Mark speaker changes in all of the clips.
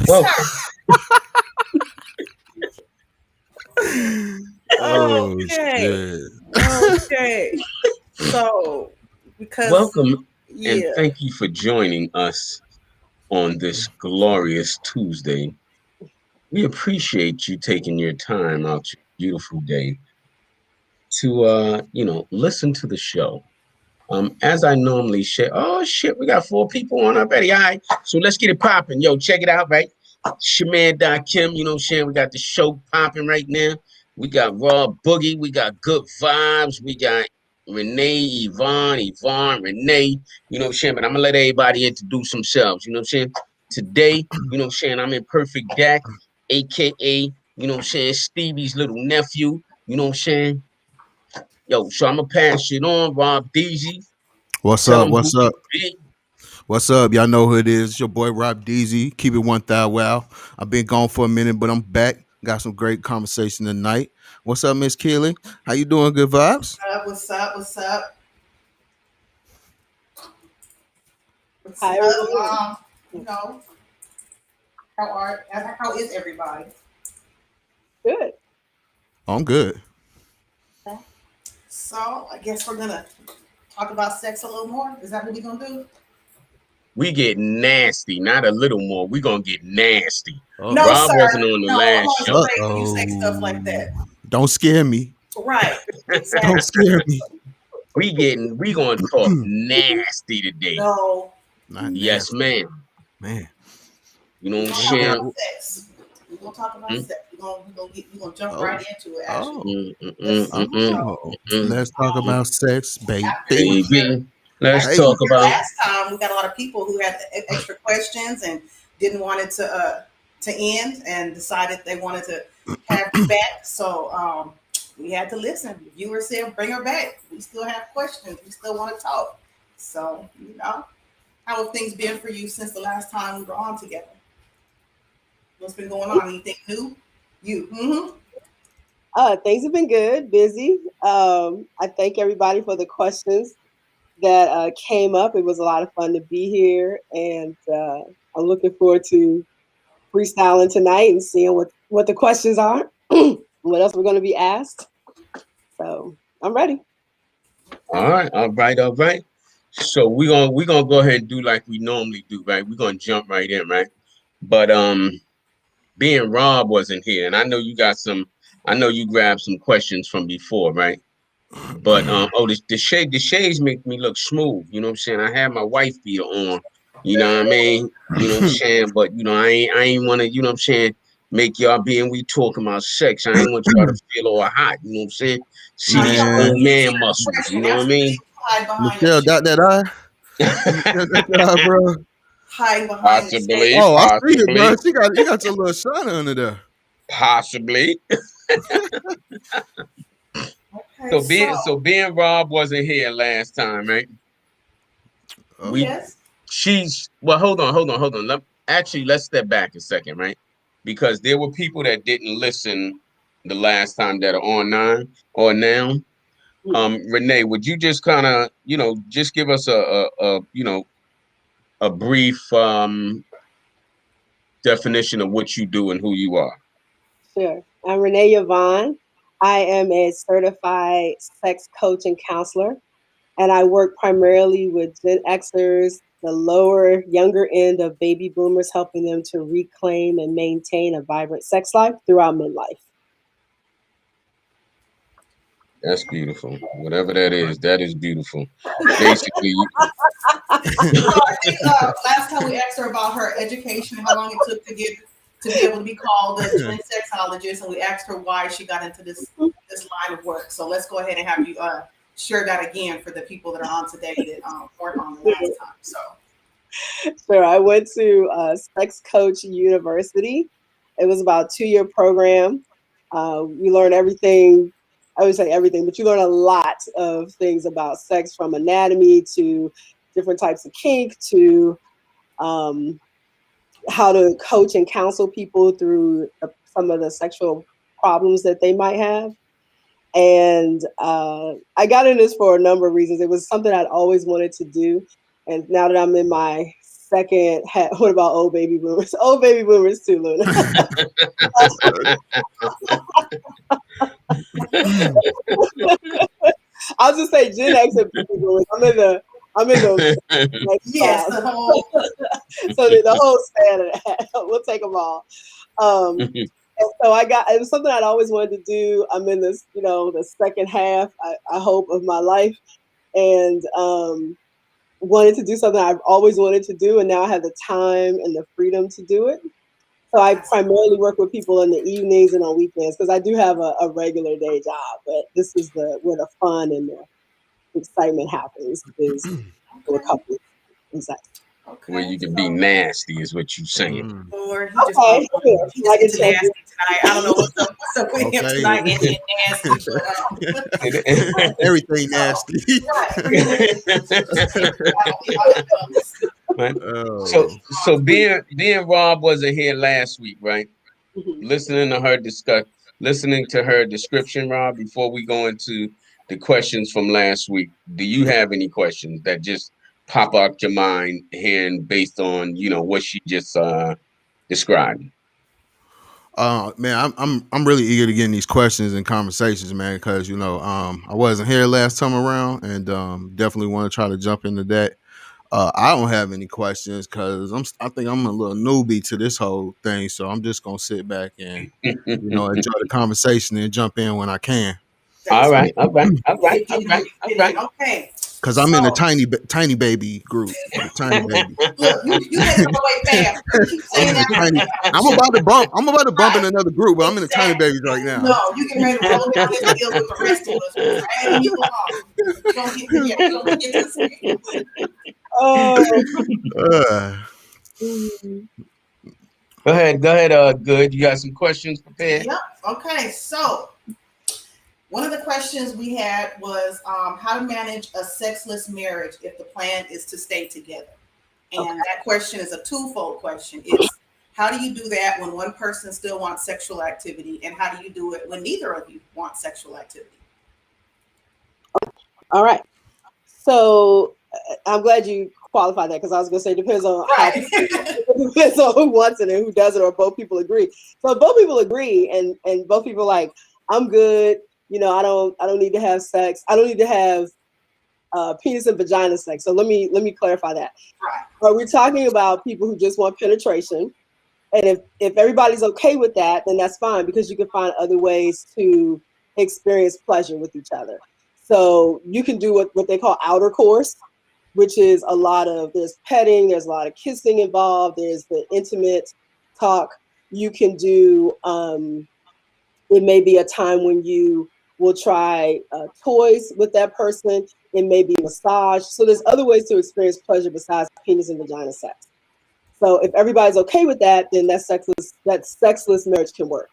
Speaker 1: Well,
Speaker 2: Oh
Speaker 3: Okay.
Speaker 2: shit.
Speaker 3: Okay. So, because
Speaker 1: welcome and
Speaker 3: yeah,
Speaker 1: thank you for joining us on this glorious Tuesday. We appreciate you taking your time out your beautiful day to listen to the show. As I normally share, oh shit, we got 4 people on already. All right, so let's get it popping. Yo, check it out, right? Shaman.Kim, you know what I'm saying? We got the show popping right now. We got Raw Boogie, we got Good Vibes, we got Renee, Yvonne, Renee, you know what I'm saying? But I'm gonna let everybody introduce themselves, you know what I'm saying? Today, you know what I'm saying? I'm in Perfect Dak, aka, you know what I'm saying, Stevie's little nephew, you know what I'm saying? Yo, so I'm gonna pass it on, Rob Deasy.
Speaker 2: What's
Speaker 1: Tell
Speaker 2: up?
Speaker 1: them who
Speaker 2: What's up?
Speaker 1: you be.
Speaker 2: What's up? Y'all know who it is. It's your boy Rob Deasy. Keep it 1,000. Wow. I've been gone for a minute, but I'm back. Got some great conversation tonight. What's up, Miss Keely? How you doing? Good vibes?
Speaker 3: what's up? What's up? What's
Speaker 4: Hi,
Speaker 3: up?
Speaker 4: everyone.
Speaker 3: You know, how is everybody?
Speaker 4: Good.
Speaker 2: I'm good.
Speaker 3: So, I guess we're gonna talk about sex a little more. Is that what we're gonna do?
Speaker 1: We get nasty, not a little more. We gonna get nasty.
Speaker 3: No,
Speaker 2: Uh-oh.
Speaker 1: Rob wasn't
Speaker 3: sir.
Speaker 1: on the
Speaker 3: No, I'm
Speaker 1: last
Speaker 3: always
Speaker 1: show.
Speaker 3: afraid when you say stuff like
Speaker 2: Uh-oh.
Speaker 3: that.
Speaker 2: Don't scare me.
Speaker 3: Right.
Speaker 2: Don't
Speaker 3: Exactly.
Speaker 2: scare me.
Speaker 1: We gonna talk nasty today.
Speaker 3: No,
Speaker 2: Not
Speaker 1: Yes,
Speaker 2: nasty.
Speaker 1: ma'am.
Speaker 2: Man.
Speaker 1: You know
Speaker 3: we're
Speaker 1: what I'm
Speaker 3: gonna
Speaker 2: What we
Speaker 3: talk
Speaker 2: got?
Speaker 3: about
Speaker 1: saying?
Speaker 3: sex. We're gonna talk about
Speaker 1: Mm,
Speaker 3: sex. We're gonna jump
Speaker 2: Oh.
Speaker 3: right into it. Actually,
Speaker 2: Oh.
Speaker 1: mm, mm, mm,
Speaker 3: let's.
Speaker 1: mm, mm,
Speaker 2: Oh.
Speaker 1: mm,
Speaker 2: Let's talk
Speaker 1: mm.
Speaker 2: about sex,
Speaker 3: After you were
Speaker 2: baby.
Speaker 3: here,
Speaker 1: Baby, let's
Speaker 3: after you
Speaker 2: Hey.
Speaker 3: were
Speaker 1: talk
Speaker 3: here
Speaker 1: about.
Speaker 3: last time, we got a lot of people who had extra questions and didn't want it to end, and decided they wanted to have you back. So we had to listen. The viewer said, "Bring her back." We still have questions. We still want to talk. So how have things been for you since the last time we were on together? What's been going on? Anything new? You? Mm-hmm.
Speaker 4: Things have been good, busy. I thank everybody for the questions that came up. It was a lot of fun to be here, and I'm looking forward to freestyling tonight and seeing what the questions are, what else we're going to be asked. So I'm ready.
Speaker 1: All right, all right, all right. So we gonna go ahead and do like we normally do, right? We're gonna jump right in, right? But being Rob wasn't here, and I know you got some. I know you grabbed some questions from before, right? But the shades make me look smooth. You know what I'm saying? I had my wife beater on. You know what I mean? You know what I'm saying? But I ain't want to. You know what I'm saying? Make y'all being we talking about sex. I ain't want y'all to feel all hot. You know what I'm saying? See
Speaker 3: Now you
Speaker 1: these
Speaker 3: don't
Speaker 2: Man.
Speaker 1: old
Speaker 3: want to see
Speaker 1: man
Speaker 3: the
Speaker 1: muscles. You
Speaker 3: expression.
Speaker 1: know what I
Speaker 3: That's really
Speaker 1: mean?
Speaker 3: hide behind your
Speaker 2: Michelle got that eye? Michelle got that eye, bro.
Speaker 3: hide behind the
Speaker 1: Possibly,
Speaker 3: shade.
Speaker 2: Oh, I see it, bro.
Speaker 1: possibly,
Speaker 2: You got your little shiner under there.
Speaker 1: possibly.
Speaker 3: Okay,
Speaker 1: So
Speaker 3: so
Speaker 1: being Rob wasn't here last time, right? We
Speaker 2: Uh-oh.
Speaker 3: yes.
Speaker 1: she's well. Hold on. Actually, let's step back a second, right? Because there were people that didn't listen the last time that are on nine or now. Renee, would you just kind of just give us a brief definition of what you do and who you are?
Speaker 4: Sure. I'm Renee Yvonne. I am a certified sex coach and counselor, and I work primarily with Gen Xers, the lower, younger end of baby boomers, helping them to reclaim and maintain a vibrant sex life throughout midlife.
Speaker 1: That's beautiful. Whatever that is beautiful. Basically,
Speaker 3: So I think last time we asked her about her education, how long it took to be able to be called a X Sexologist, and we asked her why she got into this line of work. So let's go ahead and have you share that again for the people that are on today that weren't on the last time. So
Speaker 4: Sure. I went to Sex Coach University. It was about a 2-year program. You learn everything. I would say everything, but you learn a lot of things about sex, from anatomy to different types of kink to um, how to coach and counsel people through some of the sexual problems that they might have. And I got in this for a number of reasons. It was something I'd always wanted to do. And now that I'm in my second what about old baby boomers? Old baby boomers too, Luna. I'll just say Gen X and baby boomers. I'm in the
Speaker 3: Yes, the whole.
Speaker 4: so the whole span of that. We'll take them all. And so it was something I'd always wanted to do. I'm in this, the second half, I hope, of my life, and wanted to do something I've always wanted to do, and now I have the time and the freedom to do it. So I primarily work with people in the evenings and on weekends because I do have a regular day job, but this is where the fun and the excitement happens is for a couple. Exactly.
Speaker 3: Okay.
Speaker 1: Where you can be nasty is what you're saying.
Speaker 3: Or he
Speaker 4: Okay.
Speaker 3: just gets nasty tonight. I don't know what's up with him tonight and being nasty.
Speaker 2: Everything nasty.
Speaker 1: Right. So being Rob wasn't here last week, right?
Speaker 4: Mm-hmm.
Speaker 1: Listening to her description, Rob, before we go into the questions from last week, do you have any questions that just pop out your mind hearing based on what she just described?
Speaker 2: Man, I'm really eager to get in these questions and conversations, man, because I wasn't here last time around, and definitely want to try to jump into that. I don't have any questions because I think I'm a little newbie to this whole thing, so I'm just gonna sit back and enjoy the conversation and jump in when I can.
Speaker 1: All right.
Speaker 3: Okay.
Speaker 2: Because I'm in a tiny baby group. Tiny baby.
Speaker 3: Look, you get it all the way fast. Keep saying that.
Speaker 2: I'm about to bump in another group, but I'm in a tiny baby right now.
Speaker 3: No, you can ready to roll down this deal with the rest of us. I you don't get this.
Speaker 1: Go ahead. Good. You got some questions prepared?
Speaker 3: Yep. Okay. So one of the questions we had was how to manage a sexless marriage if the plan is to stay together. And that question is a twofold question. It's how do you do that when one person still wants sexual activity? And how do you do it when neither of you want sexual activity?
Speaker 4: All right. So I'm glad you qualified that because I was going to say it depends on depends on who wants it and who doesn't, or both people agree. So if both people agree and both people like, I'm good. I don't need to have sex. I don't need to have penis and vagina sex. So let me clarify that. Are we talking about people who just want penetration? And if everybody's okay with that, then that's fine because you can find other ways to experience pleasure with each other. So you can do what they call outer course, which is there's petting, there's a lot of kissing involved, there's the intimate talk. You can do, it may be a time when you will try toys with that person. It may be massage. So there's other ways to experience pleasure besides penis and vagina sex. So if everybody's okay with that, then that sexless marriage can work.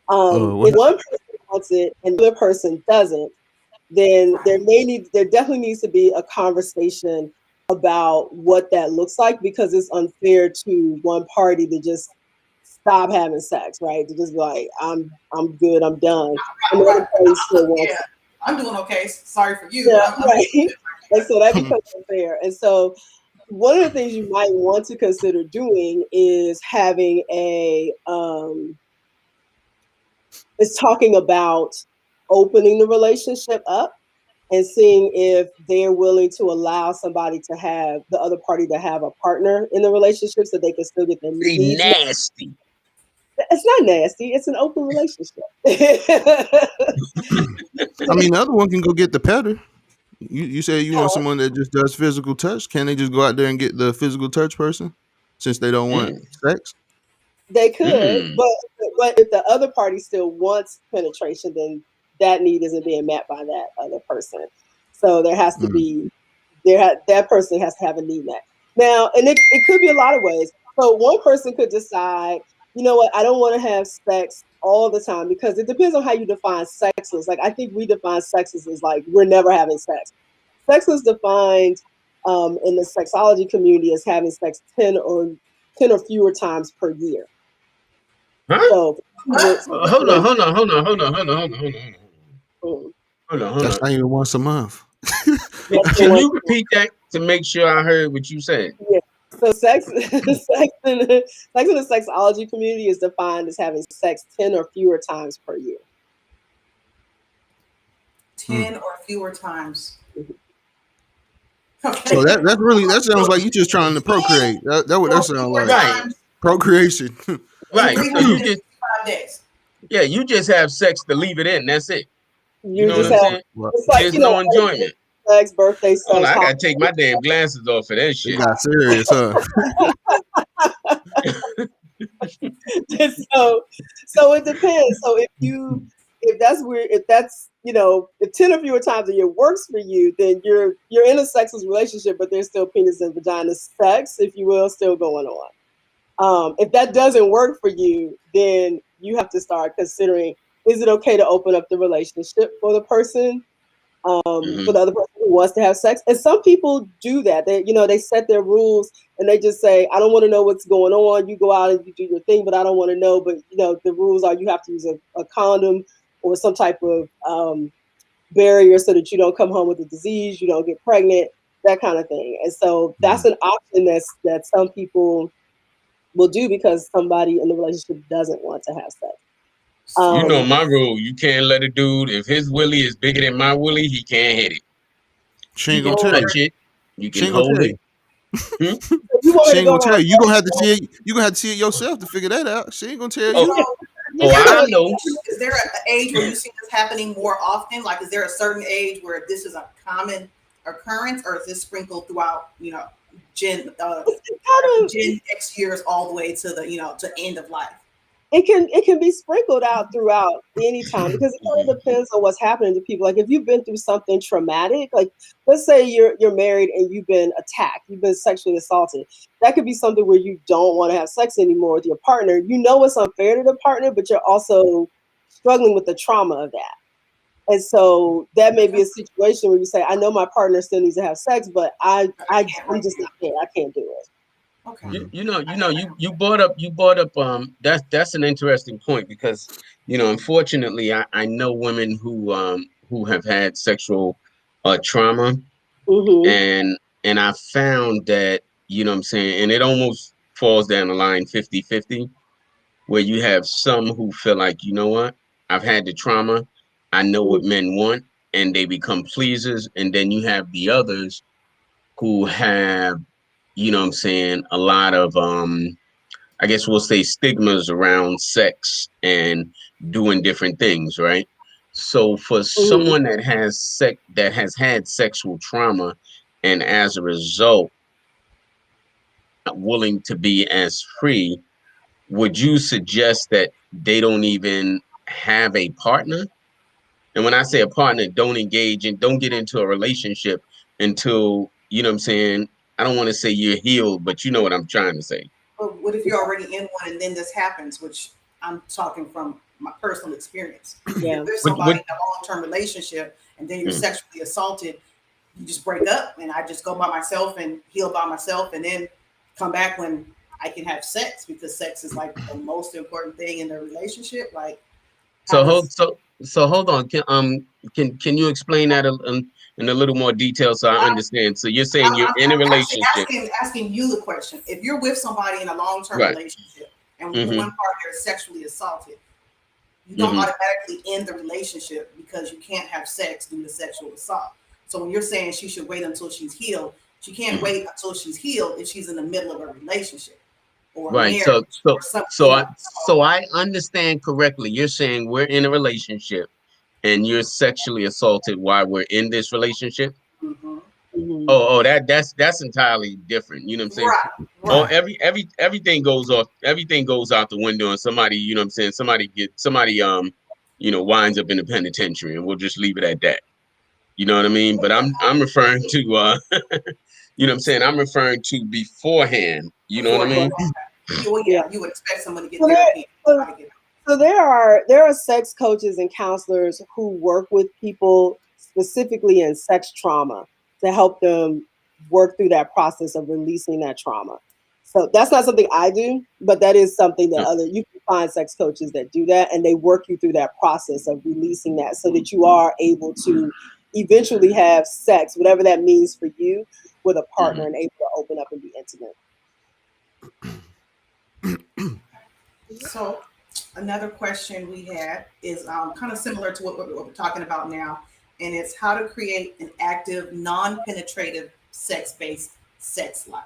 Speaker 4: If one person wants it and the other person doesn't, then there definitely needs to be a conversation about what that looks like, because it's unfair to one party to just stop having sex, right? To just be like, I'm good, I'm done. And the other party still wants it.
Speaker 3: I'm doing okay. Sorry for you.
Speaker 4: Yeah, right. And so that becomes unfair. And so one of the things you might want to consider doing is having is talking about opening the relationship up and seeing if they're willing to allow the other party to have a partner in the relationship so they can still get their needs.
Speaker 1: Nasty.
Speaker 4: It's not nasty. It's an open relationship.
Speaker 2: I mean, the other one can go get the petter. You say you want someone that just does physical touch. Can they just go out there and get the physical touch person since they don't want sex?
Speaker 4: They could, but if the other party still wants penetration, then that need isn't being met by that other person. So there has to be that person has to have a need met. Now, and it could be a lot of ways. So one person could decide, you know what, I don't want to have sex all the time, because it depends on how you define sexless. Like, I think we define sexless as like we're never having sex. Sex is defined in the sexology community as having sex 10 or fewer times per year.
Speaker 1: Huh?
Speaker 4: So
Speaker 1: hold on. Hold on.
Speaker 2: That's not even once a month.
Speaker 1: Can you repeat that? to make sure I heard what you said.
Speaker 4: Yeah. So sex in the sexology community is defined as having sex 10 or fewer times per year.
Speaker 3: 10 or fewer times. Okay.
Speaker 2: So that sounds like you just trying to procreate. That what that sounds like.
Speaker 1: Right.
Speaker 2: Procreation.
Speaker 1: Right. So you just
Speaker 3: 5 days.
Speaker 1: yeah, you just have sex to leave it in. That's it. You know what
Speaker 4: just
Speaker 1: I'm
Speaker 4: have,
Speaker 1: saying?
Speaker 4: it's like,
Speaker 1: There's
Speaker 4: you know,
Speaker 1: no enjoyment.
Speaker 4: sex, birthday
Speaker 1: Oh,
Speaker 4: sex.
Speaker 1: I gotta take my damn glasses off for that
Speaker 2: It
Speaker 1: shit.
Speaker 2: got serious, huh?
Speaker 4: So it depends. So if that's you know, if 10 or fewer times a year works for you, then you're in a sexless relationship, but there's still penis and vagina sex, if you will, still going on. If that doesn't work for you, then you have to start considering, is it okay to open up the relationship for the person, for the other person who wants to have sex? And some people do that. They set their rules and they just say, I don't want to know what's going on. You go out and you do your thing, but I don't want to know. But the rules are you have to use a condom or some type of barrier so that you don't come home with a disease, you don't get pregnant, that kind of thing. And so that's an option that some people will do because somebody in the relationship doesn't want to have sex.
Speaker 1: You know my rule. You can't let a dude, if his willy is bigger than my willy, he can't hit it.
Speaker 2: She
Speaker 1: You
Speaker 2: ain't
Speaker 1: can
Speaker 2: gonna tell
Speaker 1: touch
Speaker 2: you.
Speaker 1: it. You
Speaker 2: She
Speaker 1: can
Speaker 2: ain't gonna
Speaker 1: hold
Speaker 2: tell
Speaker 1: it.
Speaker 2: you.
Speaker 4: You
Speaker 2: She ain't gonna tell you. You gonna have to see it. You gonna have to see it yourself to figure that out. She ain't gonna tell you.
Speaker 1: I know.
Speaker 3: Is there an age where you see this happening more often? Like, is there a certain age where this is a common occurrence, or is this sprinkled throughout, Gen X years all the way to the, to end of life?
Speaker 4: It can be sprinkled out throughout any time because it kind of depends on what's happening to people. Like if you've been through something traumatic, like let's say you're married and you've been attacked, you've been sexually assaulted. That could be something where you don't want to have sex anymore with your partner. You know it's unfair to the partner, but you're also struggling with the trauma of that. And so that may be a situation where you say, I know my partner still needs to have sex, but I'm just not there. I can't do it.
Speaker 3: Okay.
Speaker 1: You brought up that's an interesting point because unfortunately I know women who have had sexual trauma, and I found that what I'm saying, and it almost falls down the line 50-50, where you have some who feel like, you know what, I've had the trauma, I know what men want, and they become pleasers, and then you have the others who have what I'm saying, a lot of I guess we'll say stigmas around sex and doing different things, right? So for someone that has had sexual trauma, and as a result not willing to be as free, would you suggest that they don't even have a partner? And when I say a partner, don't engage and don't get into a relationship until, what I'm saying, I don't want to say you're healed, but you know what I'm trying to say.
Speaker 3: But what if you're already in one and then this happens, which I'm talking from my personal experience.
Speaker 4: Yeah.
Speaker 3: If there's somebody in a long-term relationship and then you're sexually assaulted, you just break up and I just go by myself and heal by myself and then come back when I can have sex, because sex is like the most important thing in the relationship. Like,
Speaker 1: so hold on. Can you explain that in a little more detail so I understand? So you're saying you're in a relationship.
Speaker 3: Asking you the question. If you're with somebody in a long-term relationship and one partner is sexually assaulted, you don't automatically end the relationship because you can't have sex due to sexual assault. So when you're saying she should wait until she's healed, she can't wait until she's healed if she's in the middle of a relationship.
Speaker 1: Right. So I understand correctly. You're saying we're in a relationship and you're sexually assaulted while we're in this relationship. That's entirely different. You know what I'm saying?
Speaker 3: Right.
Speaker 1: Oh, everything goes off. Everything goes out the window, and somebody, you know what I'm saying? Somebody winds up in the penitentiary, and we'll just leave it at that. You know what I mean? But I'm referring to you know what I'm saying? I'm referring to beforehand. You know what I mean?
Speaker 3: You would expect someone to get therapy.
Speaker 4: So there are sex coaches and counselors who work with people specifically in sex trauma to help them work through that process of releasing that trauma. So that's not something I do, but that is something that you can find sex coaches that do that, and they work you through that process of releasing that so that you are able to eventually have sex, whatever that means for you, with a partner and able to open up and be intimate.
Speaker 3: So another question we had is kind of similar to what we're talking about now, and it's how to create an active, non-penetrative, sex-based sex life.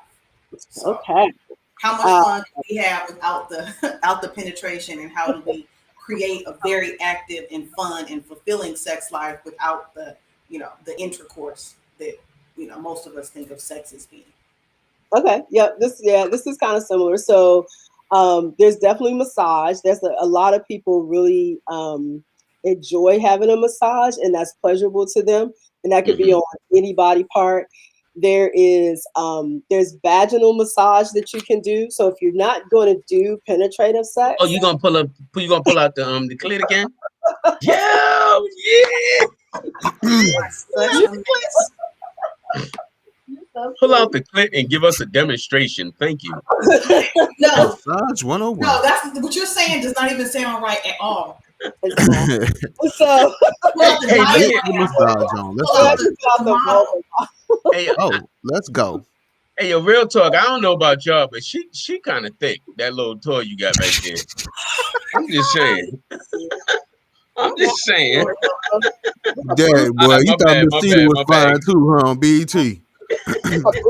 Speaker 3: So
Speaker 4: Okay.
Speaker 3: how much fun can we have without the penetration, and how do we create a very active and fun and fulfilling sex life without the the intercourse that most of us think of sex as being?
Speaker 4: Okay. This is kind of similar. So there's definitely massage. There's a lot of people really enjoy having a massage, and that's pleasurable to them. And that could be on any body part. There's vaginal massage that you can do. So if you're not going to do penetrative sex,
Speaker 1: Oh, you gonna pull out the clit again? Yeah,
Speaker 3: Such a mess.
Speaker 1: pull out the clit and give us a demonstration. Thank you.
Speaker 3: No,
Speaker 2: Massage 101.
Speaker 3: no, that's what you're saying. Does not even sound right at all.
Speaker 4: so
Speaker 1: Hey,
Speaker 2: Get the massage on. Let's go. Let's go.
Speaker 1: Hey, yo, real talk. I don't know about y'all, but she kind of thick. That little toy you got back there. I'm just saying. I'm just saying.
Speaker 2: Dang, boy, you thought Messina was fine too, huh? On BET.
Speaker 4: A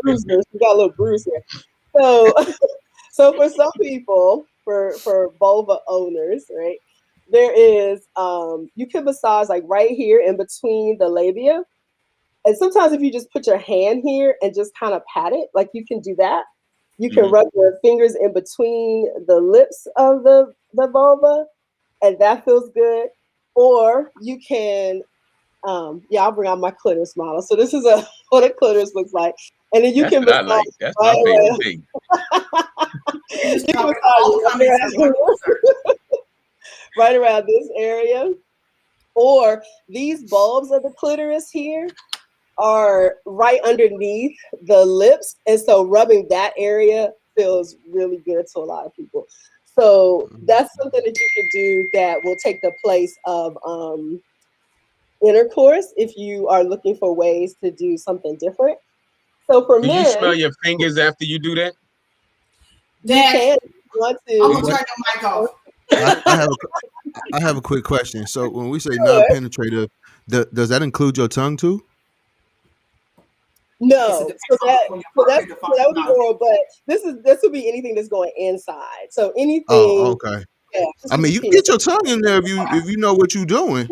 Speaker 4: bruiser. You got a little bruiser. So for some people, for vulva owners, right, there is you can massage like right here in between the labia. And sometimes if you just put your hand here and just kind of pat it, like you can do that. You can rub your fingers in between the lips of the vulva, and that feels good. Or you can, I'll bring out my clitoris model. So this is what a clitoris looks like. And then you can massage.
Speaker 1: Like. That's my favorite thing.
Speaker 3: You can massage
Speaker 4: right around this area. Or these bulbs of the clitoris here are right underneath the lips. And so rubbing that area feels really good to a lot of people. So that's something that you can do that will take the place of intercourse if you are looking for ways to do something different. So for men,
Speaker 1: you smell your fingers after you do that?
Speaker 3: Dad,
Speaker 4: I'm
Speaker 3: gonna turn your mic off.
Speaker 2: I have a quick question. So when we say non-penetrative, does that include your tongue too?
Speaker 4: No, so that would be more. But this would be anything that's going inside. So anything.
Speaker 2: Oh, okay.
Speaker 4: Yeah,
Speaker 2: I mean, you can get your tongue in there if you know what you're doing.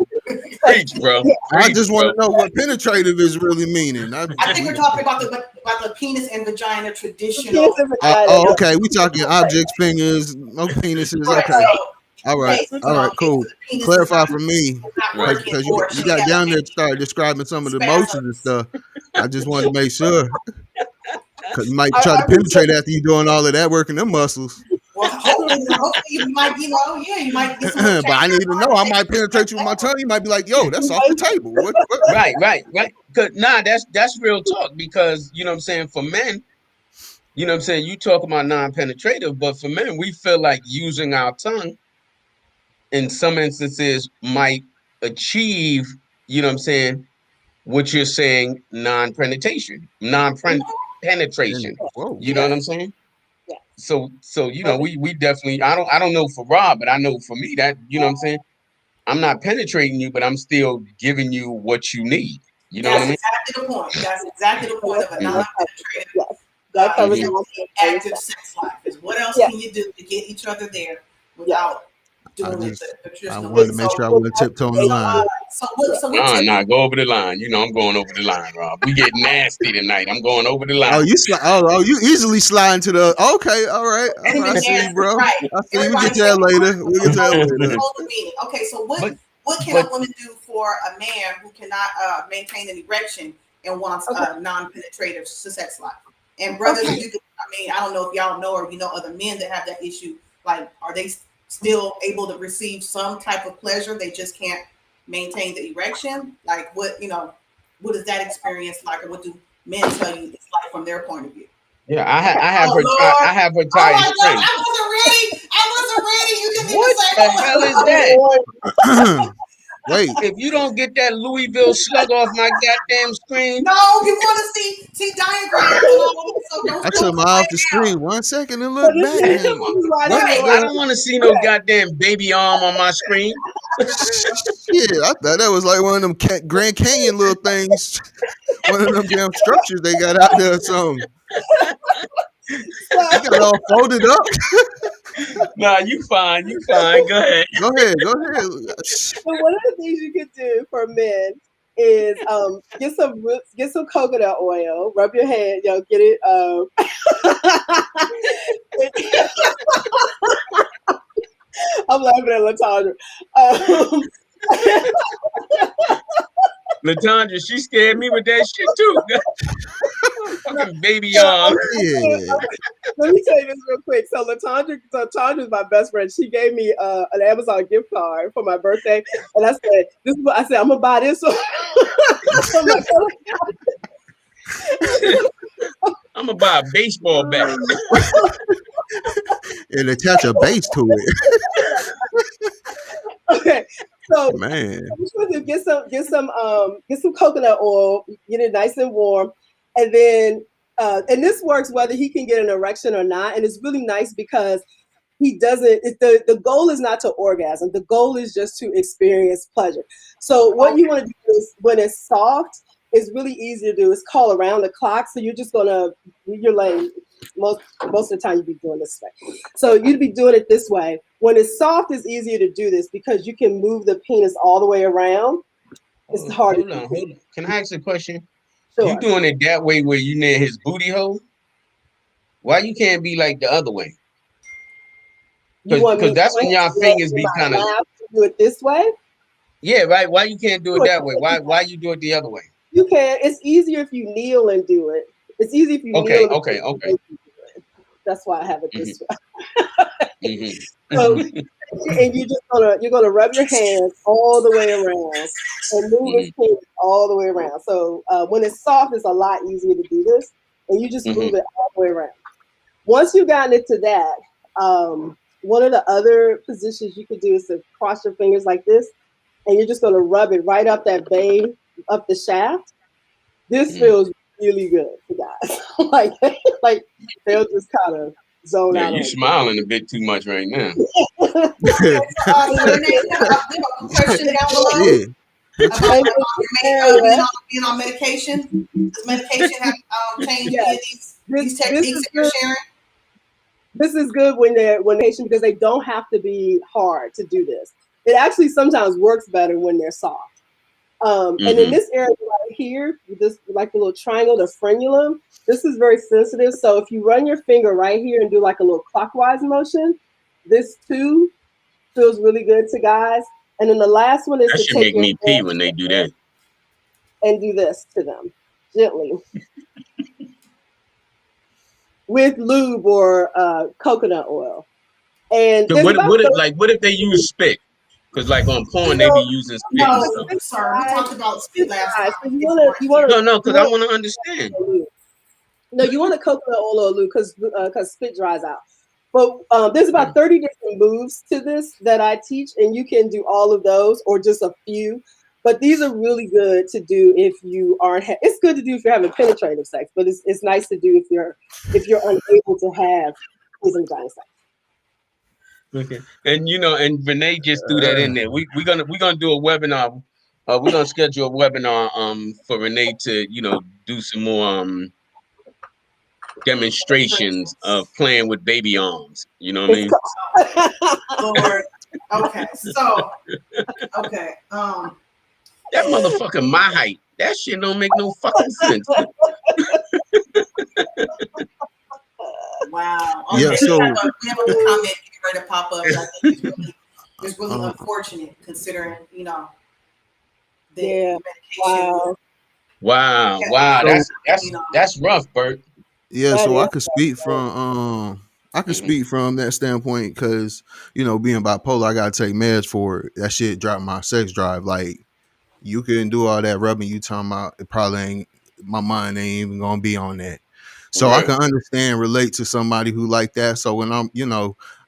Speaker 1: Preach, bro.
Speaker 2: I just want to know what penetrative is really meaning.
Speaker 3: I think we're talking about the penis and vagina traditional.
Speaker 2: Okay. We talking objects, fingers, no penises. Okay. All right, cool. Clarify for me, because you got down there to start describing some of the motions and stuff. I just wanted to make sure, because you might try to penetrate after you doing all of that work in them muscles.
Speaker 3: Well, hopefully you might, you might get some.
Speaker 2: But I need to know. I might penetrate you with my tongue. You might be like, "Yo, that's off the table." What?
Speaker 1: Right. Cause that's real talk. Because you know what I'm saying, for men, you know what I'm saying, you talk about non-penetrative, but for men, we feel like using our tongue in some instances might achieve, you know what I'm saying, what you're saying, non-penetration. You know what I'm saying?
Speaker 4: Yeah.
Speaker 1: So we definitely, I don't know for Rob, but I know for me that, you know what I'm saying, I'm not penetrating you, but I'm still giving you what you need. You know what I mean?
Speaker 3: Exactly the point. That's exactly the point of a non-penetrative active sex life. Is what else can you do to get each other there without doing
Speaker 2: I wanted to make sure I wasn't tiptoeing the line.
Speaker 1: Go over the line. You know, I'm going over the line, Rob. We get nasty tonight. I'm going over the line.
Speaker 2: You easily slide into the. Okay, all right. I see you, bro.
Speaker 3: Right.
Speaker 2: I see you. We'll get to that later.
Speaker 3: Okay, so what can a woman do for a man who cannot maintain an erection and wants a non-penetrative sex life? And brothers, I don't know if y'all know or you know other men that have that issue. Like, are they still able to receive some type of pleasure? They just can't maintain the erection. Like, what is that experience like, or what do men tell you it's like from their point of view?
Speaker 1: Yeah, I have her tie
Speaker 3: I wasn't ready. You didn't
Speaker 1: what
Speaker 3: even say
Speaker 1: the hell is that?
Speaker 2: Wait,
Speaker 1: If you don't get that Louisville slug off my goddamn screen,
Speaker 3: No, you want to see diagrams and all that. So
Speaker 2: I
Speaker 3: don't
Speaker 2: took my
Speaker 3: play
Speaker 2: off the
Speaker 3: now.
Speaker 2: screen 1 second and
Speaker 4: So
Speaker 2: look
Speaker 4: this
Speaker 2: back.
Speaker 4: is,
Speaker 2: And
Speaker 4: this is why
Speaker 2: what?
Speaker 4: this is
Speaker 3: Right.
Speaker 1: I
Speaker 4: why.
Speaker 1: don't want to see no goddamn baby arm on my screen.
Speaker 2: Shit, I thought that was like one of them Grand Canyon little things, one of them damn structures they got out there or something. You got it all folded up.
Speaker 3: So,
Speaker 1: Nah, you fine. You fine. Go ahead.
Speaker 2: Go ahead, go ahead.
Speaker 4: so one of the things you could do for men is get some coconut oil, rub your head, get it. I'm laughing at Latondra.
Speaker 1: Latondra, she scared me with that shit too. Fucking baby
Speaker 4: So
Speaker 1: arm.
Speaker 2: Yeah.
Speaker 4: let me tell you this real quick. So Latondra is my best friend. She gave me an Amazon gift card for my birthday, and I said, "This is what I said. I'm gonna buy this one." for my
Speaker 1: I'm gonna buy a baseball bat.
Speaker 2: And attach a base to it.
Speaker 4: Okay, so
Speaker 2: Man.
Speaker 4: get some coconut oil, get it nice and warm, and then and this works whether he can get an erection or not, and it's really nice because he doesn't. The goal is not to orgasm. The goal is just to experience pleasure. So what you want to do is when it's soft, it's really easy to do. It's called around the clock. So you're laying most of the time you'd be doing this way. So you'd be doing it this way. When it's soft, it's easier to do this because you can move the penis all the way around. It's hard.
Speaker 1: Hold on. Can I ask a question?
Speaker 4: Sure.
Speaker 1: You doing it that way where you near his booty hole? Why you can't be like the other way? Because that's when y'all fingers be kind of.
Speaker 4: Do it this way.
Speaker 1: Yeah, right. Why you can't do it that way? Why you do it the other way?
Speaker 4: You can. It's easier if you kneel and do it. It's easy if you kneel.
Speaker 1: Okay.
Speaker 4: That's why I have it this way.
Speaker 1: Mm-hmm.
Speaker 4: So, and you're gonna rub your hands all the way around and move his penis all the way around. So when it's soft, it's a lot easier to do this, and you just move it all the way around. Once you've gotten it to that, one of the other positions you could do is to cross your fingers like this, and you're just gonna rub it right up that vein, up the shaft. This feels really good to guys. like they'll just kind of zone out.
Speaker 1: You smiling a bit too much right now.
Speaker 3: Renee, a question down below about being on medication. Does medication have changed any of these techniques that you're sharing?
Speaker 4: This is good when they're patient because they don't have to be hard to do this. It actually sometimes works better when they're soft. And in this area right here, this like the little triangle, the frenulum, this is very sensitive. So if you run your finger right here and do like a little clockwise motion, this too feels really good to guys. And then the last one is
Speaker 1: that should make me pee when they do that.
Speaker 4: And do this to them gently with lube or coconut oil. And
Speaker 1: so what if they use spit? Because like on porn, they be using spit.
Speaker 3: No, sir. We talked about spit last time.
Speaker 1: No, because I want to understand.
Speaker 4: No, you want a coconut oil or lube because spit dries out. But there's about 30 different moves to this that I teach, and you can do all of those or just a few. But these are really good to do if you aren't. It's good to do if you're having penetrative sex, but it's nice to do if you're unable to have vagina sex.
Speaker 1: Okay, and and Renee just threw that in there. We're gonna do a webinar. We're gonna schedule a webinar for Renee to do some more demonstrations of playing with baby arms. You know what I mean?
Speaker 3: Lord. Okay, so
Speaker 1: that motherfucker my height. That shit don't make no fucking sense.
Speaker 3: Wow.
Speaker 2: Okay. Yeah, so
Speaker 3: we have a comment ready to pop up. I think it's really unfortunate considering the medication.
Speaker 1: Wow. That's rough, Bert.
Speaker 2: Yeah, so I could speak from that standpoint because being bipolar, I gotta take meds for it. That shit dropped my sex drive. Like you can do all that rubbing you talking about, it probably ain't. My mind ain't even gonna be on that. So I can understand, relate to somebody who like that. So when I'm,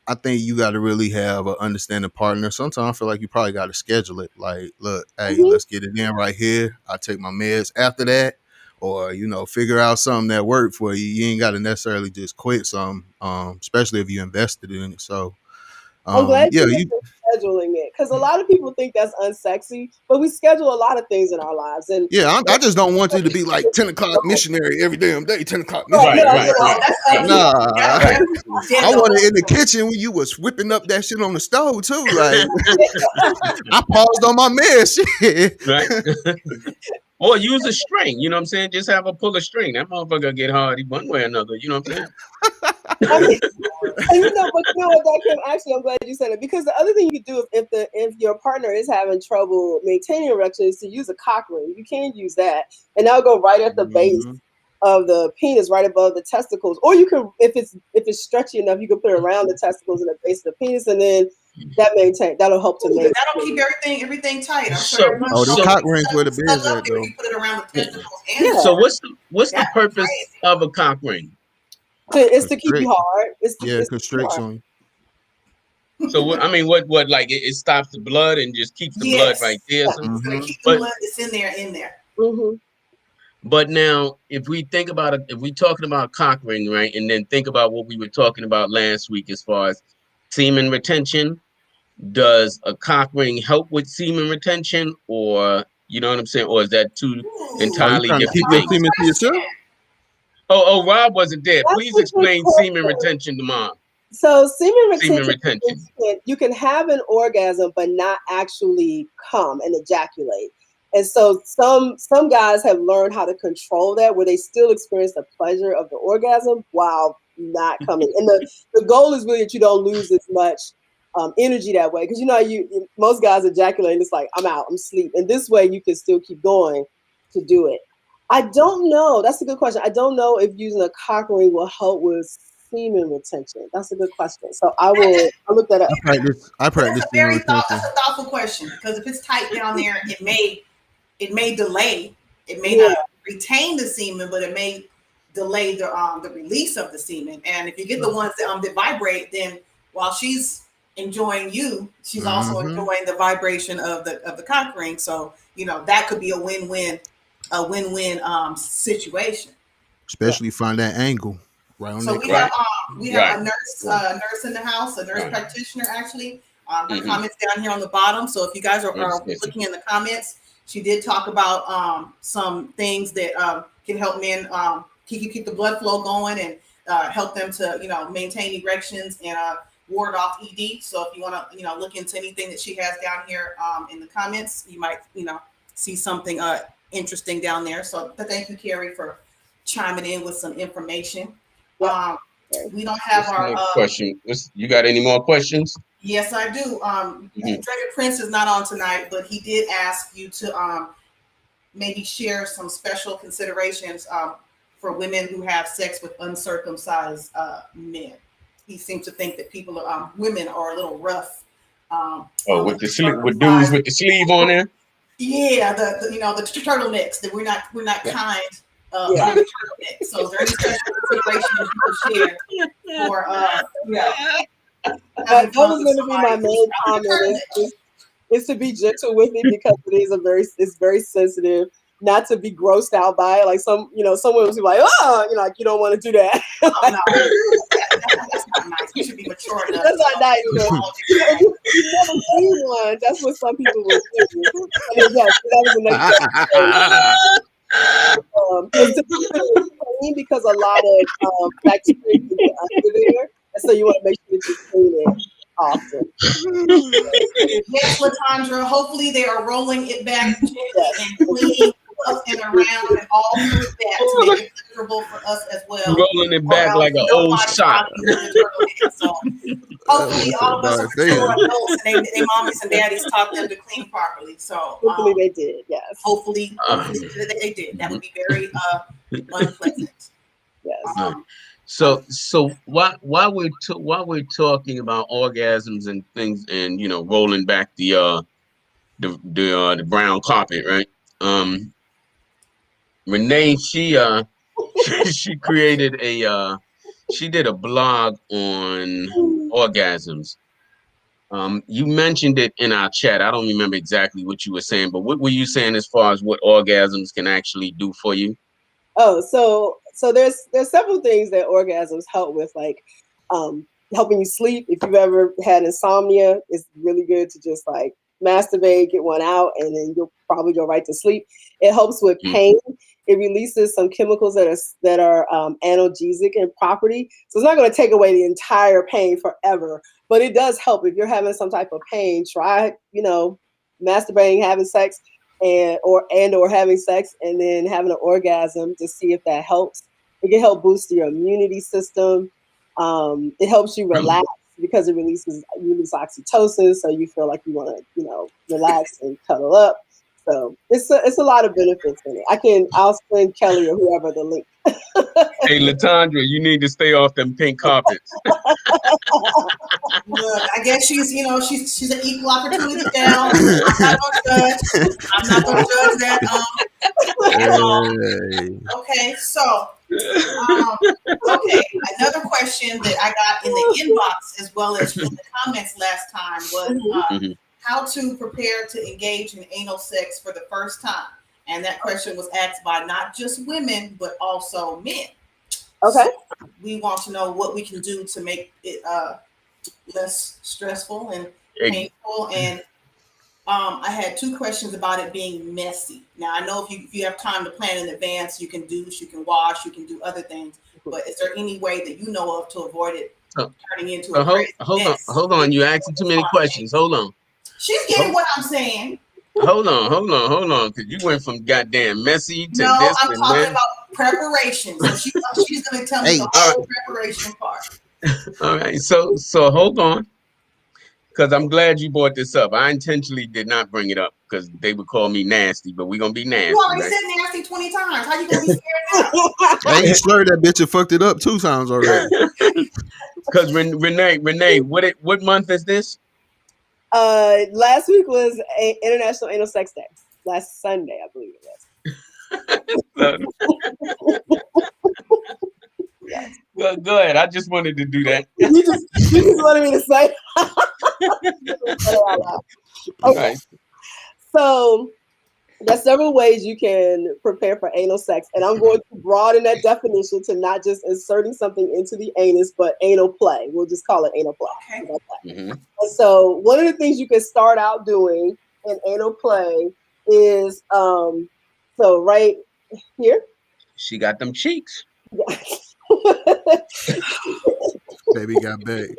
Speaker 2: I think you got to really have an understanding partner. Sometimes I feel like you probably got to schedule it. Like, look, hey, let's get it in right here. I take my meds after that, or figure out something that worked for you. You ain't got to necessarily just quit some, especially if you invested in it. So,
Speaker 4: I'm glad
Speaker 2: yeah,
Speaker 4: you mentioned scheduling it, because a lot of people think that's unsexy, but we schedule a lot of things in our lives. And
Speaker 2: yeah, I just don't want you to be like 10 o'clock missionary every damn day. 10 o'clock
Speaker 3: Right,
Speaker 2: missionary.
Speaker 1: Right, right,
Speaker 3: that's
Speaker 1: right,
Speaker 3: ugly.
Speaker 2: Nah,
Speaker 1: right.
Speaker 2: I want it in the kitchen when you was whipping up that shit on the stove too. Like I paused on my mess. Shit.
Speaker 1: Right. Or use a string, you know what I'm saying? Just have a pull a string. That motherfucker get hard one way or another, you know what I'm saying?
Speaker 4: I mean, and but what, that Kim, actually, I'm glad you said it, because the other thing you could do if your partner is having trouble maintaining erection is to use a cock ring. You can use that, and that'll go right at the base of the penis, right above the testicles. Or you can, if it's stretchy enough, you can put it around the testicles and the base of the penis, and then that'll help to maintain.
Speaker 3: That'll keep everything tight. I'm
Speaker 1: So,
Speaker 3: sure.
Speaker 2: them
Speaker 1: so,
Speaker 2: cock rings where the bears
Speaker 3: Up
Speaker 2: at
Speaker 3: there,
Speaker 2: though.
Speaker 3: you put it around the testicles.
Speaker 4: Yeah.
Speaker 1: so what's the
Speaker 3: That's
Speaker 1: purpose
Speaker 3: crazy.
Speaker 1: of a cock ring?
Speaker 4: It's to keep you hard. It's to
Speaker 2: constricts on you.
Speaker 1: So what like it stops the blood and just keeps the blood right there. So,
Speaker 3: It's gonna keep the
Speaker 1: but
Speaker 3: blood. It's in there.
Speaker 4: Mm-hmm.
Speaker 1: but now if we think about it, if we talking about cock ring, right, and then think about what we were talking about last week as far as semen retention, does a cock ring help with semen retention, or you know what I'm saying, or is that two
Speaker 2: Are you
Speaker 1: entirely
Speaker 2: trying to
Speaker 1: different
Speaker 2: keep your
Speaker 1: things?
Speaker 2: semen to yourself?
Speaker 1: Oh, Rob wasn't there.
Speaker 4: That's
Speaker 1: Please
Speaker 4: a good
Speaker 1: explain semen
Speaker 4: question.
Speaker 1: retention to Mom.
Speaker 4: So semen
Speaker 1: Semen
Speaker 4: retention,
Speaker 1: retention.
Speaker 4: you can have an orgasm but not actually come and ejaculate. And so some guys have learned how to control that, where they still experience the pleasure of the orgasm while not coming. And the goal is really that you don't lose as much energy that way, because most guys ejaculate and it's like, I'm out, I'm asleep. And this way you can still keep going to do it. I don't know. That's a good question. I don't know if using a cock ring will help with semen retention. That's a good question. So I'll look that up.
Speaker 2: I practice semen retention.
Speaker 3: That's a thoughtful question, because if it's tight down there, it may delay. It may not retain the semen, but it may delay the release of the semen. And if you get the ones that vibrate, then while she's enjoying you, she's also enjoying the vibration of the cock ring. So that could be a win-win situation.
Speaker 2: Especially find that angle right on
Speaker 3: So
Speaker 2: that.
Speaker 3: we have a nurse in the house, a nurse practitioner actually. Her comments down here on the bottom. So if you guys are looking in the comments, she did talk about some things that can help men keep the blood flow going and help them to maintain erections and ward off ED. So if you want to look into anything that she has down here in the comments, you might see something interesting down there. So thank you, Carrie, for chiming in with some information. We don't have our
Speaker 1: question. You got any more questions?
Speaker 3: Yes, I do. Dreaded Prince is not on tonight, but he did ask you to maybe share some special considerations for women who have sex with uncircumcised men. He seems to think that women are a little rough.
Speaker 1: With the sleeve, with dudes with the sleeve on there.
Speaker 3: Yeah, the turtlenecks, that we're not kind. Turtleneck. So is there any special considerations you can share for
Speaker 4: that was going to be my main comment is to be gentle with it, because it's very sensitive, not to be grossed out by it. Like some women will be like, like you don't want to do that.
Speaker 3: Oh, no. That's not nice. You should be mature enough.
Speaker 4: That's not nice. You never seen one. That's what some people will do. Yes, that was the next because a lot of bacteria can get under there, and so you want to make sure that you clean it often.
Speaker 3: Yes, Latondra. Hopefully they are rolling it back and cleaning up and around and all through that to make it pleasurable for us as well.
Speaker 1: Rolling it back like an old sock.
Speaker 3: So hopefully all of us are mature adults and their mommies and daddies taught them to clean properly. So
Speaker 4: hopefully they did. Yes.
Speaker 3: Hopefully they did. That would be very unpleasant.
Speaker 4: Yes.
Speaker 1: So while we're talking about orgasms and things, and rolling back the brown carpet, right? Renee, she created she did a blog on orgasms. You mentioned it in our chat. I don't remember exactly what you were saying, but what were you saying as far as what orgasms can actually do for you?
Speaker 4: Oh, so there's several things that orgasms help with, like helping you sleep. If you've ever had insomnia, it's really good to just like masturbate, get one out, and then you'll probably go right to sleep. It helps with pain. It releases some chemicals that are analgesic in property. So it's not going to take away the entire pain forever, but it does help if you're having some type of pain. Try, masturbating, having sex, or having sex and then having an orgasm to see if that helps. It can help boost your immunity system. It helps you relax because it releases oxytocin, so you feel like you want to, relax and cuddle up. So it's a lot of benefits in it. I'll send Kelly or whoever the link.
Speaker 1: Hey, Latondra, you need to stay off them pink carpets.
Speaker 3: Look, I guess she's an equal opportunity gal. I'm not gonna judge that. Okay, so another question that I got in the inbox as well as in the comments last time was how to prepare to engage in anal sex for the first time. And that question was asked by not just women, but also men.
Speaker 4: Okay.
Speaker 3: So we want to know what we can do to make it less stressful and painful. And I had two questions about it being messy. Now, I know if you have time to plan in advance, you can douche, you can wash, you can do other things. But is there any way that you know of to avoid it turning into a crazy mess?
Speaker 1: Hold on. You're asking too many questions. Hold on.
Speaker 3: She's getting what I'm saying.
Speaker 1: Hold on, because you went from goddamn messy to
Speaker 3: no,
Speaker 1: this.
Speaker 3: I'm talking about preparation. So she's going to tell me the whole preparation part.
Speaker 1: All right, so hold on, because I'm glad you brought this up. I intentionally did not bring it up because they would call me nasty, but we're going to be nasty.
Speaker 3: You already said nasty 20 times. How you going to be scared now?
Speaker 2: I ain't sure that bitch fucked it up 2 times already.
Speaker 1: Because Renee, what month is this?
Speaker 4: Last week was International Anal Sex Day. Last Sunday, I believe it was.
Speaker 1: Yes. Well, go ahead. I just wanted to do that.
Speaker 4: You just wanted me to say. Okay. Nice. So there's several ways you can prepare for anal sex, and I'm going to broaden that definition to not just inserting something into the anus, but anal play. We'll just call it anal play. Okay. And so one of the things you can start out doing in anal play is so right here.
Speaker 1: She got them cheeks.
Speaker 2: Baby got big.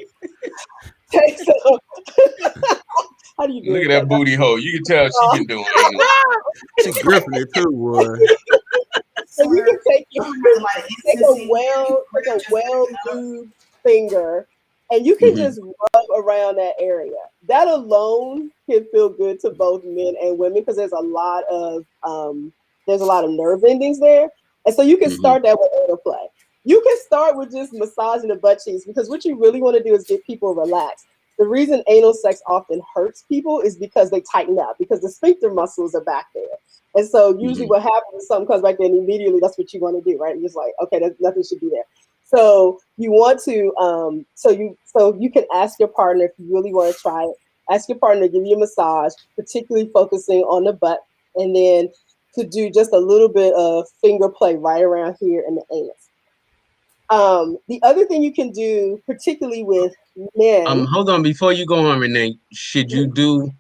Speaker 4: How do you do
Speaker 1: Look at that booty hole. You can tell she been doing it.
Speaker 2: She gripping it too, boy.
Speaker 4: So you can take a well-lubed finger, and you can just rub around that area. That alone can feel good to both men and women because there's a lot of nerve endings there, and so you can start that with anal play. You can start with just massaging the butt cheeks because what you really want to do is get people relaxed. The reason anal sex often hurts people is because they tighten up because the sphincter muscles are back there. And so usually what happens is something comes back there and immediately that's what you want to do, right? You're just like, okay, nothing should be there. So you want to, so you can ask your partner if you really want to try it, ask your partner to give you a massage, particularly focusing on the butt, and then to do just a little bit of finger play right around here in the anus. The other thing you can do, particularly with men.
Speaker 1: Hold on, before you go on, Renee, should you do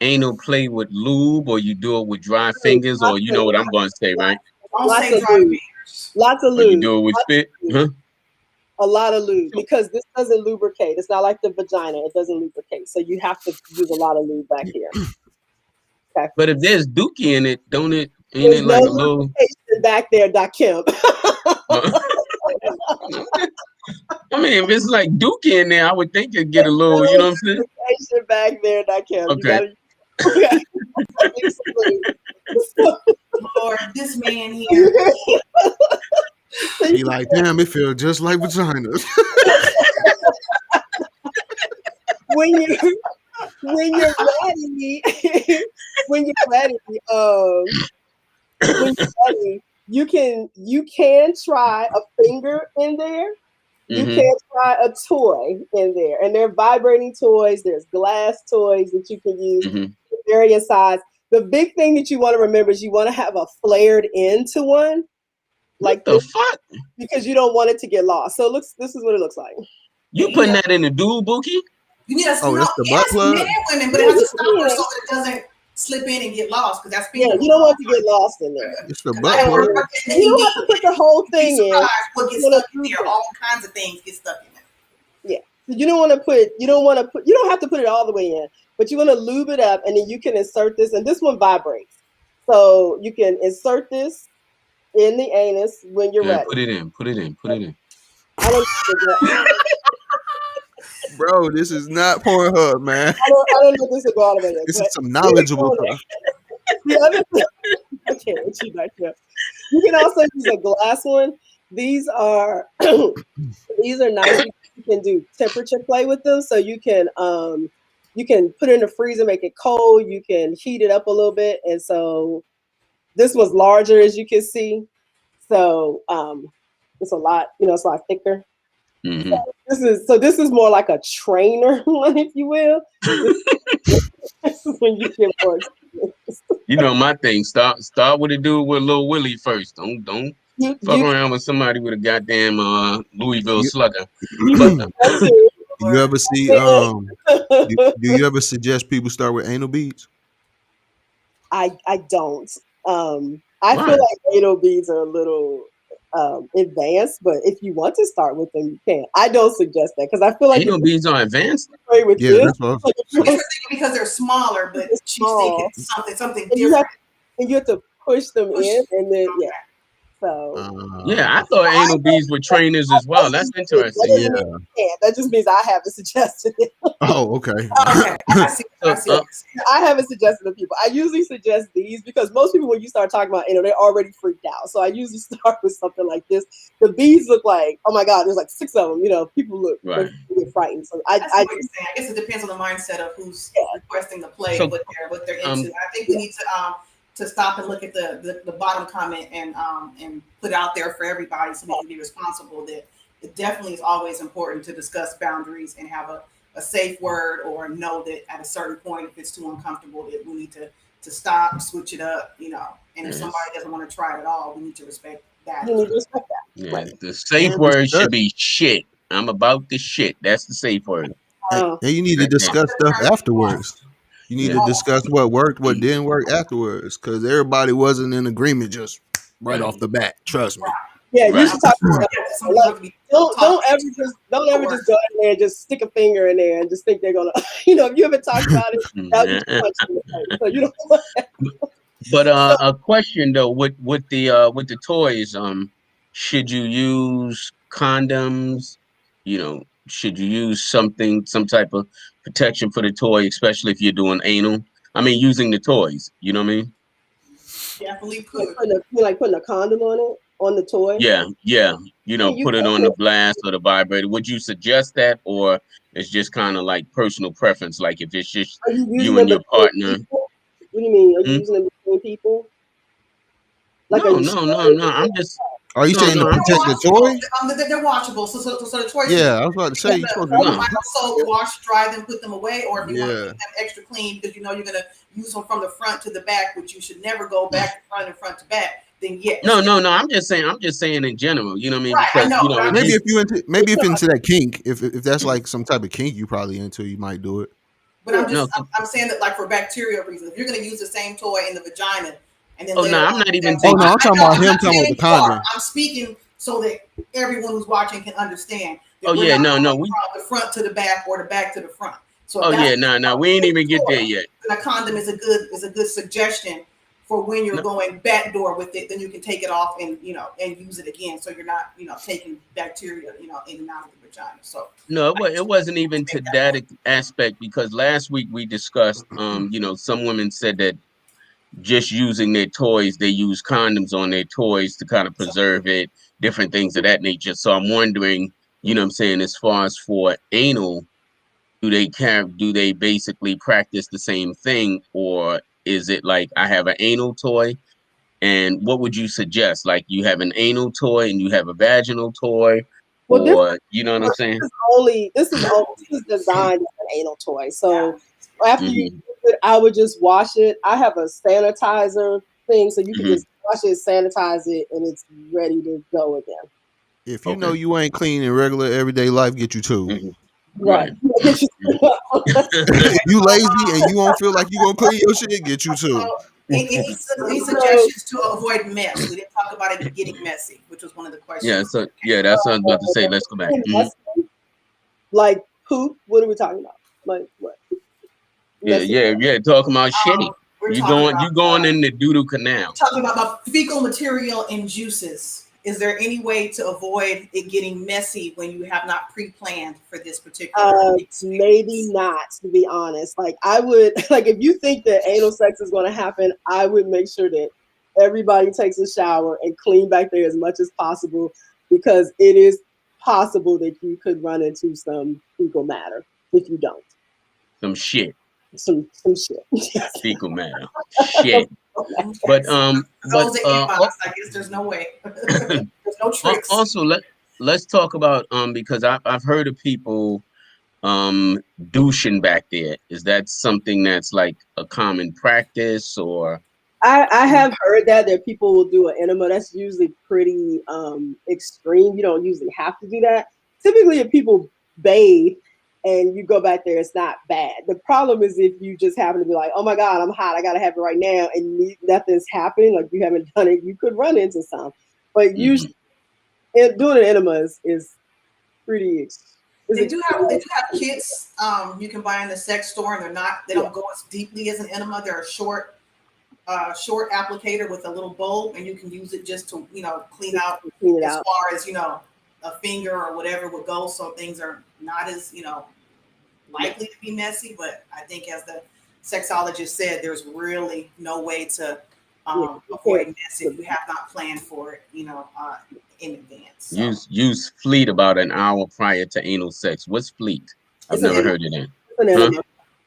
Speaker 1: anal play with lube or you do it with dry fingers, or you know what I'm going to say, right?
Speaker 3: Lots of lube.
Speaker 4: Lots of lube.
Speaker 1: Or you do it with spit?
Speaker 4: A lot of lube because this doesn't lubricate. It's not like the vagina. It doesn't lubricate. So you have to use a lot of lube back here. Okay.
Speaker 1: But if there's dookie in it, ain't it like a little
Speaker 4: back there, Doc Kim?
Speaker 1: I mean, if it's like dookie in there, I would think it'd get a little, you know what I'm saying?
Speaker 4: Back there, Doc Kim.
Speaker 1: Okay.
Speaker 3: Lord, this man here.
Speaker 2: Be like, damn, it feels just like vaginas.
Speaker 4: when you're ready, you can try a finger in there, You
Speaker 1: Mm-hmm.
Speaker 4: can try a toy in there, and they're vibrating toys. There's glass toys that you can use,
Speaker 1: Mm-hmm.
Speaker 4: various size. The big thing that you want to remember is you want to have a flared end to one
Speaker 1: What
Speaker 4: like
Speaker 1: the
Speaker 4: this
Speaker 1: fuck?
Speaker 4: because you don't want it to get lost. So it looks. This is what it looks like.
Speaker 1: You
Speaker 3: You
Speaker 1: putting
Speaker 3: need
Speaker 1: that in the dude bookie?
Speaker 3: You need a
Speaker 2: Oh,
Speaker 3: no,
Speaker 2: it's the butt
Speaker 3: yes, men
Speaker 2: plug.
Speaker 3: and women, but it has a stopper
Speaker 4: Yeah,
Speaker 3: so that it doesn't slip in and get lost because that's
Speaker 4: yeah,
Speaker 3: speaking.
Speaker 4: you don't want to get lost in there.
Speaker 2: It's the
Speaker 3: Because I
Speaker 2: butt
Speaker 3: have
Speaker 2: plug.
Speaker 3: worked in the
Speaker 4: You don't
Speaker 3: ED.
Speaker 4: have to put the whole
Speaker 3: You'd be
Speaker 4: thing in.
Speaker 3: surprised what gets
Speaker 4: You wanna
Speaker 3: stuck in
Speaker 4: group
Speaker 3: there.
Speaker 4: it.
Speaker 3: All kinds of things get stuck in there.
Speaker 4: Yeah. So you don't want to put. You don't have to put it all the way in, but you want to lube it up, and then you can insert this. And this one vibrates, so you can insert this in the anus when you're
Speaker 1: Yeah,
Speaker 4: ready.
Speaker 1: put it in. Put it in. Put it in.
Speaker 4: I don't.
Speaker 2: Bro, this is not Pornhub, man.
Speaker 4: I don't know if this will go all the way in.
Speaker 2: This
Speaker 4: But
Speaker 2: is some knowledgeable
Speaker 4: you can
Speaker 2: stuff.
Speaker 4: the other thing, okay, what you back here. You can also use a glass one. These are these are nice. You can do temperature play with them, so you can put it in the freezer, make it cold. You can heat it up a little bit, and so this was larger as you can see. So it's a lot, it's a lot thicker.
Speaker 1: Mm-hmm.
Speaker 4: This is more like a trainer one, if you will. This is when you get more experience.
Speaker 1: You know my thing. Start with a dude with a little Willie first. Don't
Speaker 4: You,
Speaker 1: fuck
Speaker 4: you,
Speaker 1: around with somebody with a goddamn Louisville
Speaker 2: You,
Speaker 1: Slugger.
Speaker 4: you,
Speaker 1: But
Speaker 4: that's it.
Speaker 2: you ever see do you ever suggest people start with anal beads?
Speaker 4: I don't. I
Speaker 1: Why?
Speaker 4: feel like anal beads are a little advanced, but if you want to start with them, you can. I don't suggest that because I feel like
Speaker 1: Anal beads are advanced.
Speaker 4: play with
Speaker 2: Yeah,
Speaker 4: this,
Speaker 2: that's what
Speaker 4: like, if you want
Speaker 3: Because they're smaller, but
Speaker 4: It's
Speaker 3: she's
Speaker 4: small.
Speaker 3: thinking something
Speaker 4: and
Speaker 3: different.
Speaker 4: you have to push them in, and then
Speaker 3: Okay.
Speaker 4: So
Speaker 1: Yeah, I thought anal beads were trainers as well. That's
Speaker 4: that
Speaker 1: interesting.
Speaker 4: doesn't mean you can't. That just means I haven't suggested it.
Speaker 2: Oh, okay.
Speaker 3: Okay, I see. I see.
Speaker 1: So,
Speaker 4: I haven't suggested to people. I usually suggest these because most people, when you start talking about anal, they're already freaked out. So I usually start with something like this. The beads look like, oh my God, there's like 6 of them. People look
Speaker 1: Right.
Speaker 4: they get frightened. So
Speaker 3: That's what you're saying. I guess it depends on the mindset of who's requesting the play,
Speaker 1: So,
Speaker 3: what they're into. I think we need to stop and look at the bottom comment and put it out there for everybody so we can be responsible that it definitely is always important to discuss boundaries and have a safe word or know that at a certain point, if it's too uncomfortable, that we need to stop, switch it up, and if somebody doesn't want to try it at all, we need to respect that.
Speaker 4: you need to respect that.
Speaker 1: yeah,
Speaker 4: Right.
Speaker 1: the safe word should be shit. I'm about the shit. That's the safe word.
Speaker 2: And you need to
Speaker 1: Right there.
Speaker 2: discuss stuff afterwards. You need to discuss what worked, what didn't work afterwards, because everybody wasn't in agreement just right off the bat. Trust me.
Speaker 4: Yeah,
Speaker 1: Right.
Speaker 4: you should talk about that. Like, don't ever just go in there and just stick a finger in there and just think they're gonna, if you haven't talked about it, that'll be too much in the face. So you don't want that.
Speaker 1: But a question though, with the toys, should you use condoms? Should you use some type of protection for the toy, especially if you're doing anal? I mean, using the toys. You know what I mean?
Speaker 3: Definitely could.
Speaker 4: Putting a condom on the toy.
Speaker 1: Yeah.
Speaker 4: You
Speaker 1: Put it
Speaker 4: can.
Speaker 1: on the blast or the vibrator. Would you suggest that, or it's just kind of like personal preference? Like if it's just
Speaker 4: Are you using
Speaker 1: you
Speaker 4: them
Speaker 1: and your
Speaker 4: between
Speaker 1: partner.
Speaker 4: people? What do you mean? Are you
Speaker 1: Hmm?
Speaker 4: using them between people? Like,
Speaker 1: No.
Speaker 4: are you
Speaker 1: I'm just.
Speaker 2: Are you saying to
Speaker 1: I'm
Speaker 2: protect the toy?
Speaker 3: They're washable. So the choice
Speaker 2: Yeah, I was about to say you're supposed to
Speaker 3: is
Speaker 2: do
Speaker 3: final soap, wash, dry them, put them away, or if you want to
Speaker 2: Yeah.
Speaker 3: keep them extra clean because you're gonna use them from the front to the back, which you should never go back to front and front to back. Then yes.
Speaker 1: No. I'm just saying in general. You know what I mean?
Speaker 3: Right,
Speaker 1: Because
Speaker 3: I know, but
Speaker 2: maybe if you're into that kink, if that's like some type of kink you probably into, you might do it.
Speaker 3: But I'm saying that like for bacterial reasons, if you're gonna use the same toy in the vagina and then later
Speaker 1: I'm
Speaker 3: on,
Speaker 1: not even
Speaker 2: Oh no, I'm talking about him talking about the condom.
Speaker 3: I'm speaking so that everyone who's watching can understand. That
Speaker 1: Oh
Speaker 3: we're
Speaker 1: yeah,
Speaker 3: not
Speaker 1: no,
Speaker 3: going
Speaker 1: we.
Speaker 3: from the front to the back or the back to the front. So
Speaker 1: Oh yeah, no, we ain't even get there yet.
Speaker 3: And a condom is a good suggestion for when you're going back door with it. Then you can take it off and and use it again, so you're not taking bacteria in and out of the vagina. So
Speaker 1: no, it wasn't even to that aspect because last week we discussed, some women said that just using their toys, they use condoms on their toys to kind of preserve it, different things of that nature. So I'm wondering, what I'm saying, as far as for anal, do they basically practice the same thing, or is it like I have an anal toy? And what would you suggest? Like you have an anal toy and you have a vaginal toy,
Speaker 4: Well, this
Speaker 1: or you know what I'm saying?
Speaker 4: this is designed as an anal toy. So after you
Speaker 1: Hmm.
Speaker 4: use it, I would just wash it. I have a sanitizer thing, so you can
Speaker 1: Hmm.
Speaker 4: just wash it, sanitize it, and it's ready to go again.
Speaker 2: If you know
Speaker 1: Okay.
Speaker 2: you ain't clean in regular everyday life, get you two.
Speaker 1: Hmm.
Speaker 4: Right.
Speaker 1: Right.
Speaker 4: Get you-
Speaker 2: You lazy and you won't feel like you gonna clean your shit, get you two.
Speaker 3: So, any
Speaker 4: So,
Speaker 3: suggestions to avoid mess? We didn't talk about it getting messy, which was one of the
Speaker 1: Yeah.
Speaker 3: questions.
Speaker 1: So yeah, that's what I was about to say. Let's go back. Hmm.
Speaker 4: like poop. What are we talking about? Like what?
Speaker 1: Yeah.
Speaker 4: Messy.
Speaker 1: Yeah. Yeah. Talking about shitty.
Speaker 3: We're
Speaker 1: You
Speaker 3: talking
Speaker 1: going?
Speaker 3: about
Speaker 1: You going in the doodle canal?
Speaker 3: fecal material and juices. Is there any way to avoid it getting messy when you have not pre-planned for this particular
Speaker 4: Maybe
Speaker 3: experience?
Speaker 4: not, to be honest. Like I would like if you think that anal sex is going to happen, I would make sure that everybody takes a shower and clean back there as much as possible because it is possible that you could run into some fecal matter if you don't.
Speaker 1: Some shit.
Speaker 4: Some shit.
Speaker 1: Fecal matter. Shit.
Speaker 3: Okay,
Speaker 1: But
Speaker 3: so for
Speaker 1: but
Speaker 3: those that inbox, I guess there's no way. There's no tricks.
Speaker 1: also let's talk about because I've heard of people douching back there. Is that something that's like a common practice or
Speaker 4: I have heard that people will do an enema. That's usually pretty extreme. You don't usually have to do that. Typically, if people bathe and you go back there, it's not bad. The problem is if you just happen to be like, oh my God, I'm hot, I gotta have it right now, and nothing's happening, like you haven't done it, you could run into some. But
Speaker 1: Mhm.
Speaker 4: usually, doing an enema is pretty.
Speaker 3: They do have kits you can buy in the sex store, and they don't go as deeply as an enema. They're a short applicator with a little bulb, and you can use it just to clean out
Speaker 4: clean it
Speaker 3: as
Speaker 4: out.
Speaker 3: far as a finger or whatever would go, so things are not as likely to be messy. But I think, as the sexologist said, there's really no way to avoid mess if you have not planned for it, in advance. So
Speaker 1: Use fleet about an hour prior to anal sex. What's fleet? I've
Speaker 4: It's an
Speaker 1: never
Speaker 4: enema.
Speaker 1: heard of that.
Speaker 4: It's an
Speaker 1: Huh?
Speaker 4: enema.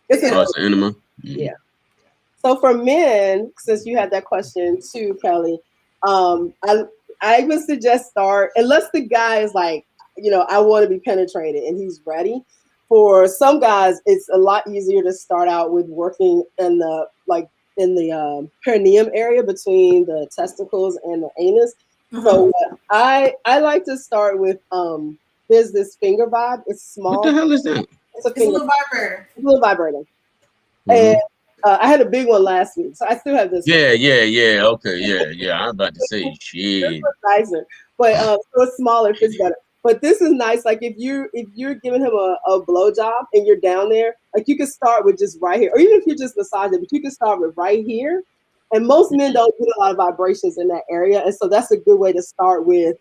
Speaker 4: It's an
Speaker 1: Oh, it's an enema.
Speaker 4: yeah.
Speaker 1: Mhm.
Speaker 4: So for men, since you had that question too, Kelly, I would suggest start unless the guy is like, I want to be penetrated and he's ready. For some guys, it's a lot easier to start out with working in the perineum area between the testicles and the anus. So I like to start with there's this finger vibe. It's
Speaker 1: What the
Speaker 4: small.
Speaker 1: hell is that?
Speaker 4: It's a
Speaker 3: it's a
Speaker 4: finger.
Speaker 3: little vibrator.
Speaker 4: It's a little vibrating. And
Speaker 1: Hmm.
Speaker 4: I had a big one last week, so I still have this one.
Speaker 1: Yeah, yeah, yeah. Okay, yeah, yeah. I'm about to say
Speaker 4: This
Speaker 1: shit.
Speaker 4: one's nicer, but so it's smaller, fits better. But this is nice. Like if you're giving him a blow job and you're down there, like you can start with just right here, or even if you're just massaging, but you can start with right here. And most men don't get a lot of vibrations in that area, and so that's a good way to start with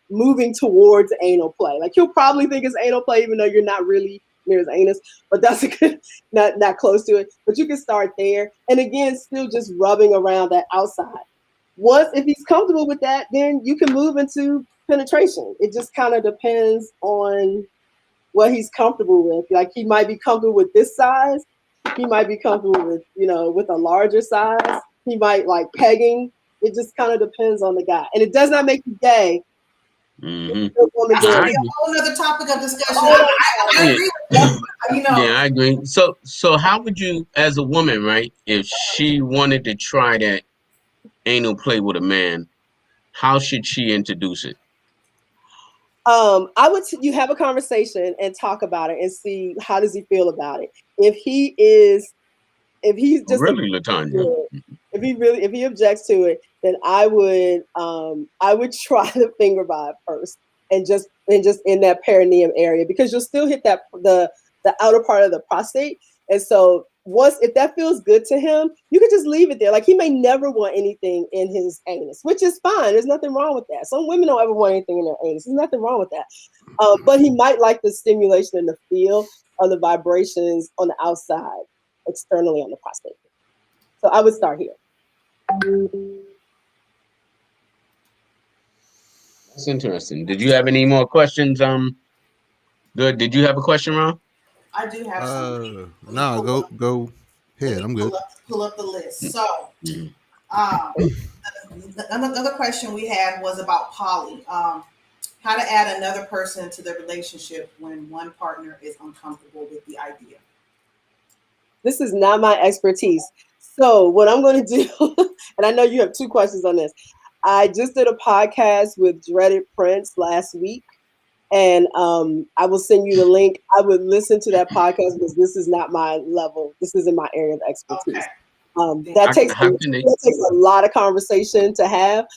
Speaker 4: moving towards anal play. Like he'll probably think it's anal play, even though you're not really near his anus, but that's a good not close to it. But you can start there, and again, still just rubbing around that outside. Once if he's comfortable with that, then you can move into penetration. It just kind of depends on what he's comfortable with. Like he might be comfortable with this size. He might be comfortable with, with a larger size. He might like pegging. It just kind of depends on the guy. And it does not make you gay.
Speaker 1: Hmm.
Speaker 4: The woman
Speaker 3: That's gonna
Speaker 4: doing
Speaker 3: be
Speaker 1: I
Speaker 3: a
Speaker 1: agree.
Speaker 3: whole other topic of discussion.
Speaker 4: Oh,
Speaker 3: I
Speaker 1: Yeah.
Speaker 3: agree with you.
Speaker 1: Yeah, I agree. So how would you, as a woman, right, if she wanted to try that anal play with a man, how should she introduce it?
Speaker 4: I would you have a conversation and talk about it and see how does he feel about it. If he's just
Speaker 1: Really, Latanya?
Speaker 4: if he objects to it, then I would try the finger vibe first and just in that perineum area because you'll still hit that the outer part of the prostate. And so once if that feels good to him, you could just leave it there. Like he may never want anything in his anus, which is fine. There's nothing wrong with that. Some women don't ever want anything in their anus. There's nothing wrong with that. But he might like the stimulation and the feel of the vibrations on the outside, externally on the prostate. So I would start here.
Speaker 1: That's interesting. Did you have any more questions? Good. Did you have a question, Ron?
Speaker 3: I do have some. Let me
Speaker 2: No, go
Speaker 3: let
Speaker 2: ahead.
Speaker 3: me
Speaker 2: I'm good.
Speaker 3: pull up the list. So,
Speaker 1: Mhm.
Speaker 3: um, another question we had was about poly. How to add another person to the relationship when one partner is uncomfortable with the idea.
Speaker 4: This is not my expertise. So what I'm going to do, and I know you have two questions on this. I just did a podcast with Dreaded Prince last week, and I will send you the link. I would listen to that podcast because this is not my level. This isn't my area of expertise. That takes
Speaker 1: How can they?
Speaker 4: that takes a lot of conversation to have.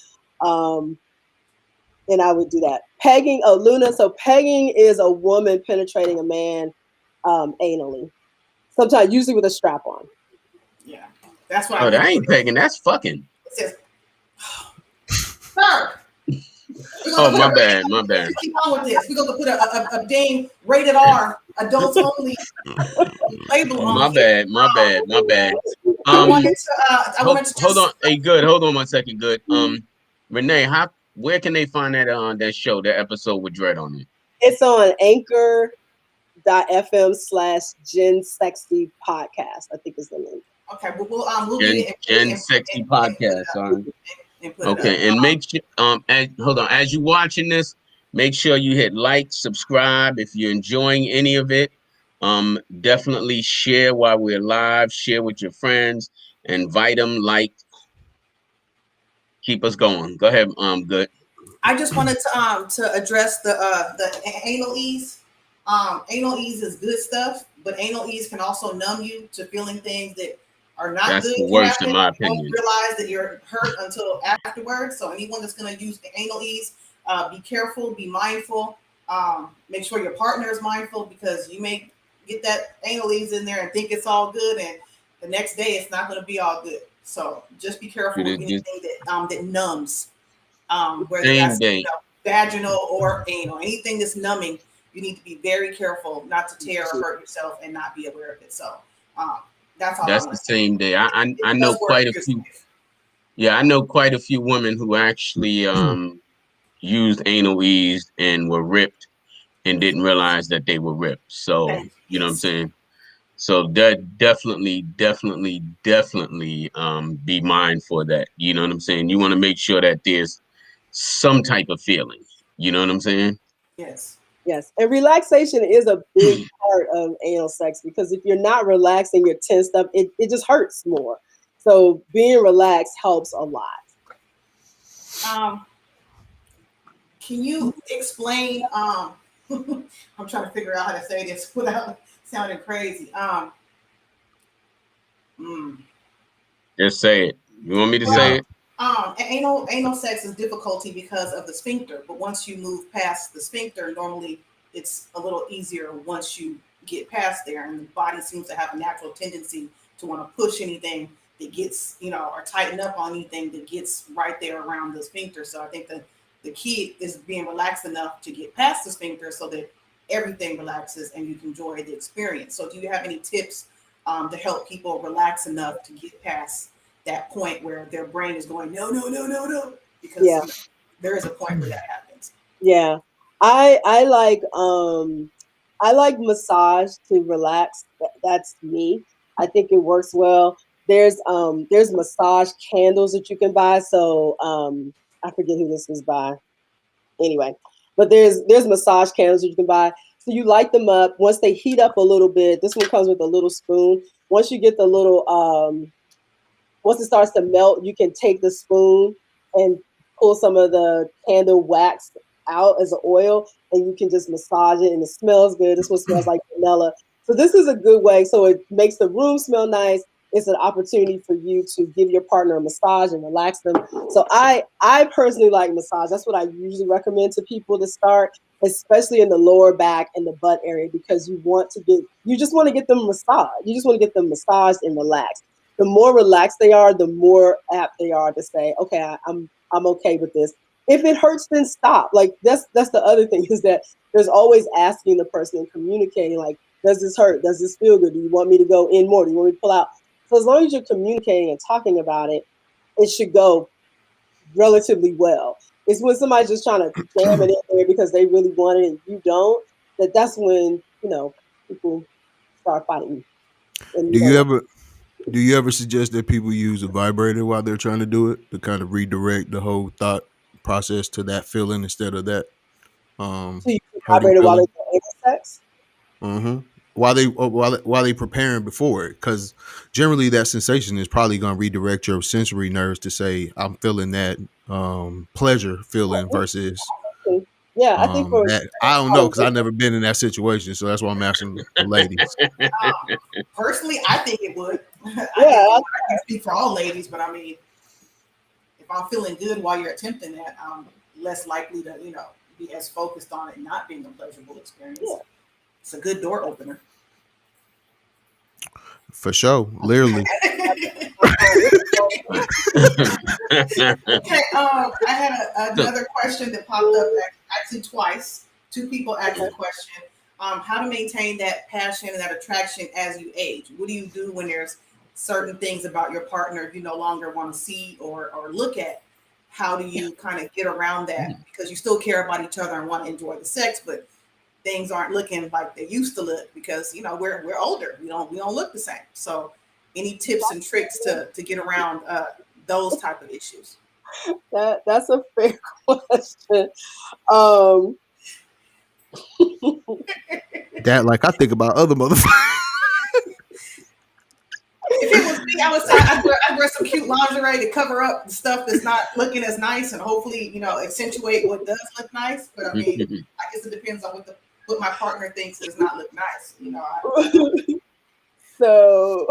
Speaker 4: And I would do that. Pegging, oh, Luna. So pegging is a woman penetrating a man anally. Sometimes, usually with a strap on.
Speaker 3: Yeah, that's what
Speaker 1: Oh,
Speaker 3: I
Speaker 1: that
Speaker 3: meant.
Speaker 1: ain't pegging. That's fucking.
Speaker 3: It says, sir.
Speaker 1: Oh, my bad. My bad.
Speaker 3: Keep on with this. We're gonna put a dang rated R, adults only label on
Speaker 1: My
Speaker 3: here.
Speaker 1: bad. My bad. My bad.
Speaker 3: I wanted to. I wanted to
Speaker 1: Hold
Speaker 3: just.
Speaker 1: on. Hey, good. Hold on 1 second. Good. Renee, where can they find that show, that episode with Dread on it?
Speaker 4: It's on anchor.fm/Gen Sexy Podcast. I think is the name.
Speaker 3: Okay, but we'll get it.
Speaker 1: Gen Sexy Podcast. Okay, and make sure hold on, as you watching this, make sure you hit like, subscribe if you're enjoying any of it. Definitely share while we're live. Share with your friends. Invite them. Keep us going. Go ahead. Good.
Speaker 3: I just wanted to address the anal ease. Anal ease is good stuff, but anal ease can also numb you to feeling things that are not
Speaker 1: That's
Speaker 3: good.
Speaker 1: the worst, in my opinion.
Speaker 3: You don't realize that you're hurt until afterwards. So anyone that's going to use the anal ease, be careful, be mindful. Make sure your partner is mindful, because you may get that anal ease in there and think it's all good, and the next day it's not going to be all good. So just be careful with anything that numbs, whether that's vaginal or anal. Anything that's numbing, you need to be very careful not to tear or hurt yourself and not be aware of it. So that's all.
Speaker 1: That's the same day. I know quite a few. Yeah, I know quite a few women who actually used anal ease and were ripped and didn't realize that they were ripped. So you know what I'm saying. So that definitely be mindful of that. You know what I'm saying? You want to make sure that there's some type of feeling. You know what I'm saying?
Speaker 3: Yes.
Speaker 4: Yes. And relaxation is a big part of anal sex, because if you're not relaxed and you're tensed up, it just hurts more. So being relaxed helps a lot.
Speaker 3: Can you explain? I'm trying to figure out how to say this without sounding crazy.
Speaker 1: Just say it. You want me to say it?
Speaker 3: Anal sex is difficulty because of the sphincter, but once you move past the sphincter, normally it's a little easier once you get past there, and the body seems to have a natural tendency to want to push anything that gets, or tighten up on anything that gets right there around the sphincter. So I think the key is being relaxed enough to get past the sphincter so that everything relaxes and you can enjoy the experience. So do you have any tips to help people relax enough to get past that point where their brain is going, no, because there is a point where that happens.
Speaker 4: Yeah. I like massage to relax. That's me. I think it works well. There's massage candles that you can buy. So I forget who this was by. Anyway, but there's massage candles that you can buy. So you light them up. Once they heat up a little bit, this one comes with a little spoon. Once you get the little once it starts to melt, you can take the spoon and pull some of the candle wax out as an oil, and you can just massage it, and it smells good. This one smells like vanilla. So this is a good way. So it makes the room smell nice. It's an opportunity for you to give your partner a massage and relax them. So I personally like massage. That's what I usually recommend to people to start, especially in the lower back and the butt area, because you just want to get them massaged. You just want to get them massaged and relaxed. The more relaxed they are, the more apt they are to say, okay, I'm okay with this. If it hurts, then stop. Like that's the other thing, is that there's always asking the person and communicating, like, does this hurt? Does this feel good? Do you want me to go in more? Do you want me to pull out? So as long as you're communicating and talking about it, it should go relatively well. It's when somebody's just trying to jam it in there because they really want it and you don't, that's when, people start fighting.
Speaker 2: Do you ever suggest that people use a vibrator while they're trying to do it to kind of redirect the whole thought process to that feeling instead of that? Um,
Speaker 4: So you
Speaker 2: hurting
Speaker 4: vibrated while
Speaker 2: feeling.
Speaker 4: they're doing sex?
Speaker 2: Mm-hmm. While they preparing before it, because generally that sensation is probably going to redirect your sensory nerves to say I'm feeling that pleasure feeling versus
Speaker 4: Yeah, I think for
Speaker 2: that. I don't know because I've never been in that situation, so that's why I'm asking the ladies.
Speaker 3: Personally, I think it would. I think
Speaker 4: yeah,
Speaker 3: it would. I can speak for all ladies, but I mean, if I'm feeling good while you're attempting that, I'm less likely to, be as focused on it not being a pleasurable experience.
Speaker 4: yeah.
Speaker 3: It's a good door opener.
Speaker 2: For sure, literally.
Speaker 3: Okay, I had another question that popped up actually twice. Two people asked the question: how to maintain that passion and that attraction as you age? What do you do when there's certain things about your partner you no longer want to see or look at? How do you kind of get around that because you still care about each other and want to enjoy the sex, but things aren't looking like they used to look because we're older. We don't look the same. So, any tips and tricks to get around those type of issues?
Speaker 4: That's a fair question. Um,
Speaker 2: That like I think about other motherfuckers.
Speaker 3: If it was me, I'd wear some cute lingerie to cover up the stuff that's not looking as nice, and hopefully, accentuate what does look nice. But I mean, I guess it depends on what my partner thinks does not look nice.
Speaker 4: so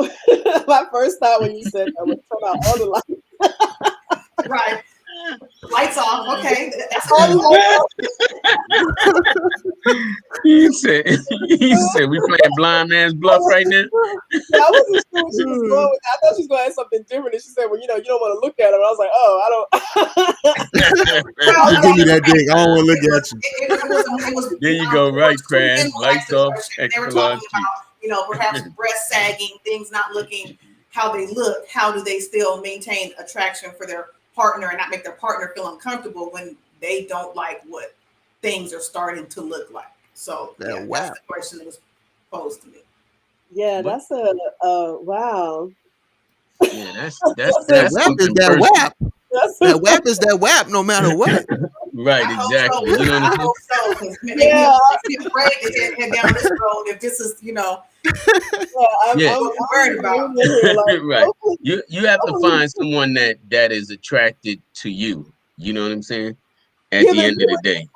Speaker 4: my first thought when you said that was turn out all the lights.
Speaker 3: Right. Lights off. Okay, that's
Speaker 1: He said, we playing blind man's bluff right now.
Speaker 4: Yeah, I wasn't sure what she was going with. I thought she was going to ask something different. And she said, well, you don't want to look at him. I was like, oh, I don't.
Speaker 2: Give me that dick. I don't want to look at you.
Speaker 3: It was,
Speaker 1: there you go. Right, Crash. Lights off.
Speaker 3: They were talking about, perhaps breast sagging, things not looking how they look. How do they still maintain attraction for their partner and not make their partner feel uncomfortable when they don't like what things are starting to look like? So that's the question that was posed to me.
Speaker 4: Yeah, that's a wow.
Speaker 1: Yeah, that's that WAP is
Speaker 2: that WAP. That WAP is that WAP no matter what.
Speaker 1: Right, exactly.
Speaker 3: So.
Speaker 1: You know what I'm saying?
Speaker 3: I hope so, because I'm afraid to head down this road if this is, I'm worried about.
Speaker 1: Right. You have to find someone that is attracted to you. You know what I'm saying? At the end of the day.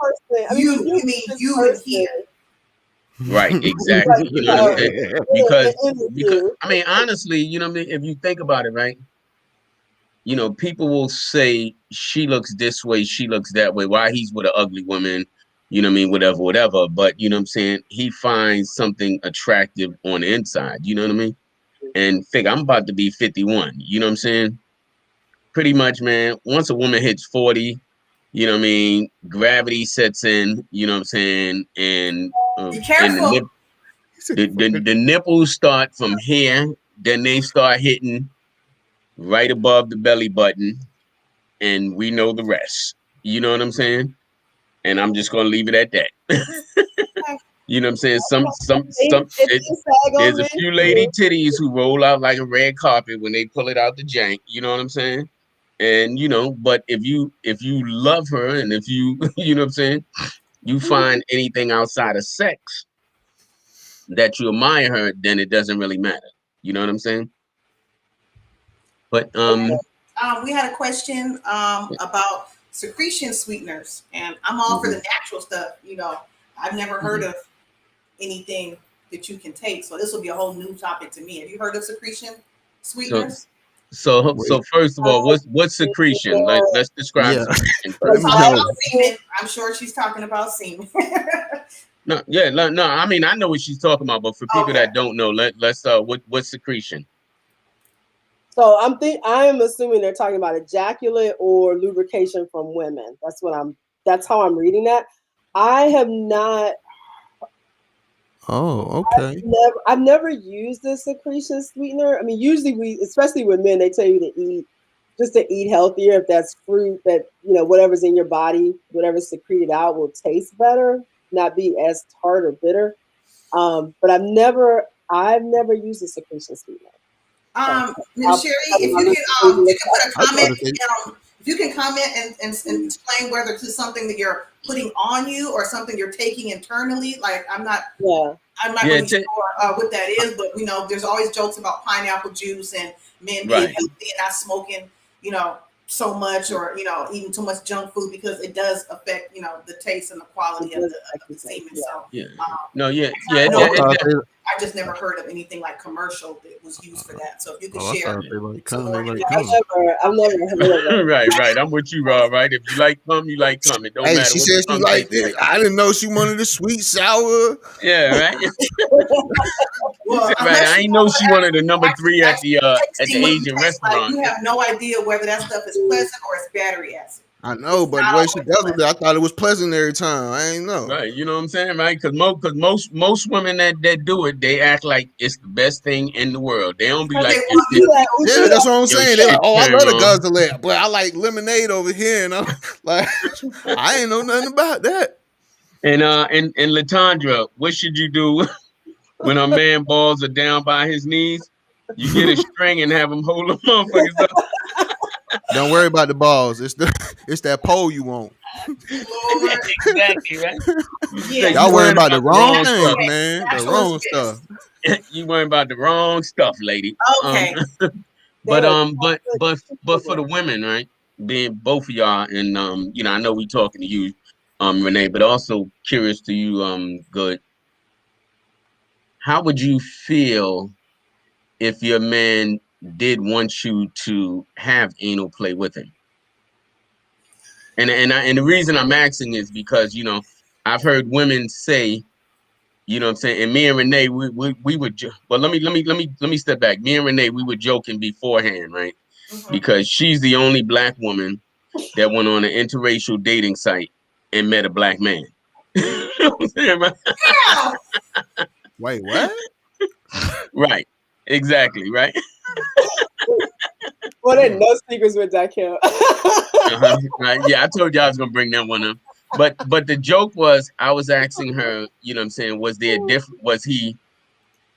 Speaker 3: You mean you and here.
Speaker 1: Right, exactly. You know what I'm saying? Because I mean, honestly, you know what I mean? If you think about it, right? People will say she looks this way, she looks that way. Why he's with an ugly woman, you know what I mean? Whatever. But you know what I'm saying? He finds something attractive on the inside. You know what I mean? And figure I'm about to be 51. You know what I'm saying? Pretty much, man. Once a woman hits 40, you know what I mean? Gravity sets in, you know what I'm saying? And
Speaker 3: be careful.
Speaker 1: The nipples start from here, then they start hitting right above the belly button, and we know the rest. You know what I'm saying? And I'm just gonna leave it at that. You know what I'm saying? There's a few lady titties who roll out like a red carpet when they pull it out the jank. You know what I'm saying? And but if you love her and if you you know what I'm saying, you find anything outside of sex that you admire her, then it doesn't really matter. You know what I'm saying? But
Speaker 3: we had a question about secretion sweeteners, and I'm all for the natural stuff. I've never heard of anything that you can take, so this will be a whole new topic to me. Have you heard of secretion sweeteners?
Speaker 1: So first of all, what's secretion? Let's describe secretion first.
Speaker 3: I'm sure she's talking about semen.
Speaker 1: No. I mean, I know what she's talking about, but for people that don't know, let's what's secretion?
Speaker 4: So I'm assuming they're talking about ejaculate or lubrication from women. That's how I'm reading that. I have not.
Speaker 2: Oh, okay.
Speaker 4: I've never used the secretion sweetener. I mean, usually especially with men, they tell you to eat healthier. If that's fruit, that whatever's in your body, whatever's secreted out will taste better, not be as tart or bitter. But I've never used a secretion sweetener.
Speaker 3: Ms. Sherry, if you can put a comment you can comment and explain whether it's something that you're putting on you or something you're taking internally. Like I'm not really sure what that is, but there's always jokes about pineapple juice and men being healthy and not smoking, so much or eating too much junk food because it does affect the taste and the quality of the semen. So I just never heard of anything like commercial that was used for that. So if you could share some more information.
Speaker 4: I've never heard of it.
Speaker 1: Right. I'm with you, Rob. Right. If you like cum, you like cum. It don't matter.
Speaker 2: She said she liked it. I didn't know she wanted a sweet sour.
Speaker 1: Yeah, right. Well, I ain't know she wanted a number 3 at the Asian restaurant.
Speaker 3: Like, you have no idea whether that stuff is pleasant or it's battery acid.
Speaker 2: I know, but the way she does it, I thought it was pleasant every time. I ain't know.
Speaker 1: Right, you know what I'm saying, right? Because most women that do it, they act like it's the best thing in the world. They don't be like,
Speaker 2: yeah, that's what I'm saying. They're like, oh, I love the guzzle it, but I like lemonade over here, and I'm like, I ain't know nothing about that.
Speaker 1: And Latondra, what should you do when a man balls are down by his knees? You get a string and have him hold them motherfuckers up.
Speaker 2: Don't worry about the balls. It's that pole you want.
Speaker 1: Exactly, right?
Speaker 2: Yeah, y'all worrying about the wrong thing, man. The wrong stuff.
Speaker 1: You worrying about the wrong stuff, lady.
Speaker 3: Okay.
Speaker 1: But for the women, right? Being both of y'all, and I know we talking to you, Renee, but also curious to you, Good. How would you feel if your man did want you to have anal play with him? And the reason I'm asking is because I've heard women say, what I'm saying, and me and Renee, we would. Well, let me step back. Me and Renee, we were joking beforehand, right? Mm-hmm. Because she's the only black woman that went on an interracial dating site and met a black man. You know what I'm saying, right?
Speaker 3: Yeah.
Speaker 2: Wait, what?
Speaker 1: Right. Exactly, right?
Speaker 4: Well, there are no secrets with that, Kim.
Speaker 1: Right. Yeah, I told you I was gonna bring that one up. But the joke was, I was asking her, what I'm saying, was he,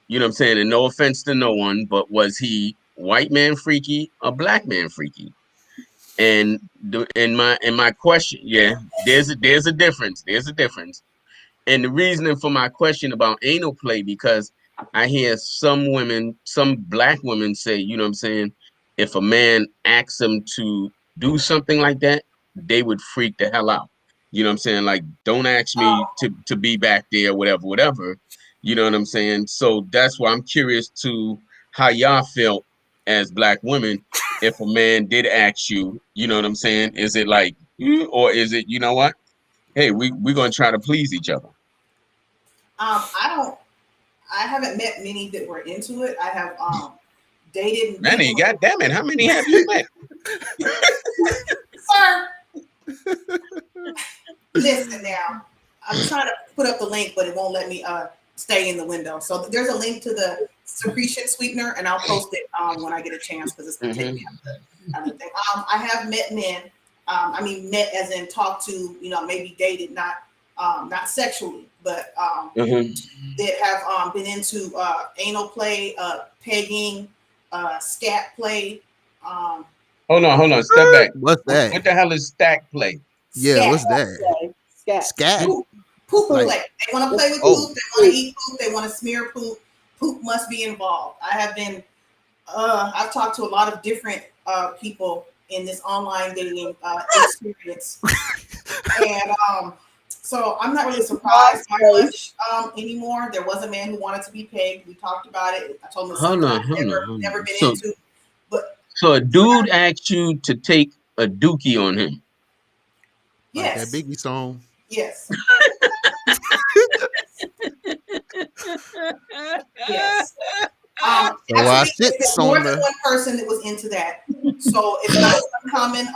Speaker 1: what I'm saying, and no offense to no one, but was he white man freaky or black man freaky? And my question, there's a difference. There's a difference. And the reasoning for my question about anal play, because I hear some black women say, what I'm saying, if a man asks them to do something like that, they would freak the hell out. You know what I'm saying? Like, don't ask me to be back there, whatever. You know what I'm saying? So that's why I'm curious to how y'all felt as black women if a man did ask you, you know what I'm saying? Is it like, or is it, you know what? Hey, we're going to try to please each other.
Speaker 3: I haven't met many that were into it. I have dated
Speaker 1: many. God damn it! How many have you met?
Speaker 3: Sir, listen now. I'm trying to put up the link, but it won't let me stay in the window. So there's a link to the secretion sweetener, and I'll post it when I get a chance because it's going to take me out the thing. I have met men. Met as in talked to, maybe dated, not sexually, but that have been into anal play, pegging, scat play.
Speaker 1: Hold on, step back.
Speaker 2: What's that?
Speaker 1: What the hell is stack play?
Speaker 2: Yeah, what's that? Scat.
Speaker 3: Poop play. They want to play with poop. They want to eat poop. They want to smear poop. Poop must be involved. I've talked to a lot of different people in this online dating experience, and so I'm not really surprised by much anymore. There was a man who wanted to be pegged. We talked about it. I told him never been into. But
Speaker 1: so a dude asked you to take a dookie on him.
Speaker 3: Yes.
Speaker 2: Like that Biggie song.
Speaker 3: Yes. Yes. There's more than one person that was into that, so it's not as uncommon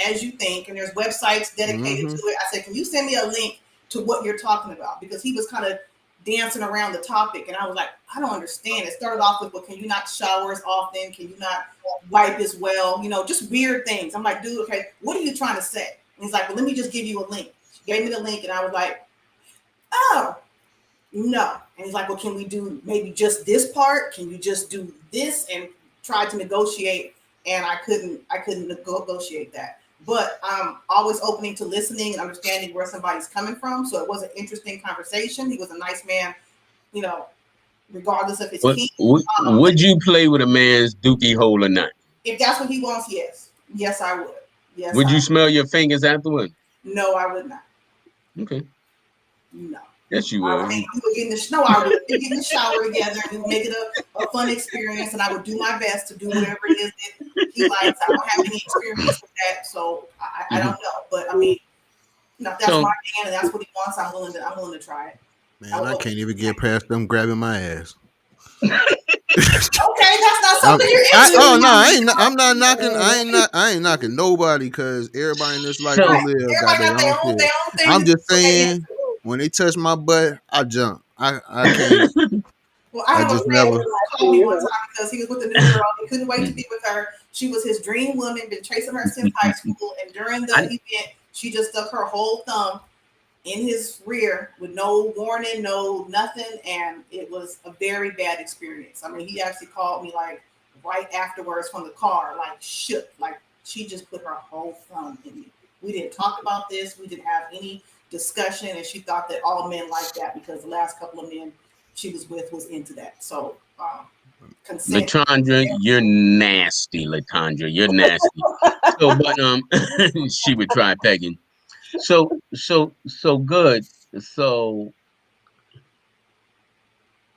Speaker 3: as you think. And there's websites dedicated to it. I said, "Can you send me a link to what you're talking about?" Because he was kind of dancing around the topic, and I was like, "I don't understand." It started off with, "Well, can you not shower as often? Can you not wipe as well? Just weird things." I'm like, "Dude, okay, what are you trying to say?" And he's like, "Well, let me just give you a link." She gave me the link, and I was like, "Oh. No." And he's like, "Well, can we do maybe just this part? Can you just do this?" And tried to negotiate, and I couldn't negotiate that. but I'm always opening to listening and understanding where somebody's coming from. So it was an interesting conversation. He was a nice man, you know, regardless of his kink.
Speaker 1: Would you play with a man's dookie hole or not?
Speaker 3: If that's what he wants, yes. Yes, I would. Yes,
Speaker 1: would
Speaker 3: I
Speaker 1: you
Speaker 3: would.
Speaker 1: smell your fingers afterward?
Speaker 3: No, I would not.
Speaker 1: Okay.
Speaker 3: No.
Speaker 1: Yes, you
Speaker 3: I
Speaker 1: would.
Speaker 3: would make we would get in the no, I would get in the shower together and we would make it a fun experience, and I would do my best to do whatever it is that he likes. I don't have any experience with that, so I don't know. But I mean, you know, if that's my man and that's what he wants, I'm willing to try it.
Speaker 2: Man, I can't even get past them grabbing my ass.
Speaker 3: Okay, that's not something you're into.
Speaker 2: I'm not knocking. I ain't knocking nobody because everybody in this life
Speaker 3: Right.
Speaker 2: live
Speaker 3: Everybody got their own thing.
Speaker 2: I'm just saying, when they touch my butt, I jump. I can't.
Speaker 3: Well, I have a friend who called me one time because he was with a new girl. He couldn't wait to be with her. She was his dream woman, been chasing her since high school. And during the event, she just stuck her whole thumb in his rear with no warning, no nothing. And it was a very bad experience. I mean, he actually called me like right afterwards from the car, like shook, like she just put her whole thumb in me. We didn't talk about this. We didn't have any discussion. And she thought that all men like that because the last couple of men she was with was into that. So consent.
Speaker 1: Latondra, you're nasty, Latondra. You're nasty. So but she would try pegging. So good. So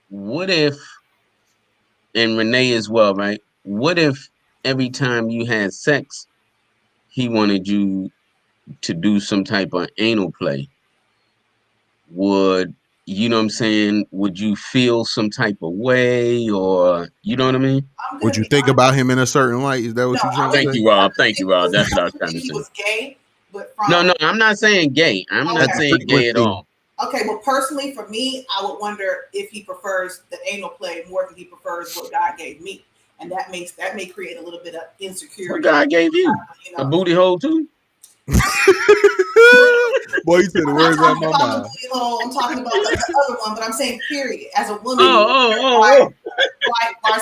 Speaker 1: what if, and Renee as well, right? What if every time you had sex, he wanted you to do some type of anal play? Would you know what I'm saying? Would you feel some type of way, or you know what I mean?
Speaker 2: Would you think about him in a certain light? Is that what you're trying to say?
Speaker 1: Thank you, Rob. Thank you, Rob. That's what I was trying to say.
Speaker 3: He was gay, but
Speaker 1: no, I'm not saying gay. I'm not saying gay at all.
Speaker 3: Okay, well, personally, for me, I would wonder if he prefers the anal play more than he prefers what God gave me, and that may create a little bit of insecurity.
Speaker 1: What God gave you? A booty hole too?
Speaker 2: Boy, you said the words out my mouth.
Speaker 3: I'm talking about the other one, but I'm saying period. As a woman, why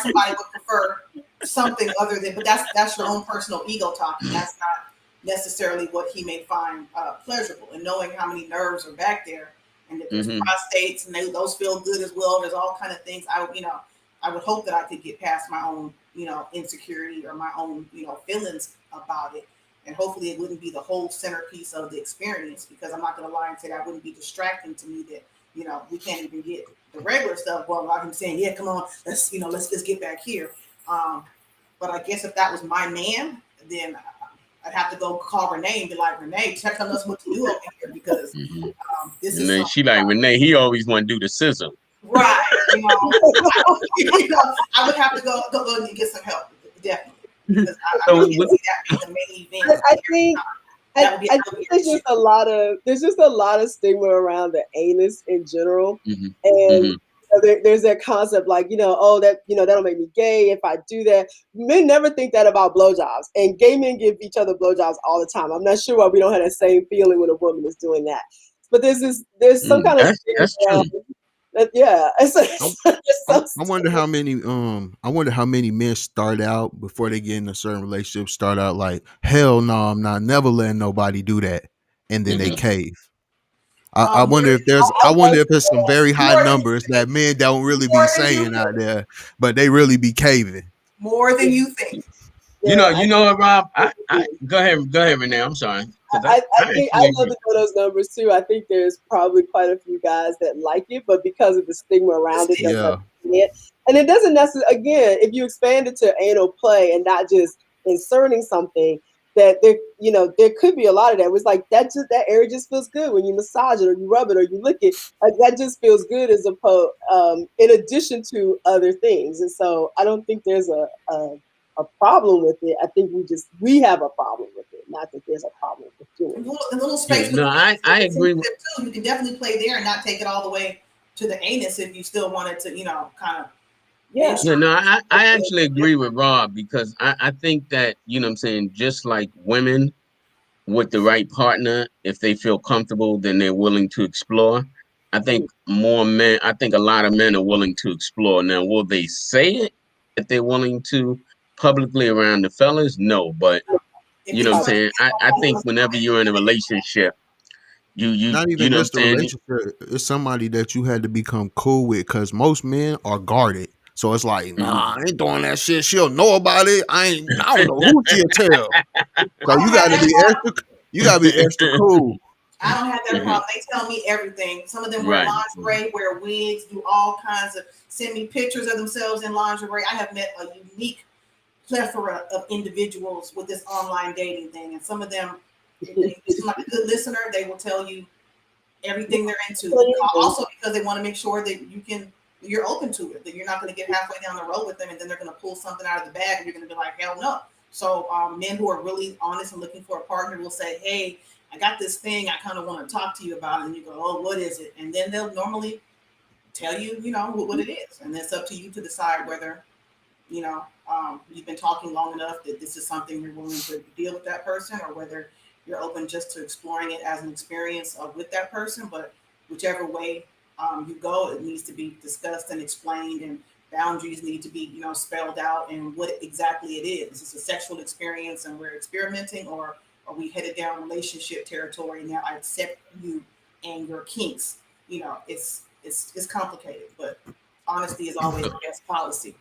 Speaker 3: somebody would prefer something other than, but that's your own personal ego talking. That's not necessarily what he may find pleasurable. And knowing how many nerves are back there, and that there's prostates, and those feel good as well. There's all kind of things. I would hope that I could get past my own, insecurity or my own, feelings about it. And hopefully it wouldn't be the whole centerpiece of the experience, because I'm not going to lie and say that wouldn't be distracting to me that, we can't even get the regular stuff. Well, like I'm saying, yeah, come on, let's get back here. But I guess if that was my man, then I'd have to go call Renee and be like, Renee, tell us what to do over here, because this is.
Speaker 1: And then she like, Renee, he always want to do the scissor.
Speaker 3: Right. I would have to go and get some help, definitely. Because I can't see that being the main event.
Speaker 4: I think there's just a lot of stigma around the anus in general, and there's that concept like that'll make me gay if I do that. Men never think that about blowjobs, and gay men give each other blowjobs all the time. I'm not sure why we don't have that same feeling when a woman is doing that, but there's some kind of
Speaker 1: that's true.
Speaker 4: Yeah,
Speaker 2: I wonder how many men start out before they get in a certain relationship. Start out like, hell no, I'm not never letting nobody do that, and then they cave. I wonder if there's some very high numbers that men don't really be saying out there, but they really be caving
Speaker 3: more than you think.
Speaker 1: You know what, Rob? I go ahead, Renee. I'm sorry.
Speaker 4: I love to know those numbers too. I think there's probably quite a few guys that like it, but because of the stigma around it, and it doesn't necessarily. Again, if you expand it to anal play and not just inserting something, that there could be a lot of that. It's like that area just feels good when you massage it or you rub it or you lick it. Like that just feels good as opposed in addition to other things. And so I don't think there's a problem with it. I think we have a problem with it, not that there's a problem with doing it.
Speaker 3: A little space.
Speaker 1: No, I agree with
Speaker 3: too. You can definitely play there and not take it all the way to the anus if you still wanted to, kind of.
Speaker 1: Yeah, no, I actually agree with Rob, because I think that, what I'm saying, just like women with the right partner, if they feel comfortable, then they're willing to explore. I think a lot of men are willing to explore. Now, will they say it if they're willing to publicly around the fellas? No, but
Speaker 3: If
Speaker 1: You
Speaker 3: you
Speaker 1: know what I'm
Speaker 3: trust
Speaker 1: saying? I think whenever you're in a relationship,
Speaker 2: Not
Speaker 1: you
Speaker 2: even
Speaker 1: know what I'm
Speaker 2: just a
Speaker 1: saying?
Speaker 2: relationship. It's somebody that you had to become cool with, because most men are guarded. So it's like, nah, I ain't doing that shit. She'll know about it. I don't know who she'll tell.
Speaker 3: I
Speaker 2: So
Speaker 3: don't
Speaker 2: you
Speaker 3: have
Speaker 2: gotta
Speaker 3: that
Speaker 2: be
Speaker 3: problem.
Speaker 2: extra. You gotta be extra cool.
Speaker 3: I don't have that
Speaker 1: Mhm.
Speaker 3: problem. They tell me everything. Some of them wear
Speaker 1: Right.
Speaker 3: lingerie, wear wigs, do all kinds of send me pictures of themselves in lingerie. I have met a unique plethora of individuals with this online dating thing, and some of them, if they seem like a good listener, they will tell you everything they're into. Also, because they want to make sure that you're open to it, that you're not going to get halfway down the road with them, and then they're going to pull something out of the bag, and you're going to be like, hell no. So men who are really honest and looking for a partner will say, hey, I got this thing I kind of want to talk to you about, and you go, oh, what is it? And then they'll normally tell you, what it is, and it's up to you to decide whether you've been talking long enough that this is something you're willing to deal with that person, or whether you're open just to exploring it as an experience with that person. But whichever way you go, it needs to be discussed and explained, and boundaries need to be, spelled out, and what exactly it is. Is it a sexual experience and we're experimenting, or are we headed down relationship territory? Now I accept you and your kinks. It's complicated, but honesty is always the best policy.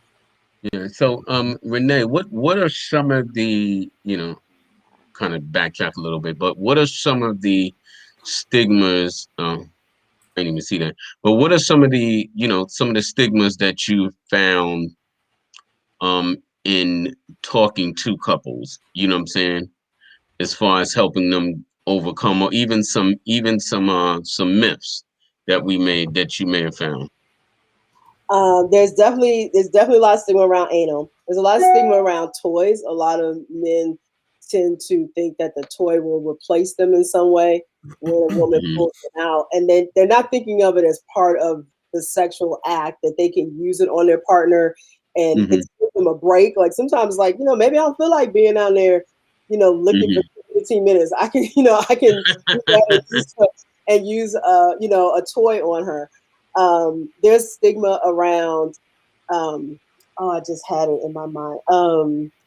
Speaker 1: Yeah. So, Renee, what are some of the, kind of backtrack a little bit, but what are some of the stigmas? I didn't even see that. But what are some of the, some of the stigmas that you found in talking to couples? You know what I'm saying? As far as helping them overcome, or even some myths that you may have found.
Speaker 4: There's definitely a lot of stigma around anal. There's a lot of stigma around toys. A lot of men tend to think that the toy will replace them in some way when a woman
Speaker 1: Hmm.
Speaker 4: pulls them out, and then they're not thinking of it as part of the sexual act, that they can use it on their partner, and
Speaker 1: Hmm.
Speaker 4: it's give them a break. Like sometimes, like maybe I don't feel like being down there, looking for
Speaker 1: Hmm.
Speaker 4: 15 minutes. I can do that and use a toy on her. There's stigma around. I just had it in my mind.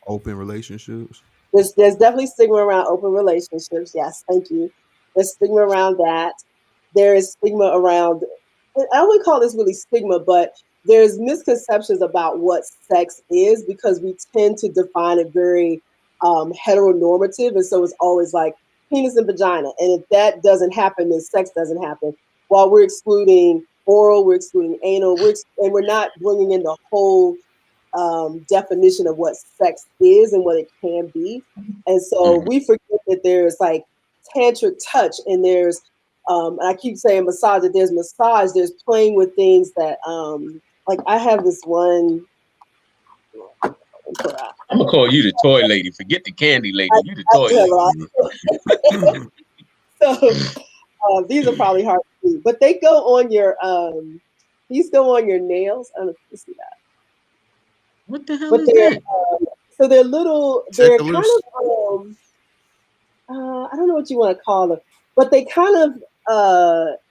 Speaker 2: Open relationships.
Speaker 4: There's definitely stigma around open relationships. Yes, thank you. There's stigma around that. There is stigma around. I wouldn't call this really stigma, but there's misconceptions about what sex is, because we tend to define it very heteronormative, and so it's always like penis and vagina, and if that doesn't happen, then sex doesn't happen. While we're excluding oral, we're excluding anal, and we're not bringing in the whole definition of what sex is and what it can be. And so
Speaker 1: Hmm.
Speaker 4: we forget that there's like tantric touch, and and I keep saying massage, that there's massage, there's playing with things that, like I have this one.
Speaker 1: I'm gonna call you the toy lady. Forget the candy lady. You the toy
Speaker 4: Yeah,
Speaker 1: lady.
Speaker 4: so these are probably hard to do, but they go on your, these go on your nails. I don't know if you can see that,
Speaker 1: What the hell
Speaker 4: but
Speaker 1: is that?
Speaker 4: so they're little,
Speaker 2: Check
Speaker 4: they're
Speaker 2: the
Speaker 4: kind
Speaker 2: loose.
Speaker 4: of, I don't know what you want to call them, but they kind of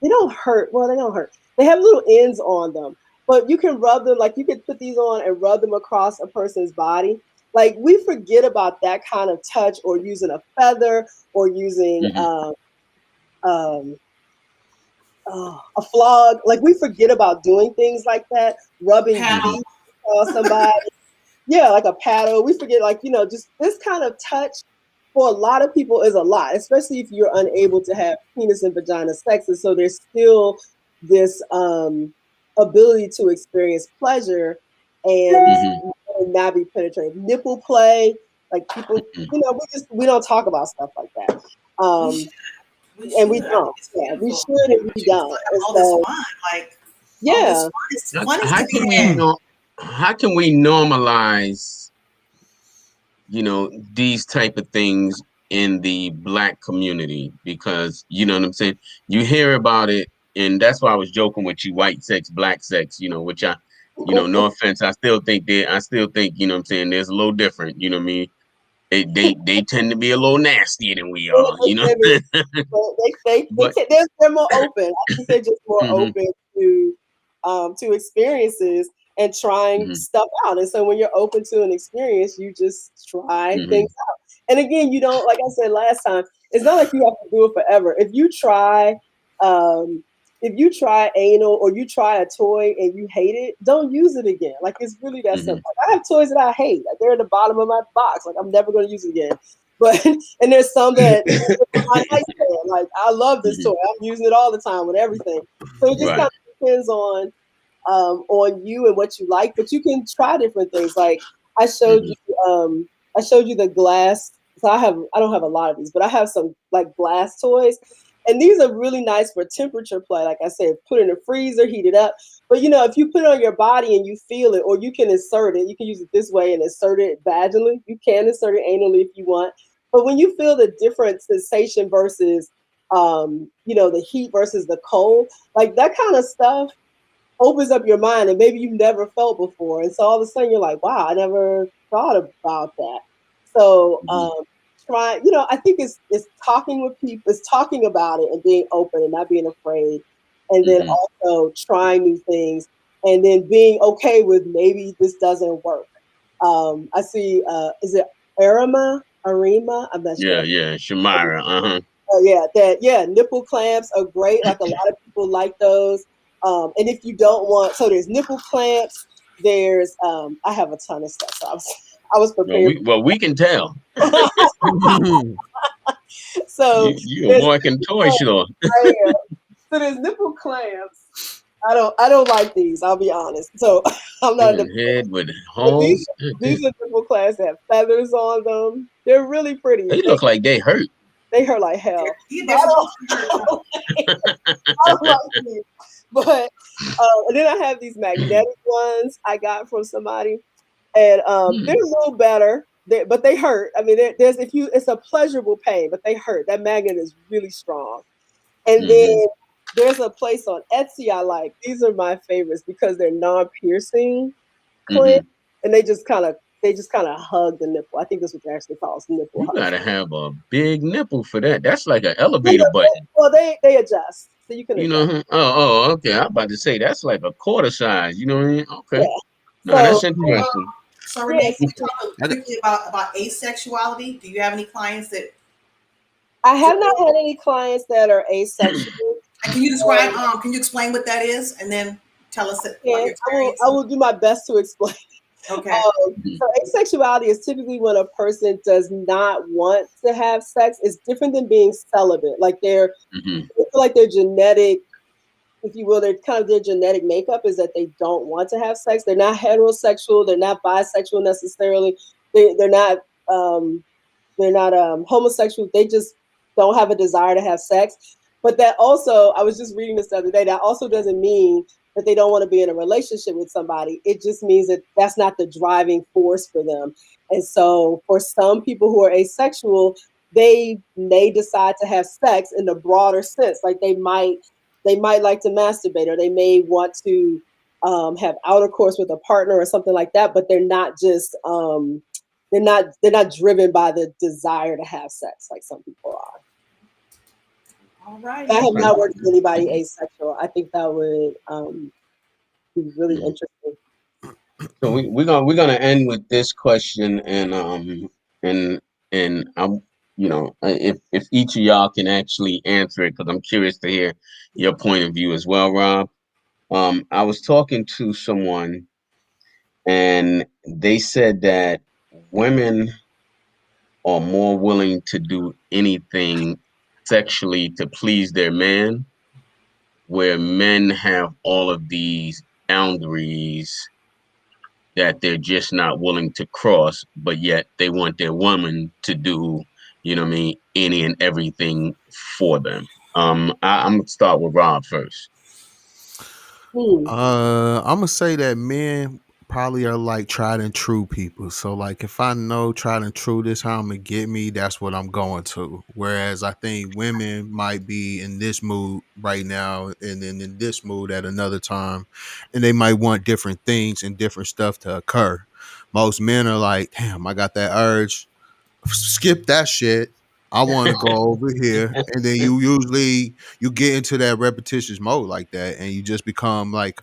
Speaker 4: they don't hurt. Well, they don't hurt. They have little ends on them, but you can rub them. Like you can put these on and rub them across a person's body. Like we forget about that kind of touch, or using a feather, or using
Speaker 1: Hmm.
Speaker 4: um, a flog. Like we forget about doing things like that, rubbing
Speaker 1: Hmm.
Speaker 3: Paddle.
Speaker 4: feet on somebody. Yeah, like a paddle. We forget, like, just this kind of touch for a lot of people is a lot, especially if you're unable to have penis and vagina sex. And so there's still this ability to experience pleasure and
Speaker 1: Hmm.
Speaker 4: not be penetrated. Nipple play, like people, we don't talk about stuff like that.
Speaker 3: We
Speaker 4: Um,
Speaker 3: should. We
Speaker 4: and
Speaker 3: should.
Speaker 4: we
Speaker 3: I think
Speaker 4: don't.
Speaker 3: it's
Speaker 4: Yeah, we
Speaker 3: beautiful.
Speaker 4: should and we
Speaker 3: But you can
Speaker 4: don't.
Speaker 3: still have
Speaker 4: And
Speaker 3: all this
Speaker 4: so,
Speaker 3: fun. Like all this
Speaker 4: yeah.
Speaker 3: fun is
Speaker 1: How
Speaker 3: to be
Speaker 1: can we
Speaker 3: had.
Speaker 1: know? How can we normalize, these type of things in the Black community? Because you know what I'm saying. You hear about it, and that's why I was joking with you, white sex, black sex. Which no offense, I still think, you know what I'm saying. There's a little different. You know what I mean. They tend to be a little nastier than we are.
Speaker 4: They
Speaker 1: But
Speaker 4: can, they're more open. I think they're just more
Speaker 1: hmm.
Speaker 4: open to experiences and trying
Speaker 1: Hmm.
Speaker 4: stuff out. And so when you're open to an experience, you just try
Speaker 1: Hmm.
Speaker 4: things out. And again, you don't, like I said last time, it's not like you have to do it forever. Um, if you try anal or you try a toy and you hate it, don't use it again. Like it's really that
Speaker 1: Mm-hmm.
Speaker 4: simple. Like, I have toys that I hate. Like, they're at the bottom of my box. Like I'm never going to use it again. But and there's some that my nightstand. Like I love this toy. I'm using it all the time with everything. So it just kind
Speaker 1: Right.
Speaker 4: of depends on you and what you like. But you can try different things. Like I showed
Speaker 1: Mm-hmm.
Speaker 4: you I showed you the glass. So I don't have a lot of these, but I have some like glass toys. And these are really nice for temperature play. Like I said, put it in the freezer, heat it up. But if you put it on your body and you feel it, or you can insert it, you can use it this way and insert it vaginally. You can insert it anally if you want. But when you feel the different sensation versus, the heat versus the cold, like that kind of stuff opens up your mind and maybe you never felt before. And so all of a sudden you're like, wow, I never thought about that. So
Speaker 1: Mm-hmm.
Speaker 4: I think it's talking with people, it's talking about it and being open and not being afraid. And then
Speaker 1: Mm-hmm.
Speaker 4: also trying new things and then being okay with maybe this doesn't work. I see is it Arima? I'm not
Speaker 1: Yeah,
Speaker 4: sure.
Speaker 1: yeah, Shamira. Uh-huh.
Speaker 4: Yeah, nipple clamps are great. Like a lot of people like those. And if you don't want, so there's nipple clamps. There's I have a ton of stuff. So I was
Speaker 1: Well,
Speaker 4: prepared.
Speaker 1: we can tell.
Speaker 4: So
Speaker 1: You a
Speaker 4: there's
Speaker 1: walking toy store.
Speaker 4: right here. So there's nipple clamps. I don't like these. I'll be honest. So I'm not a nipple clamp.
Speaker 1: Head with
Speaker 4: But these
Speaker 1: holes.
Speaker 4: these are nipple clamps that have feathers on them. They're really pretty.
Speaker 1: They look like they hurt.
Speaker 4: They hurt like hell.
Speaker 3: They're supposed to hurt.
Speaker 4: I don't like these. But and then I have these magnetic ones I got from somebody, and they're a little better, but they hurt. I mean, there's if you, it's a pleasurable pain, but they hurt. That magnet is really strong. And
Speaker 1: Mm-hmm.
Speaker 4: then there's a place on Etsy I like. These are my favorites because they're non-piercing
Speaker 1: Mm-hmm.
Speaker 4: clamps, and they just kind of hug the nipple. I think that's what they actually call it, nipple
Speaker 1: You
Speaker 4: hug.
Speaker 1: gotta have a big nipple for that. That's like an elevator button.
Speaker 4: Well, they adjust, so you can
Speaker 1: You
Speaker 4: adjust.
Speaker 1: know? Okay. I'm about to say that's like a quarter size. You know what I mean? Okay.
Speaker 4: Yeah.
Speaker 1: No,
Speaker 4: So
Speaker 1: that's interesting.
Speaker 3: So
Speaker 4: yeah,
Speaker 3: Renee, can you talk quickly about asexuality? Do you have any clients that?
Speaker 4: I have not had any clients that are asexual.
Speaker 3: And can you describe? Can you explain what that is, and then tell us about your experience?
Speaker 4: I will do my best to explain.
Speaker 3: Okay.
Speaker 4: So asexuality is typically when a person does not want to have sex. It's different than being celibate. Like
Speaker 1: Mm-hmm.
Speaker 4: they feel like their genetic, if you will, their genetic makeup is that they don't want to have sex. They're not heterosexual. They're not bisexual necessarily. They're not homosexual. They just don't have a desire to have sex. But that also, I was just reading this the other day. That also doesn't mean that they don't want to be in a relationship with somebody. It just means that that's not the driving force for them. And so, for some people who are asexual, they may decide to have sex in the broader sense. Like they might like to masturbate, or they may want to have outer course with a partner or something like that. But they're not just they're not driven by the desire to have sex like some people are.
Speaker 3: All right.
Speaker 4: I have
Speaker 1: Okay.
Speaker 4: not worked with anybody asexual. I think that would be really interesting.
Speaker 1: So we're gonna end with this question, and I'm if each of y'all can actually answer it, because I'm curious to hear your point of view as well, Rob. I was talking to someone and they said that women are more willing to do anything sexually to please their man, where men have all of these boundaries that they're just not willing to cross, but yet they want their woman to do, what I mean, any and everything for them. I'm gonna start with Rob first.
Speaker 4: Hmm.
Speaker 2: I'm gonna say that men probably are like tried and true people. So like if I know tried and true this how I'm gonna get me, that's what I'm going to. Whereas I think women might be in this mood right now and then in this mood at another time, and they might want different things and different stuff to occur. Most men are like, damn, I got that urge. Skip that shit. I want to go over here, and then you usually you get into that repetitious mode like that, and you just become like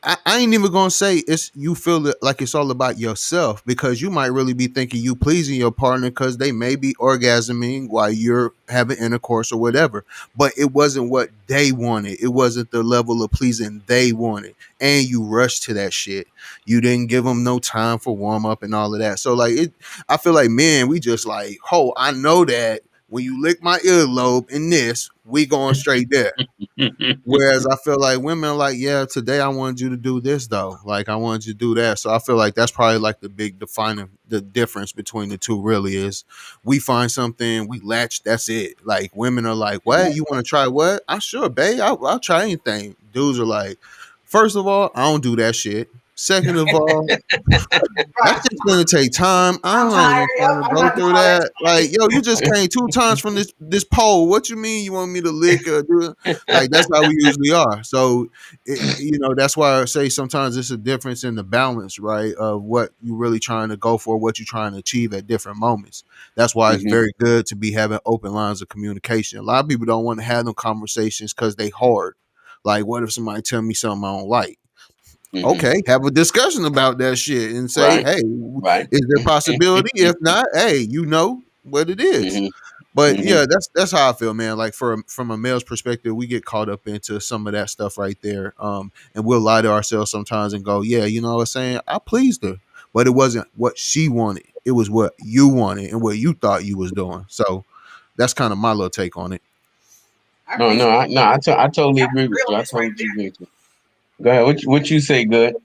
Speaker 2: I ain't even gonna say it's you feel it like it's all about yourself because you might really be thinking you pleasing your partner because they may be orgasming while you're having intercourse or whatever, but it wasn't what they wanted. It wasn't the level of pleasing they wanted, and you rushed to that shit. You didn't give them no time for warm up and all of that. So like it, I feel like men, we just like, oh, I know that when you lick my earlobe in this, we going straight there. Whereas I feel like women are like, yeah, today I wanted you to do this though. Like I wanted you to do that. So I feel like that's probably like the big defining the difference between the two really is we find something, we latch, that's it. Like women are like, what? You want to try what? I sure, babe. I'll try anything. Dudes are like, first of all, I don't do that shit. Second of all,
Speaker 3: Right.
Speaker 2: that's just gonna take time.
Speaker 3: I'm
Speaker 2: I'm not
Speaker 3: tired.
Speaker 2: even
Speaker 3: Yep,
Speaker 2: trying to
Speaker 3: I'm
Speaker 2: go
Speaker 3: not doing
Speaker 2: through
Speaker 3: all that
Speaker 2: that. Like, yo, you just came 2 times from this pole. What you mean you want me to lick or do it? Like that's how we usually are. So that's why I say sometimes it's a difference in the balance, right? Of what you're really trying to go for, what you're trying to achieve at different moments. That's why it's
Speaker 1: Mhm,
Speaker 2: very good to be having open lines of communication. A lot of people don't want to have them conversations because they hard. Like, what if somebody tell me something I don't like?
Speaker 1: mhm.
Speaker 2: Okay, have a discussion about that shit and say,
Speaker 1: Right,
Speaker 2: hey,
Speaker 1: right.
Speaker 2: is there possibility? If not, hey, you know what it is.
Speaker 1: Mhm,
Speaker 2: But
Speaker 1: mhm,
Speaker 2: yeah, that's how I feel, man. Like from a male's perspective, we get caught up into some of that stuff right there. And we'll lie to ourselves sometimes and go, yeah, you know what I'm saying? I pleased her, but it wasn't what she wanted. It was what you wanted and what you thought you was doing. So that's kind of my little take on it.
Speaker 3: I
Speaker 1: No, no,
Speaker 3: appreciate
Speaker 1: I totally
Speaker 3: that.
Speaker 1: agree with you. I
Speaker 3: Realness right
Speaker 1: totally
Speaker 3: there.
Speaker 1: agree with you. Go ahead. What you say? Good.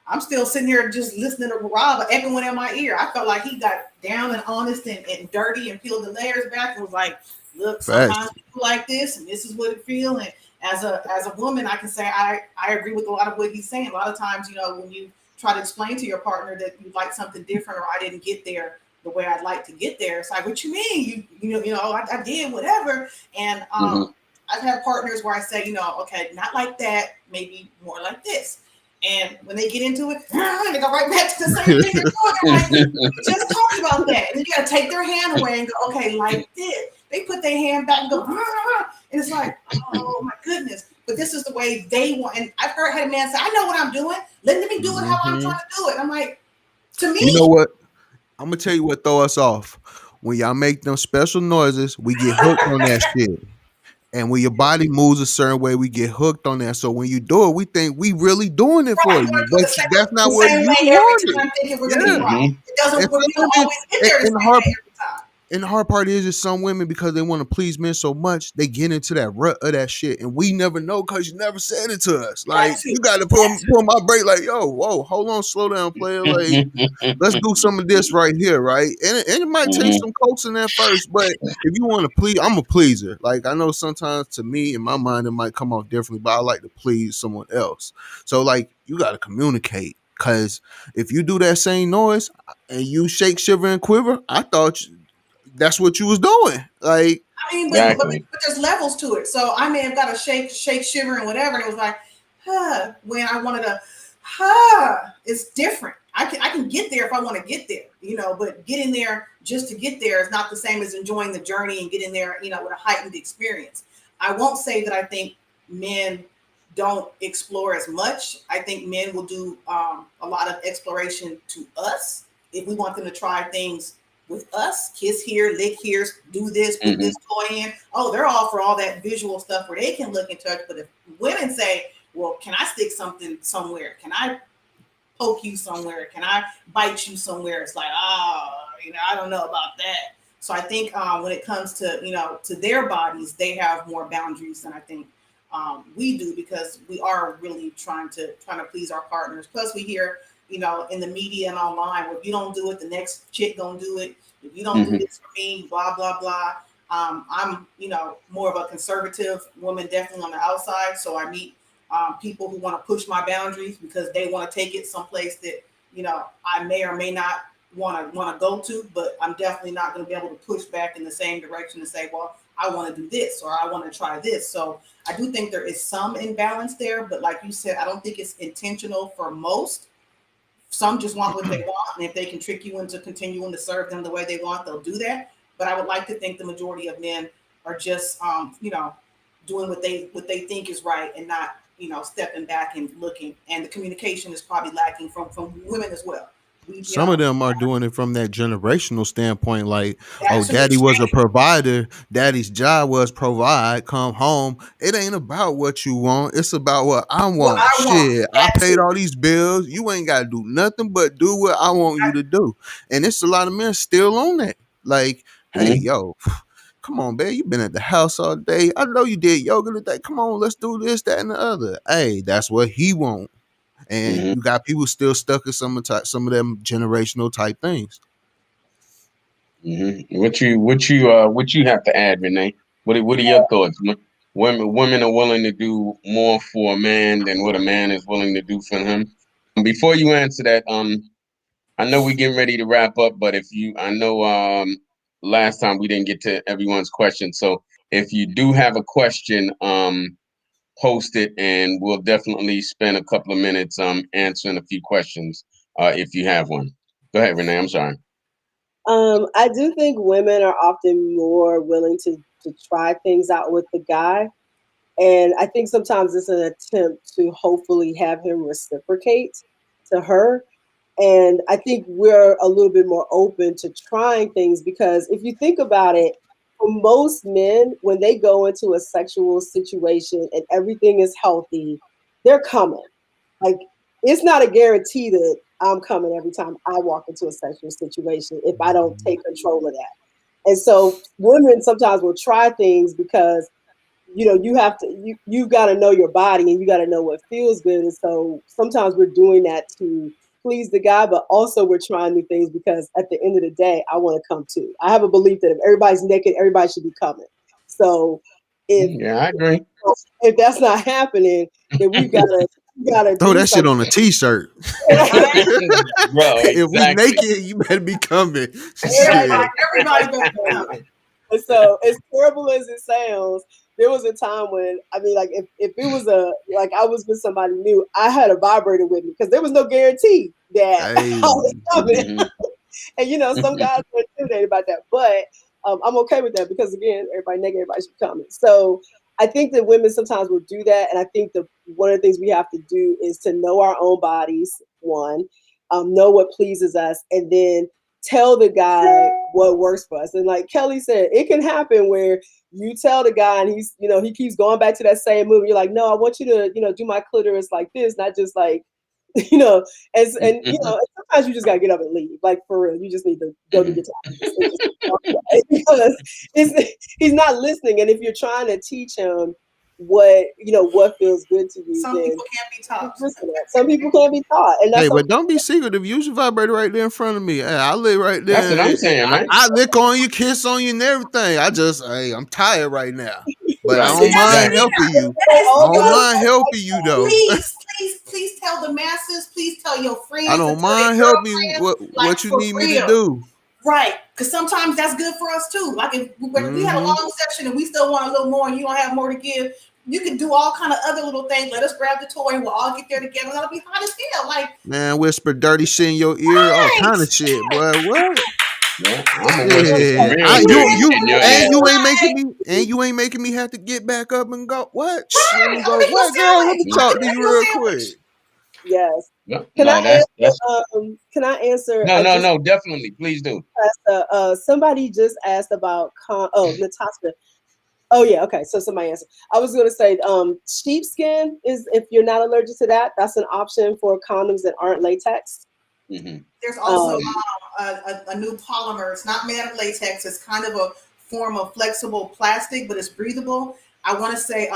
Speaker 3: I'm still sitting here just listening to Rob echoing in my ear. I felt like he got down and honest and dirty and peeled the layers back and was like, look, sometimes
Speaker 2: Facts.
Speaker 3: we do like this and this is what it feels. And as a woman, I can say I agree with a lot of what he's saying. A lot of times, when you try to explain to your partner that you like something different or I didn't get there the way I'd like to get there, it's like, what you mean? I did whatever. And
Speaker 1: Mhm,
Speaker 3: I've had partners where I say, okay, not like that, maybe more like this. And when they get into it, they go right back to the same thing they're doing. I'm like, we just talked about that. And then you got to take their hand away and go, okay, like this. They put their hand back and go, and it's like, oh my goodness. But this is the way they want. And I've had a man say, I know what I'm doing. Let me do it how I'm
Speaker 2: Hmm.
Speaker 3: trying to do it. I'm like, to
Speaker 2: You know
Speaker 3: me,
Speaker 2: what? I'm gonna tell you what throw us off. When y'all make them special noises, we get hooked on that shit. And when your body moves a certain way, we get hooked on that. So when you do it, we think we really doing it
Speaker 3: right,
Speaker 2: for
Speaker 3: we
Speaker 2: you,
Speaker 3: want to do
Speaker 2: but
Speaker 3: it
Speaker 2: that's
Speaker 3: the
Speaker 2: not what
Speaker 3: same
Speaker 2: you
Speaker 3: way every
Speaker 2: wanted.
Speaker 3: time, thinking we're going to be
Speaker 2: Yeah,
Speaker 3: right.
Speaker 1: mhm,
Speaker 3: It doesn't,
Speaker 2: and
Speaker 3: we
Speaker 2: some
Speaker 3: don't
Speaker 2: women,
Speaker 3: always get there the
Speaker 2: and the
Speaker 3: same
Speaker 2: hard
Speaker 3: way every time.
Speaker 2: and the hard part is some women because they want to please men so much, they get into that rut of that shit, and we never know because you never said it to us.
Speaker 3: That
Speaker 2: Like
Speaker 3: too.
Speaker 2: you got to
Speaker 3: That too.
Speaker 2: pull my brake. Like yo, whoa, hold on, slow down, player. Like let's do some of this right here, right? And it might take
Speaker 1: mhm,
Speaker 2: some coaxing at first, but if you want to please, I'm a pleaser. Like I know sometimes to me in my mind it might come off differently, but I like to please someone else. So like you got to communicate because if you do that same noise and you shake, shiver, and quiver, I thought that's what you was doing. Like
Speaker 3: I mean,
Speaker 1: exactly.
Speaker 3: but there's levels to it. So I may have got a shake, shiver, and whatever, and it was like, when I wanted to, it's different. I can get there if I want to get there, but getting there just to get there is not the same as enjoying the journey and getting there, with a heightened experience. I won't say that I think men don't explore as much. I think men will do a lot of exploration to us if we want them to try things with us, kiss here, lick here, do this, put
Speaker 1: Mhm,
Speaker 3: this toy in. Oh, they're all for all that visual stuff where they can look and touch. But if women say, well, can I stick something somewhere? Can I poke you somewhere? Can I bite you somewhere? It's like, I don't know about that. So I think when it comes to, to their bodies, they have more boundaries than I think we do because we are really trying to please our partners. Plus, we hear, in the media and online, well, if you don't do it, the next chick gonna do it. If you don't do
Speaker 1: mhm,
Speaker 3: this for me, blah blah blah. I'm, more of a conservative woman, definitely on the outside. So I meet people who want to push my boundaries because they want to take it someplace that I may or may not want to go to, but I'm definitely not going to be able to push back in the same direction and say, well, I want to do this or I want to try this. So I do think there is some imbalance there, but like you said, I don't think it's intentional for most. Some just want what they want, and if they can trick you into continuing to serve them the way they want, they'll do that. But I would like to think the majority of men are just, doing what they think is right and not stepping back and looking, and the communication is probably lacking from women as well.
Speaker 2: Some of them are doing it from that generational standpoint, like, oh,
Speaker 3: That's an
Speaker 2: daddy was a
Speaker 3: exchange.
Speaker 2: provider, daddy's job was provide, come home. It ain't about what you want, it's about what I
Speaker 3: What
Speaker 2: want.
Speaker 3: I want,
Speaker 2: Shit, I
Speaker 3: that's
Speaker 2: paid
Speaker 3: it.
Speaker 2: all these bills. You ain't gotta do nothing but do what I want you to do. And it's a lot of men still on that. Like, hey,
Speaker 1: Mhm.
Speaker 2: yo, come on, babe, you been at the house all day. I know you did yoga today. Come on, let's do this, that, and the other. Hey, that's what he want. And
Speaker 1: Mhm.
Speaker 2: you got people still stuck in some of them generational type things.
Speaker 1: Mhm. What you have to add, Renee? What are your thoughts? Women are willing to do more for a man than what a man is willing to do for him. Before you answer that, I know we're getting ready to wrap up, but I know last time we didn't get to everyone's question. So if you do have a question, post it, and we'll definitely spend a couple of minutes answering a few questions if you have one. Go ahead, Renee. I'm sorry.
Speaker 4: I do think women are often more willing to try things out with the guy. And I think sometimes it's an attempt to hopefully have him reciprocate to her. And I think we're a little bit more open to trying things because if you think about it, for most men, when they go into a sexual situation and everything is healthy, they're coming. Like, it's not a guarantee that I'm coming every time I walk into a sexual situation if I don't take control of that. And so women sometimes will try things because you have to you got to know your body and you got to know what feels good. And so sometimes we're doing that to please the guy, but also we're trying new things because at the end of the day, I want to come too. I have a belief that if everybody's naked, everybody should be coming. So if
Speaker 1: Yeah, I agree.
Speaker 4: if that's not happening, then we gotta
Speaker 2: Throw
Speaker 4: do
Speaker 2: that shit
Speaker 4: something.
Speaker 2: on a t-shirt.
Speaker 1: Bro,
Speaker 2: If we
Speaker 1: exactly.
Speaker 2: naked, you better be coming.
Speaker 3: Everybody,
Speaker 2: Shit.
Speaker 3: everybody better be coming.
Speaker 4: And so, as terrible as it sounds, there was a time when I mean, like if it was like I was with somebody new, I had a vibrator with me because there was no guarantee that I
Speaker 2: Hey.
Speaker 4: was coming.
Speaker 1: Mhm.
Speaker 4: And some guys are intimidated about that, but I'm okay with that because again, everybody naked, everybody should be coming. So I think that women sometimes will do that, and I think that one of the things we have to do is to know our own bodies. One, know what pleases us, and then tell the guy what works for us. And like Kelly said, it can happen where you tell the guy and he keeps going back to that same move. You're like, no, I want you to, do my clitoris like this, not just like, you know, and sometimes you just gotta get up and leave. Like for real, you just need to go to
Speaker 1: Mhm.
Speaker 4: your time and just walk away because he's not listening. And if you're trying to teach him what feels good to you,
Speaker 3: Some
Speaker 4: then
Speaker 3: people can't be taught.
Speaker 4: listen to that. Some people can't be taught, and
Speaker 2: Hey,
Speaker 4: that's
Speaker 2: but
Speaker 4: okay.
Speaker 2: don't be secretive. Use your vibrator right there in front of me. Hey, I live right
Speaker 1: That's what
Speaker 2: there.
Speaker 1: I'm saying, right?
Speaker 2: I lick on you, kiss on you, and everything. Hey, I'm tired right now, but I
Speaker 1: Right,
Speaker 3: See,
Speaker 2: don't
Speaker 3: that's
Speaker 2: mind
Speaker 1: exactly.
Speaker 2: helping you.
Speaker 3: that is
Speaker 2: I don't
Speaker 3: good.
Speaker 2: mind helping you though.
Speaker 3: Please tell the masses. Please tell your
Speaker 2: I
Speaker 3: friends and
Speaker 2: don't
Speaker 3: tell their
Speaker 2: mind helping you.
Speaker 3: girlfriends. Like
Speaker 2: What you
Speaker 3: for
Speaker 2: need me to
Speaker 3: real.
Speaker 2: do?
Speaker 3: Right, because sometimes that's good for us too. Like if we had a
Speaker 2: Mm-hmm.
Speaker 3: long session and we still want a little more, and you don't have more to give, you can do all kind of other little things. Let us grab the toy, and we'll all get there together. That'll be hot as hell. Like,
Speaker 2: Man, whisper dirty shit in your ear, all
Speaker 3: right,
Speaker 2: kind of shit, boy. What?
Speaker 1: Yeah, I'm gonna whisper some
Speaker 2: Shit.
Speaker 1: real dirty shit in your ear.
Speaker 2: You ain't making me have to get back up and go. What? Let
Speaker 3: right.
Speaker 2: me
Speaker 3: I'm
Speaker 2: go.
Speaker 3: making a
Speaker 2: What, girl? Let
Speaker 3: sandwich.
Speaker 2: me
Speaker 3: I'm
Speaker 2: talk to
Speaker 3: making
Speaker 2: you
Speaker 3: you a
Speaker 2: real
Speaker 3: sandwich.
Speaker 2: quick.
Speaker 4: Yes.
Speaker 1: Yeah,
Speaker 4: Can I
Speaker 1: no, that's
Speaker 4: answer? Can I answer?
Speaker 1: no,
Speaker 4: I
Speaker 1: no,
Speaker 4: just
Speaker 1: no, definitely. Please do.
Speaker 4: asked, somebody just asked about Natasha. Oh yeah, okay. So somebody answered. I was going to say, sheepskin is if you're not allergic to that, that's an option for condoms that aren't latex.
Speaker 1: Hmm.
Speaker 3: There's also
Speaker 4: Um,
Speaker 3: a new polymer. It's not made out of latex. It's kind of a form of flexible plastic, but it's breathable. I want to say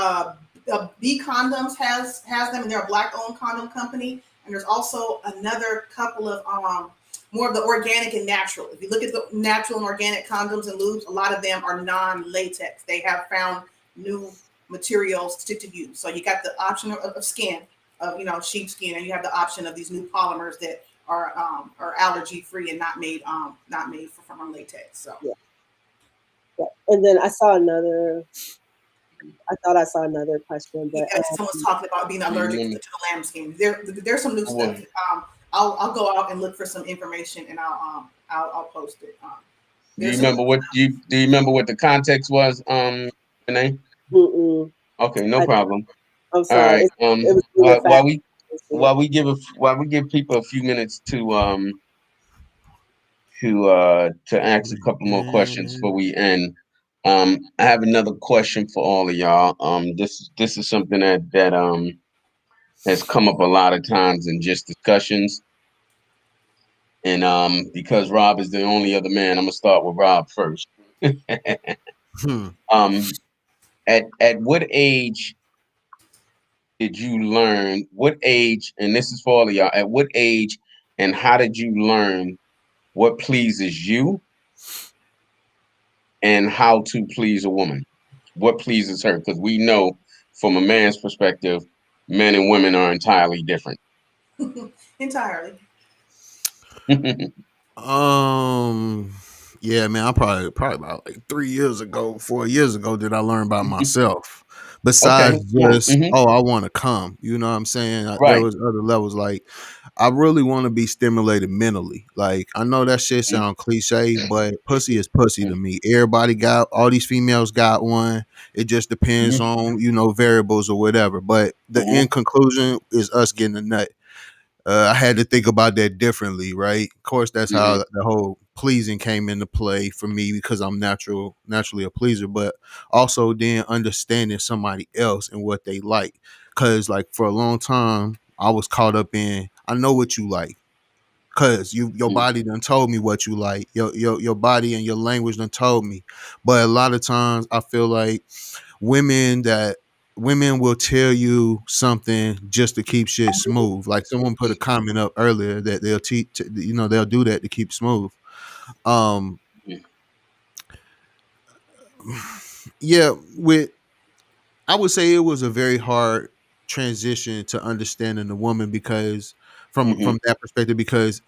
Speaker 3: B Condoms has them, and they're a black-owned condom company. And there's also another couple of more of the organic and natural. If you look at the natural and organic condoms and lubes, a lot of them are non-latex. They have found new materials to use. So you got the option of skin, of sheepskin, and you have the option of these new polymers that are allergy free and not made from latex. So
Speaker 4: yeah, yeah. And then I saw another. I thought I saw another question,
Speaker 3: yeah,
Speaker 4: but
Speaker 3: someone's talking about being
Speaker 1: You
Speaker 3: allergic
Speaker 1: remember?
Speaker 3: to the lambskin. There's some new
Speaker 1: I
Speaker 3: stuff.
Speaker 1: was.
Speaker 3: I'll go out and look for some information and I'll post it.
Speaker 1: Do you
Speaker 3: There's some
Speaker 1: remember what the context was? Renee?
Speaker 4: mm-mm,
Speaker 1: Okay, no
Speaker 4: I,
Speaker 1: problem.
Speaker 4: I'm
Speaker 1: All
Speaker 4: sorry.
Speaker 1: right.
Speaker 4: It was moving fast.
Speaker 1: While we give people a few minutes to ask a couple more questions before we end. I have another question for all of y'all. This is something that has come up a lot of times in just discussions. And because Rob is the only other man, I'm gonna start with Rob first.
Speaker 2: Hmm.
Speaker 1: um, at what age did you learn? What age? And this is for all of y'all. At what age and how did you learn what pleases you and how to please a woman? What pleases her? Because we know from a man's perspective, men and women are entirely different.
Speaker 3: Entirely.
Speaker 2: Um, yeah, man, I probably about like 3 years ago, 4 years ago, did I learn about myself.
Speaker 1: Okay.
Speaker 2: Besides
Speaker 1: Yeah.
Speaker 2: just, oh, I want to come. You know what I'm saying? There
Speaker 1: Right.
Speaker 2: was other levels. Like, I really want to be stimulated mentally. Like, I know that shit
Speaker 1: Mhm.
Speaker 2: sound cliche, but pussy is pussy to me. Everybody got all these females got one. It just depends
Speaker 1: Mhm.
Speaker 2: on variables or whatever. But the
Speaker 1: Mhm.
Speaker 2: end conclusion is us getting a nut. I had to think about that differently, right? Of course, that's how
Speaker 1: Mhm.
Speaker 2: the whole pleasing came into play for me because I'm naturally a pleaser, but also then understanding somebody else and what they like. Cause like for a long time, I was caught up in I know what you like. Cause your
Speaker 1: Mhm.
Speaker 2: body done told me what you like. Your body and your language done told me. But a lot of times I feel like women will tell you something just to keep shit smooth. Like someone put a comment up earlier that they'll teach, they'll do that to keep smooth. Um, yeah, with I would say it was a very hard transition to understanding the woman because from
Speaker 1: Mhm.
Speaker 2: that perspective because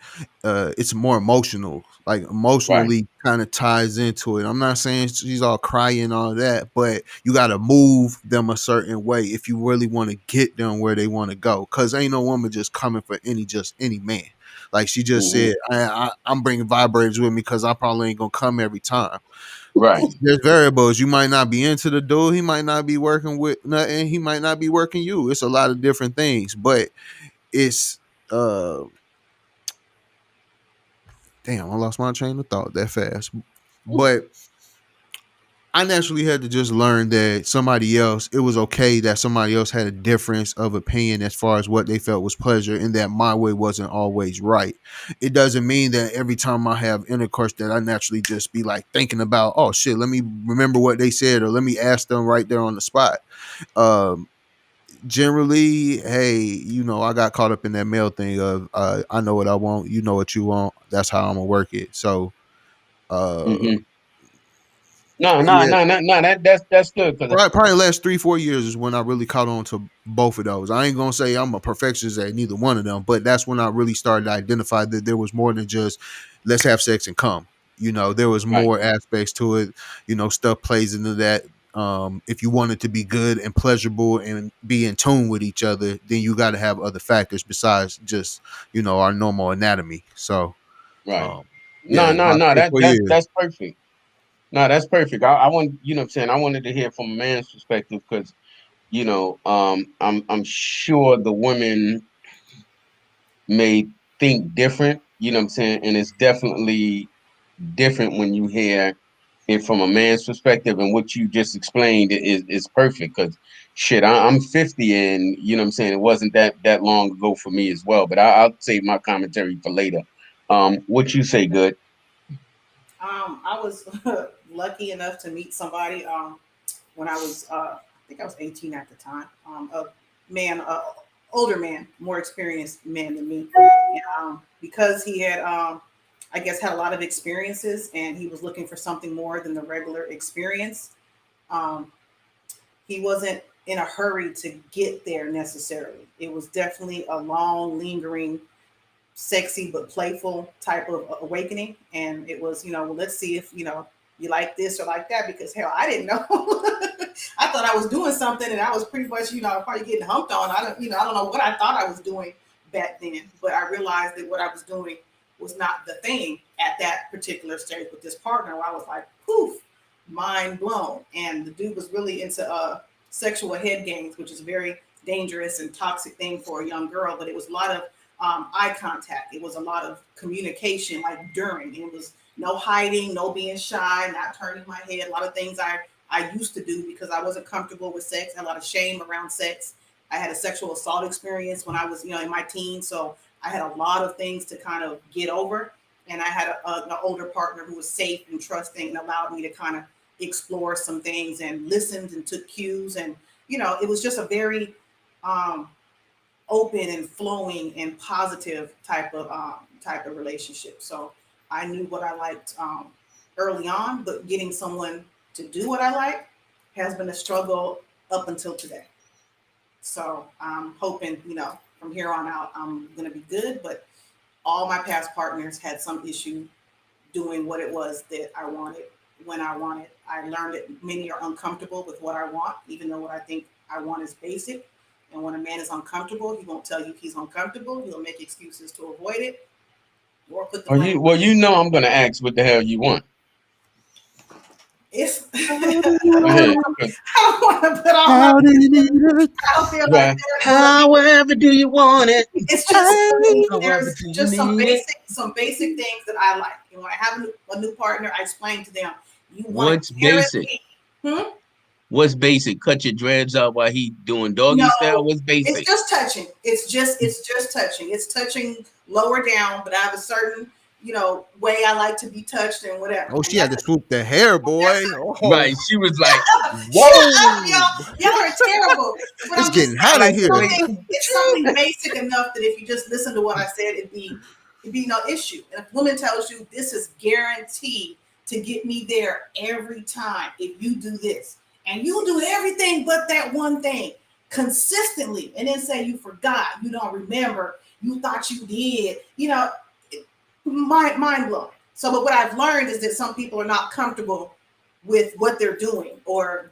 Speaker 2: it's more emotional, like
Speaker 1: Right.
Speaker 2: emotionally kind of ties into it. I'm not saying she's all crying and all that, but you got to move them a certain way if you really want to get them where they want to go, because ain't no woman just coming for any man. Like she just
Speaker 1: Mhm.
Speaker 2: said, I'm bringing vibrators with me because I probably ain't gonna come every time.
Speaker 1: Right.
Speaker 2: There's variables. You might not be into the dude. He might not be working with nothing. He might not be working you. It's a lot of different things, but it's uh damn, I lost my train of thought that fast. But I naturally had to just learn that it was okay that somebody else had a difference of opinion as far as what they felt was pleasure and that my way wasn't always right. It doesn't mean that every time I have intercourse that I naturally just be like thinking about, oh shit, let me remember what they said or let me ask them right there on the spot. Um, Generally, hey, I got caught up in that male thing of I know what I want, you know what you want, that's how I'm gonna work it. So uh
Speaker 1: Mhm. No, no,
Speaker 2: yeah,
Speaker 1: no, no, no. That's good because
Speaker 2: probably the last 3-4 years is when I really caught on to both of those. I ain't gonna say I'm a perfectionist at neither one of them, but that's when I really started to identify that there was more than just let's have sex and come. There was
Speaker 1: right,
Speaker 2: more aspects to it. Stuff plays into that. If you want it to be good and pleasurable and be in tune with each other, then you got to have other factors besides just our normal anatomy. So
Speaker 1: right.
Speaker 2: um,
Speaker 1: No,
Speaker 2: yeah,
Speaker 1: no,
Speaker 2: about
Speaker 1: no.
Speaker 2: three,
Speaker 1: That
Speaker 2: four
Speaker 1: that
Speaker 2: years.
Speaker 1: that's perfect. No, that's perfect. I want what I'm saying. I wanted to hear from a man's perspective because I'm sure the women may think different. You know what I'm saying, and it's definitely different when you hear it from a man's perspective. And what you just explained is perfect because shit, I'm 50, and you know what I'm saying. It wasn't that long ago for me as well. But I'll save my commentary for later. What you say, good?
Speaker 3: I was lucky enough to meet somebody when I was, I think I was 18 at the time. A man, older man, more experienced man than me. And, because he had, I guess, had a lot of experiences, and he was looking for something more than the regular experience. Um, he wasn't in a hurry to get there necessarily. It was definitely a long, lingering, sexy but playful type of awakening. And it was, well, let's see if you like this or like that, because hell, I didn't know. I thought I was doing something, and I was pretty much, probably getting humped on. I don't know what I thought I was doing back then, but I realized that what I was doing was not the thing at that particular stage with this partner. Where I was like, poof, mind blown. And the dude was really into sexual head games, which is very dangerous and toxic thing for a young girl, but it was a lot of eye contact. It was a lot of communication, like during. It was no hiding, no being shy, not turning my head. A lot of things I used to do because I wasn't comfortable with sex. I had a lot of shame around sex. I had a sexual assault experience when I was, in my teens. So I had a lot of things to kind of get over. And I had an older partner who was safe and trusting and allowed me to kind of explore some things and listened and took cues. And, it was just a very open and flowing and positive type of relationship. So I knew what I liked early on, but getting someone to do what I like has been a struggle up until today. So I'm hoping, from here on out, I'm going to be good. But all my past partners had some issue doing what it was that I wanted when I wanted. I learned that many are uncomfortable with what I want, even though what I think I want is basic. And when a man is uncomfortable, he won't tell you he's uncomfortable. He'll make excuses to avoid it or put the blame.
Speaker 1: Well, I'm going to ask what the hell you want.
Speaker 3: It's
Speaker 1: Go ahead.
Speaker 3: I don't want to put on I feel like
Speaker 1: however do you want it?
Speaker 3: It's just there's just some basic things that I like. And when I have a new partner, I explain to them, you want
Speaker 1: what's basic? What's basic? Cut your dreads out while he doing doggy style? What's basic?
Speaker 3: It's just touching. It's just touching. It's touching lower down, but I have a certain way I like to be touched and whatever.
Speaker 2: Oh, she had to swoop the hair, boy. Oh.
Speaker 1: Right. She was like,
Speaker 3: whoa. Y'all are terrible. But
Speaker 2: it's getting hot in here.
Speaker 3: It's something basic enough that if you just listen to what I said, it'd be no issue. And if a woman tells you this is guaranteed to get me there every time, if you do this, and you do everything but that one thing consistently, and then say you forgot, you don't remember, you thought you did, mind blowing. So, but what I've learned is that some people are not comfortable with what they're doing, or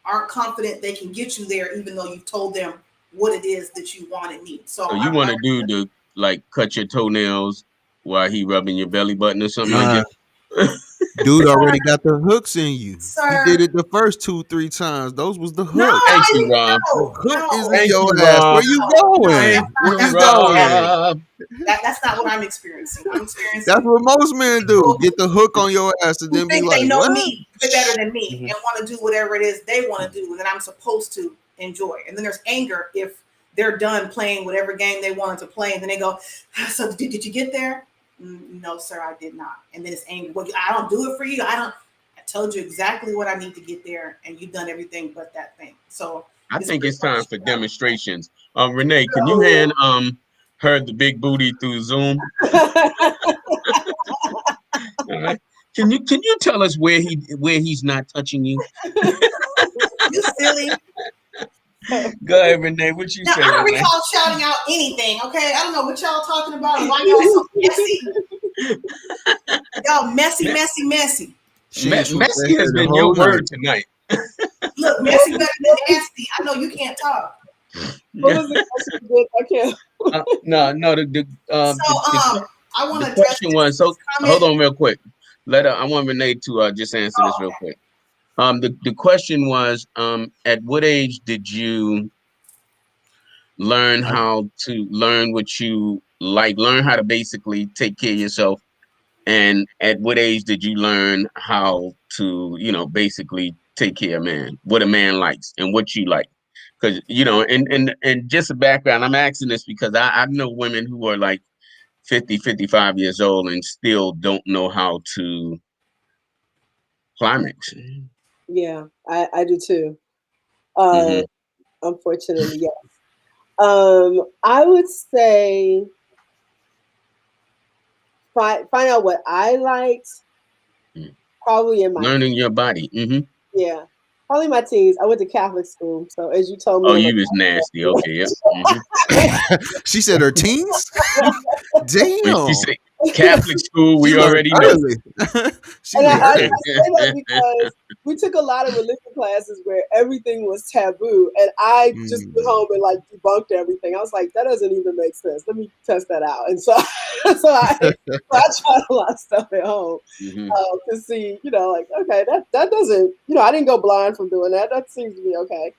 Speaker 3: aren't confident they can get you there, even though you've told them what it is that you want and need. So
Speaker 1: you want to do the cut your toenails while he rubbing your belly button or something like that?
Speaker 2: Dude already got the hooks in you.
Speaker 3: Sir.
Speaker 2: He did it the first 2-3 times. Those was the hooks.
Speaker 3: No,
Speaker 1: thank you, Rob.
Speaker 2: Hook is in your ass. Rob. Where you going? Where you going?
Speaker 3: That's not what I'm experiencing.
Speaker 2: That's what most men do. Get the hook on your ass and then be like,
Speaker 3: they know
Speaker 2: what?
Speaker 3: me better than me and want to do whatever it is they want to do and that I'm supposed to enjoy. And then there's anger if they're done playing whatever game they wanted to play, and then they go, so did you get there? No, sir, I did not. And then it's anger. Well, I don't do it for you. I told you exactly what I need to get there, and you've done everything but that thing. So
Speaker 1: I think it's time for demonstrations. Renee, can you hand her the big booty through Zoom? Right. Can you tell us where he's not touching you?
Speaker 3: You silly.
Speaker 1: Go ahead, Renee. What you say?
Speaker 3: I don't recall shouting out anything. Okay, I don't know what y'all talking about. And why y'all so messy? Y'all messy.
Speaker 1: Messy has been your word tonight.
Speaker 3: Look, messy better than nasty. I know you can't talk.
Speaker 4: What was the question? I can't.
Speaker 1: No.
Speaker 3: I want to.
Speaker 1: The question was. So hold on, real quick. I want Renee to just answer this real quick. The question was, at what age did you learn how to learn what you like, learn how to basically take care of yourself? And at what age did you learn how to, basically take care of a man, what a man likes and what you like? Because, and just a background, I'm asking this because I know women who are like 50, 55 years old and still don't know how to climax.
Speaker 4: Yeah, I do too. Unfortunately, yes. I would say find out what I liked. Probably in my
Speaker 1: learning your body.
Speaker 4: Yeah, probably my teens. I went to Catholic school, so as you told me.
Speaker 1: Oh, you was nasty. Okay, yeah.
Speaker 2: She said her teens. Damn.
Speaker 1: She said Catholic school. We already know.
Speaker 4: And I say that because we took a lot of religion classes where everything was taboo, and I just went home and like debunked everything. I was like, that doesn't even make sense. Let me test that out. And so, I tried a lot of stuff at home to see, okay, that doesn't, I didn't go blind from doing that. That seems to be okay.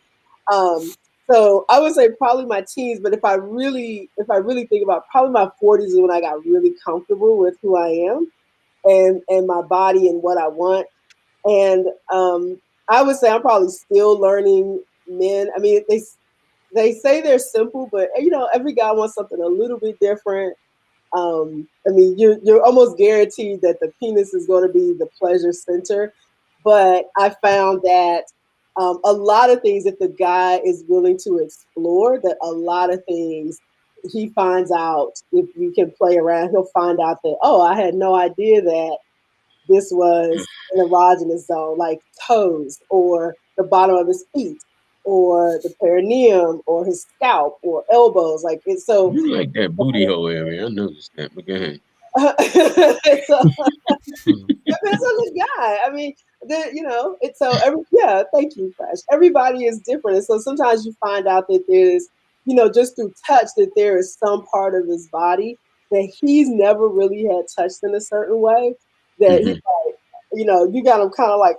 Speaker 4: So I would say probably my teens, but if I really think about, probably my 40s is when I got really comfortable with who I am and my body and what I want. And I would say I'm probably still learning men. I mean, they say they're simple, but every guy wants something a little bit different. I mean, you're almost guaranteed that the penis is going to be the pleasure center. But I found that a lot of things, if the guy is willing to explore, that a lot of things he finds out, if you can play around, he'll find out that, oh, I had no idea that this was an erogenous zone, like toes or the bottom of his feet or the perineum or his scalp or elbows. Like it's so.
Speaker 1: You like that booty hole area. I noticed that. But go ahead.
Speaker 4: So, depends on the guy. I mean, it's so thank you, Fresh. Everybody is different. And so sometimes you find out that there's, just through touch, that there is some part of his body that he's never really had touched in a certain way. That he's like, you got him kind of like,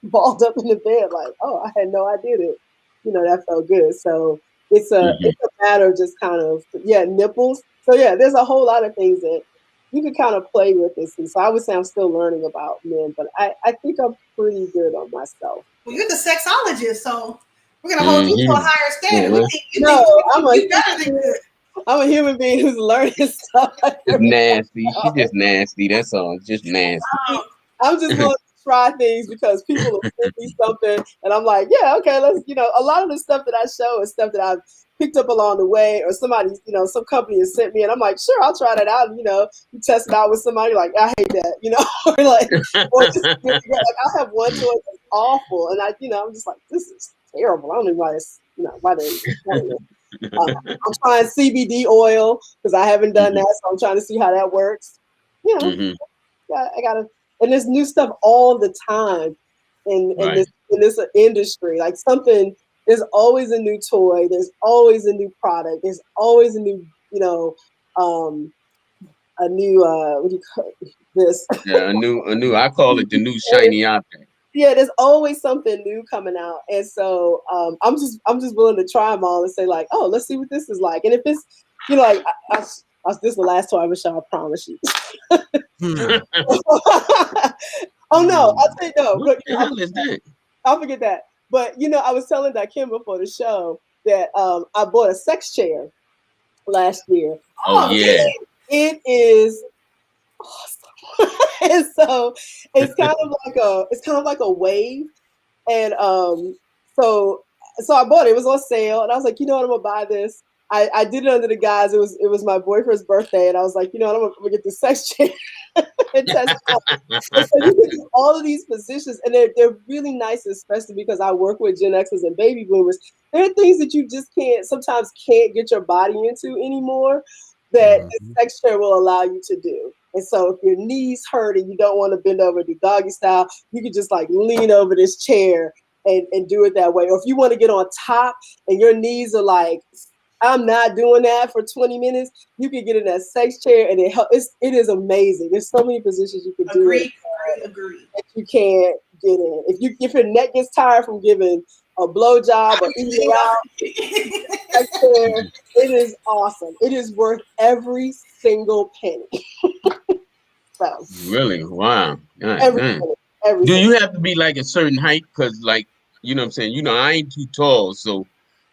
Speaker 4: balled up in the bed, like, oh, I had no idea that, that felt good. So it's a matter of just kind of, nipples. So there's a whole lot of things that you can kind of play with this. And so I would say I'm still learning about men, but I think I'm pretty good on myself.
Speaker 3: Well, you're the sexologist, so we're going to hold you to a higher standard. We think you're better than good.
Speaker 4: I'm a human being who's learning stuff.
Speaker 1: It's nasty. She's just nasty. That's all. Just nasty.
Speaker 4: I'm just going to try things because people will send me something, and I'm like, yeah, okay, let's. A lot of the stuff that I show is stuff that I've picked up along the way, or somebody, some company has sent me, and I'm like, sure, I'll try that out. You test it out with somebody, like, I hate that, or like, or just, like I'll have one toy that's awful, and I'm just like, this is terrible. I don't know why it's, why they. I'm trying CBD oil because I haven't done that, so I'm trying to see how that works. I gotta, and there's new stuff all the time in this industry. Like there's always a new toy, there's always a new product, there's always a new, a new what do you call this?
Speaker 1: Yeah, a new. I call it the new shiny object.
Speaker 4: Yeah, there's always something new coming out, and so I'm just willing to try them all and say like, oh, let's see what this is like. And if it's, like this is the last toy I'm gonna show, I promise you. Oh no, I'll say no.
Speaker 1: What the hell is that?
Speaker 4: I'll forget that. But I was telling Kim before the show that I bought a sex chair last year.
Speaker 1: Oh yeah,
Speaker 4: it is awesome. And so it's kind of like a wave, and so I bought it. It was on sale, and I was like, what, I'm gonna buy this. I did it under the guise it was my boyfriend's birthday, and I was like, what, I'm gonna get the sex chair and test it out. And so you can do all of these positions, and they're really nice, especially because I work with Gen Xers and baby boomers. There are things that you just sometimes can't get your body into anymore that the sex chair will allow you to do. And so if your knees hurt and you don't want to bend over and do doggy style, you can just like lean over this chair and do it that way. Or if you want to get on top and your knees are like, I'm not doing that for 20 minutes, you can get in that sex chair and it is amazing. There's so many positions you can do.
Speaker 3: Agree.
Speaker 4: That you can't get in. If your neck gets tired from giving a blowjob or eating out, it is awesome. It is worth every single penny. So,
Speaker 1: really? Wow.
Speaker 4: Every penny.
Speaker 1: Do you have to be like a certain height? Because like, you know what I'm saying? I ain't too tall, so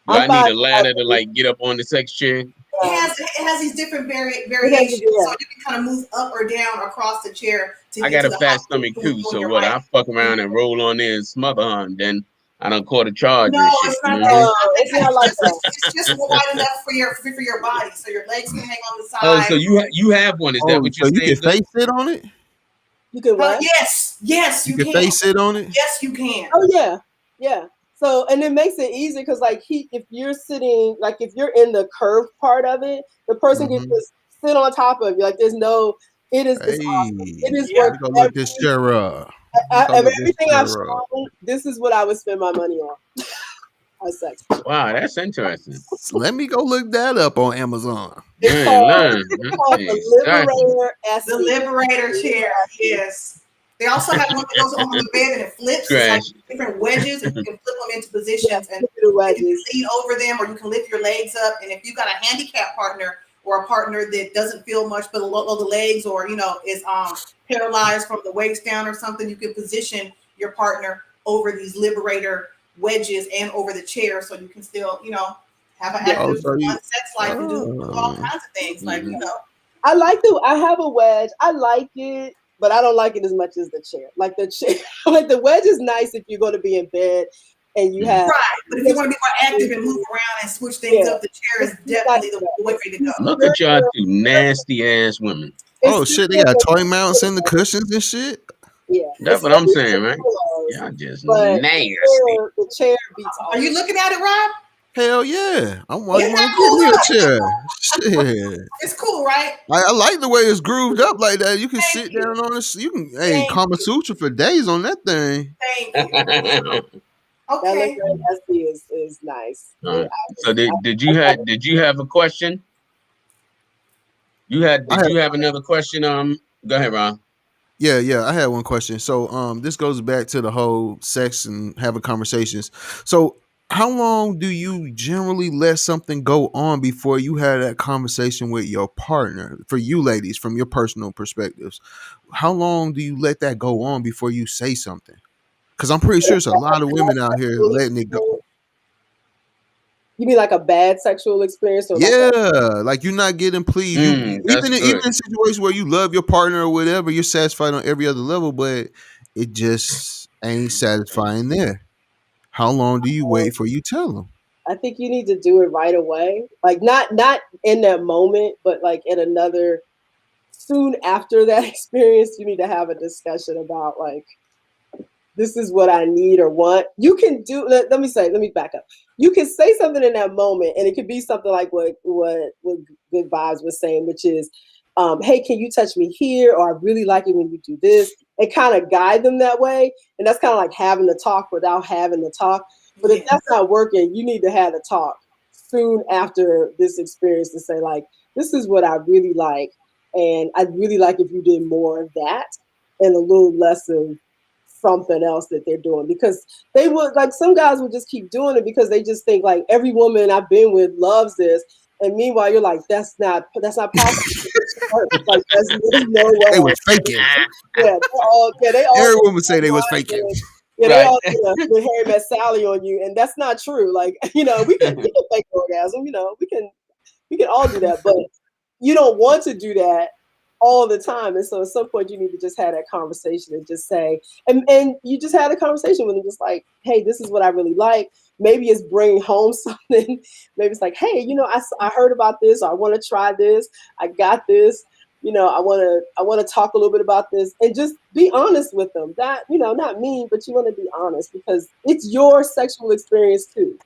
Speaker 1: I need a ladder to like get up on the sex chair.
Speaker 3: It has these different variations, so you can kind of move up or down across the chair.
Speaker 1: I got a fat stomach too, so what? I fuck around and roll on there and smother her, and then I done caught a charge.
Speaker 3: No, it's not like that. It's just wide enough for your body, so your legs can hang on the side.
Speaker 1: Oh, so you have one? Is that what
Speaker 2: you can face sit on it?
Speaker 4: You can what?
Speaker 3: Yes, you can
Speaker 2: face sit on it.
Speaker 3: Yes, you can.
Speaker 4: Oh yeah. So, and it makes it easy because like if you're sitting, like if you're in the curved part of it, the person can just sit on top of you. Like there's no, it is awesome. It is worth
Speaker 2: look this chair up.
Speaker 4: Everything I've shown, this is what I would spend my money on. Sex.
Speaker 1: Wow, that's interesting.
Speaker 2: Let me go look that up on Amazon.
Speaker 4: It's called the Liberator
Speaker 3: chair. Yes. They also have one that goes on the bed and it flips. It's like
Speaker 1: Scratch.
Speaker 3: different wedges, and you can flip them into positions, and
Speaker 4: The
Speaker 3: you
Speaker 4: wedges.
Speaker 3: can lean over them, or you can lift your legs up. And if you got a handicapped partner or a partner that doesn't feel much below the legs, or is paralyzed from the waist down or something, you can position your partner over these liberator wedges and over the chair, so you can still have an
Speaker 4: Yeah.
Speaker 2: Oh,
Speaker 3: active
Speaker 2: so you,
Speaker 3: sex life and do all
Speaker 2: oh.
Speaker 3: kinds of things. Like
Speaker 4: I have a wedge. I like it, but I don't like it as much as the chair. Like the chair, like the wedge is nice if you're going to be in bed and you have.
Speaker 3: right. But if you want to be more active and move around and switch things
Speaker 4: Yeah.
Speaker 3: up, the chair is definitely the way to go.
Speaker 1: Look at y'all two nasty ass women.
Speaker 2: Oh
Speaker 4: It's
Speaker 2: shit, they got toy mounts in the cushions and shit.
Speaker 4: Yeah,
Speaker 1: That's what I'm saying, right? Y'all just
Speaker 4: but
Speaker 1: nasty.
Speaker 4: the chair beats all.
Speaker 3: Are you looking at it, Rob?
Speaker 2: Hell yeah. I want
Speaker 3: Isn't
Speaker 2: to
Speaker 3: that
Speaker 2: get
Speaker 3: cool?
Speaker 2: me a chair. Shit.
Speaker 3: It's cool, right?
Speaker 2: I like the way it's grooved up like that. You can
Speaker 3: Thank
Speaker 2: sit
Speaker 3: you.
Speaker 2: down on this. You can
Speaker 3: Thank
Speaker 2: Kama Sutra for days on that thing.
Speaker 3: Thank you.
Speaker 4: That
Speaker 3: Okay.
Speaker 4: look is nice.
Speaker 1: So did you have a question? Did you have another question? Go ahead, Ron.
Speaker 2: Yeah, I had one question. So this goes back to the whole sex and having conversations. So how long do you generally let something go on before you have that conversation with your partner? For you ladies, from your personal perspectives, how long do you let that go on before you say something? Because I'm pretty sure there's a lot of women out here letting it go.
Speaker 4: You mean like a bad sexual experience, or
Speaker 2: Yeah, like you're not getting pleased.
Speaker 1: That's
Speaker 2: Even
Speaker 1: good.
Speaker 2: in situations where you love your partner or whatever, you're satisfied on every other level, but it just ain't satisfying there. How long do you wait for you tell them?
Speaker 4: I think you need to do it right away. Like not in that moment, but like in another soon after that experience, you need to have a discussion about like this is what I need or want. You can do let me back up. You can say something in that moment, and it could be something like what Good Vibes was saying, which is, hey, can you touch me here? Or I really like it when you do this. And kind of guide them that way. And that's kind of like having the talk without having the talk. But if that's not working, you need to have a talk soon after this experience to say, like, this is what I really like. And I'd really like if you did more of that and a little less of something else that they're doing, because they would, like, some guys would just keep doing it because they just think like every woman I've been with loves this, and meanwhile you're like, that's not possible. Like there's no way.
Speaker 2: They was faking.
Speaker 4: They all
Speaker 2: Every woman say they was faking.
Speaker 4: Yeah, they all with Harry Met Sally on you, and that's not true. Like we can fake orgasm. We can all do that, but you don't want to do that all the time. And so at some point you need to just have that conversation and just say, and you just had a conversation with them, just like, hey, this is what I really like. Maybe it's bringing home something. Maybe it's like, hey, I heard about this. Or I want to try this. I got this. I want to talk a little bit about this, and just be honest with them. That, not mean, but you want to be honest because it's your sexual experience too.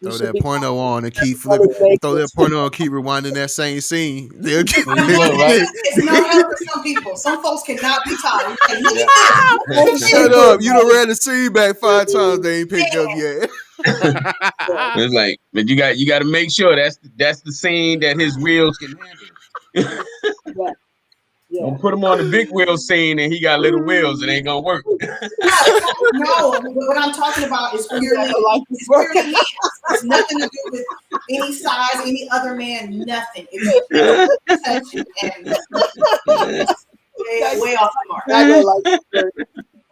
Speaker 2: Throw that porno on and keep flipping. Throw that porno on and keep rewinding that same scene. They'll get
Speaker 3: It's no help for some people. Some folks cannot be tired.
Speaker 2: Shut up. You done ran the scene back 5 times. They ain't picked up yet.
Speaker 1: It's like, but you got to make sure that's the scene that his wheels can handle.
Speaker 4: Yeah.
Speaker 1: Don't put him on the big wheel scene and he got little wheels. It ain't gonna work.
Speaker 3: No, what I'm talking about is purely hands. It's nothing to do with any size, any other man, nothing. It's touching and way off the mark.
Speaker 4: I know, like,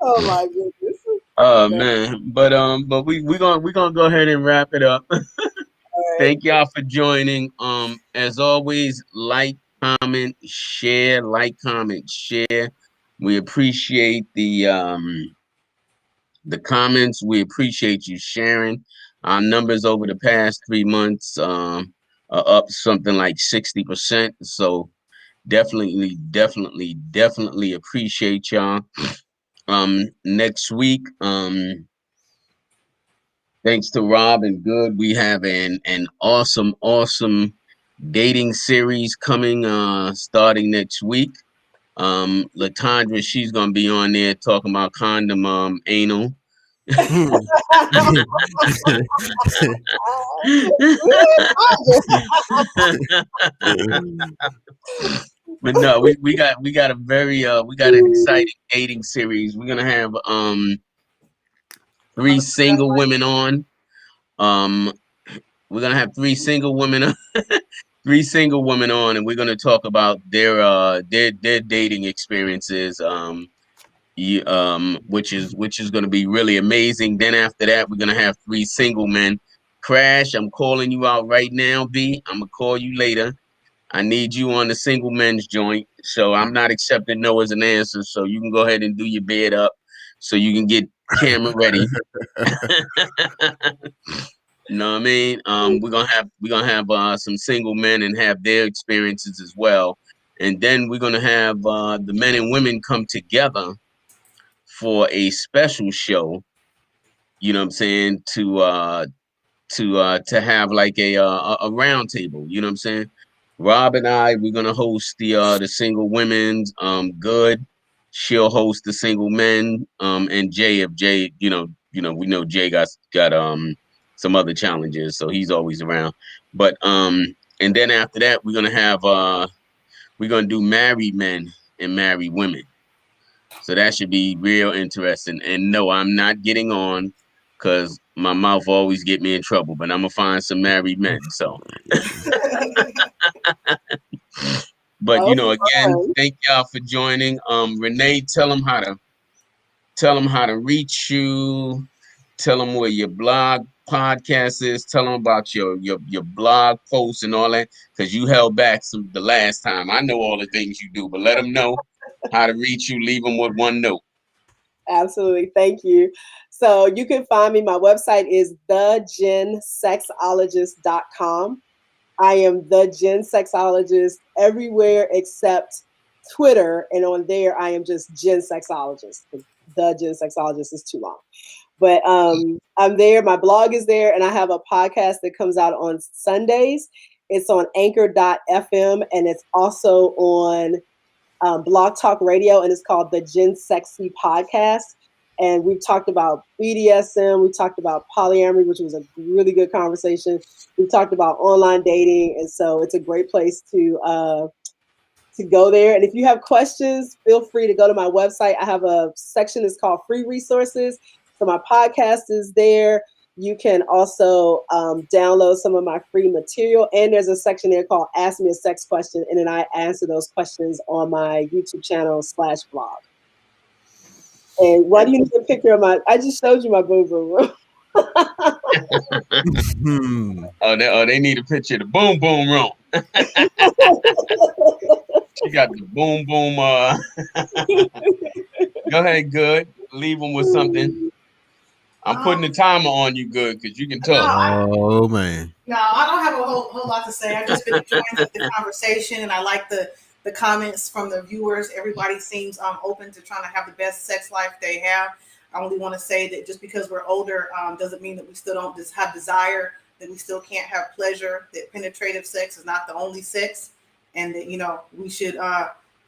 Speaker 4: oh my goodness.
Speaker 1: Oh man, but we're gonna go ahead and wrap it up.
Speaker 4: Right.
Speaker 1: Thank y'all for joining. As always, like, comment, share. Like, comment, share. We appreciate the comments. We appreciate you sharing. Our numbers over the past 3 months are up something like 60%. So definitely appreciate y'all. Next week, thanks to Rob and Good, we have an awesome dating series coming starting next week. Latondra, she's gonna be on there talking about condom anal. But no, we got a very we got an exciting dating series. We're gonna have three single women on. Um, we're gonna have three single women, three single women on, and we're gonna talk about their dating experiences. Which is gonna be really amazing. Then after that, we're gonna have three single men. Crash, I'm calling you out right now, B. I'm gonna call you later. I need you on the single men's joint. So I'm not accepting no as an answer. So you can go ahead and do your bed up so you can get camera ready. You know what I mean? We're gonna have some single men and have their experiences as well. And then we're gonna have the men and women come together for a special show, you know what I'm saying, to have like a round table. You know what I'm saying? Rob and I, we're gonna host the single women's. Good. She'll host the single men. And Jay, if Jay, we know Jay got some other challenges, so he's always around. But and then after that, we're gonna do married men and married women. So that should be real interesting. And no, I'm not getting on because my mouth always get me in trouble. But I'm gonna find some married men. So, but
Speaker 4: Oh,
Speaker 1: again,
Speaker 4: fun.
Speaker 1: thank y'all for joining. Renee, tell them how to reach you. Tell them where your blog podcast is. Tell them about your blog posts and all that because you held back some the last time. I know all the things you do, but let them know how to reach you. Leave them with one note.
Speaker 4: Absolutely. Thank you. So you can find me. My website is thegensexologist.com. I am the Gen Sexologist everywhere except Twitter. And on there, I am just Gen Sexologist. The Gen Sexologist is too long. But I'm there. My blog is there. And I have a podcast that comes out on Sundays. It's on anchor.fm. And it's also on Blog Talk Radio. And it's called the Gen Sexy Podcast. And we've talked about BDSM. We talked about polyamory, which was a really good conversation. We talked about online dating. And so it's a great place to go there. And if you have questions, feel free to go to my website. I have a section that's called Free Resources. So my podcast is there. You can also download some of my free material. And there's a section there called Ask Me a Sex Question. And then I answer those questions on my YouTube channel /blog. And why do you need a picture of I just showed you my boom boom room.
Speaker 1: They need a picture of the boom boom room. She got the boom boom. Go ahead, good. Leave them with something. I'm putting the timer on you, good, because you can talk.
Speaker 2: Oh man.
Speaker 3: No, I don't have a whole lot to say. I've just been enjoying the conversation, and I like the comments from the viewers. Everybody seems open to trying to have the best sex life they have. I only want to say that just because we're older doesn't mean that we still don't just have desire, that we still can't have pleasure, that penetrative sex is not the only sex, and that we should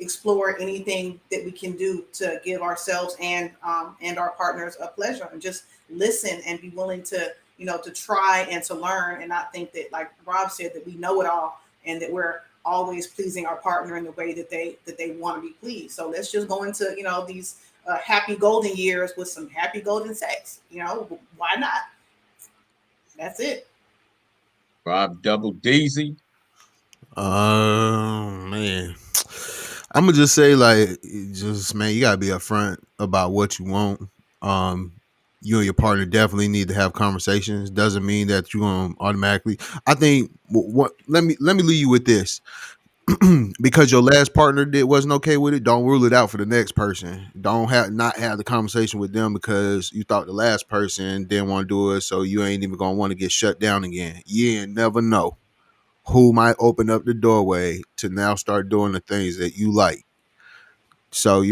Speaker 3: explore anything that we can do to give ourselves and our partners a pleasure, and just listen and be willing to to try and to learn, and not think that, like Rob said, that we know it all and that we're always pleasing our partner in the way that they want to be pleased. So let's just go into these happy golden years with some happy golden sex. Why not? That's it.
Speaker 1: Rob Double Daisy.
Speaker 2: Man, I'm gonna just say, like, man, you gotta be upfront about what you want. You and your partner definitely need to have conversations. Doesn't mean that you're gonna automatically. I think what. Let me leave you with this. Because your last partner wasn't okay with it, don't rule it out for the next person. Don't not have the conversation with them because you thought the last person didn't want to do it, so you ain't even gonna want to get shut down again. You ain't never know who might open up the doorway to now start doing the things that you like. So,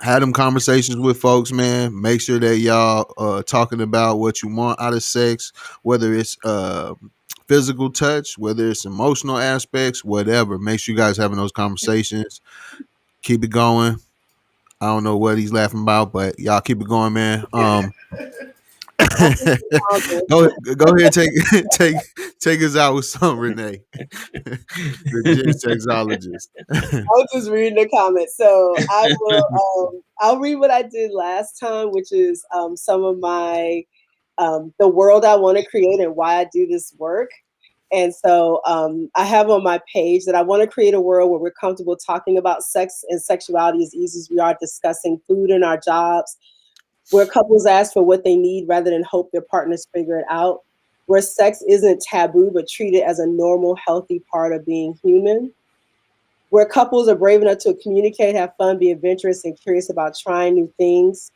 Speaker 2: have them conversations with folks, man. Make sure that y'all talking about what you want out of sex, whether it's physical touch, whether it's emotional aspects, whatever. Make sure you guys having those conversations. Keep it going. I don't know what he's laughing about, but y'all keep it going, man. Go ahead, take take us out with some Renee, the X Sexologist.
Speaker 4: I was just reading the comments. So I will I'll read what I did last time, which is some of my the world I want to create and why I do this work. And so I have on my page that I want to create a world where we're comfortable talking about sex and sexuality as easy as we are discussing food in our jobs, where couples ask for what they need rather than hope their partners figure it out, where sex isn't taboo but treated as a normal, healthy part of being human, where couples are brave enough to communicate, have fun, be adventurous, and curious about trying new things,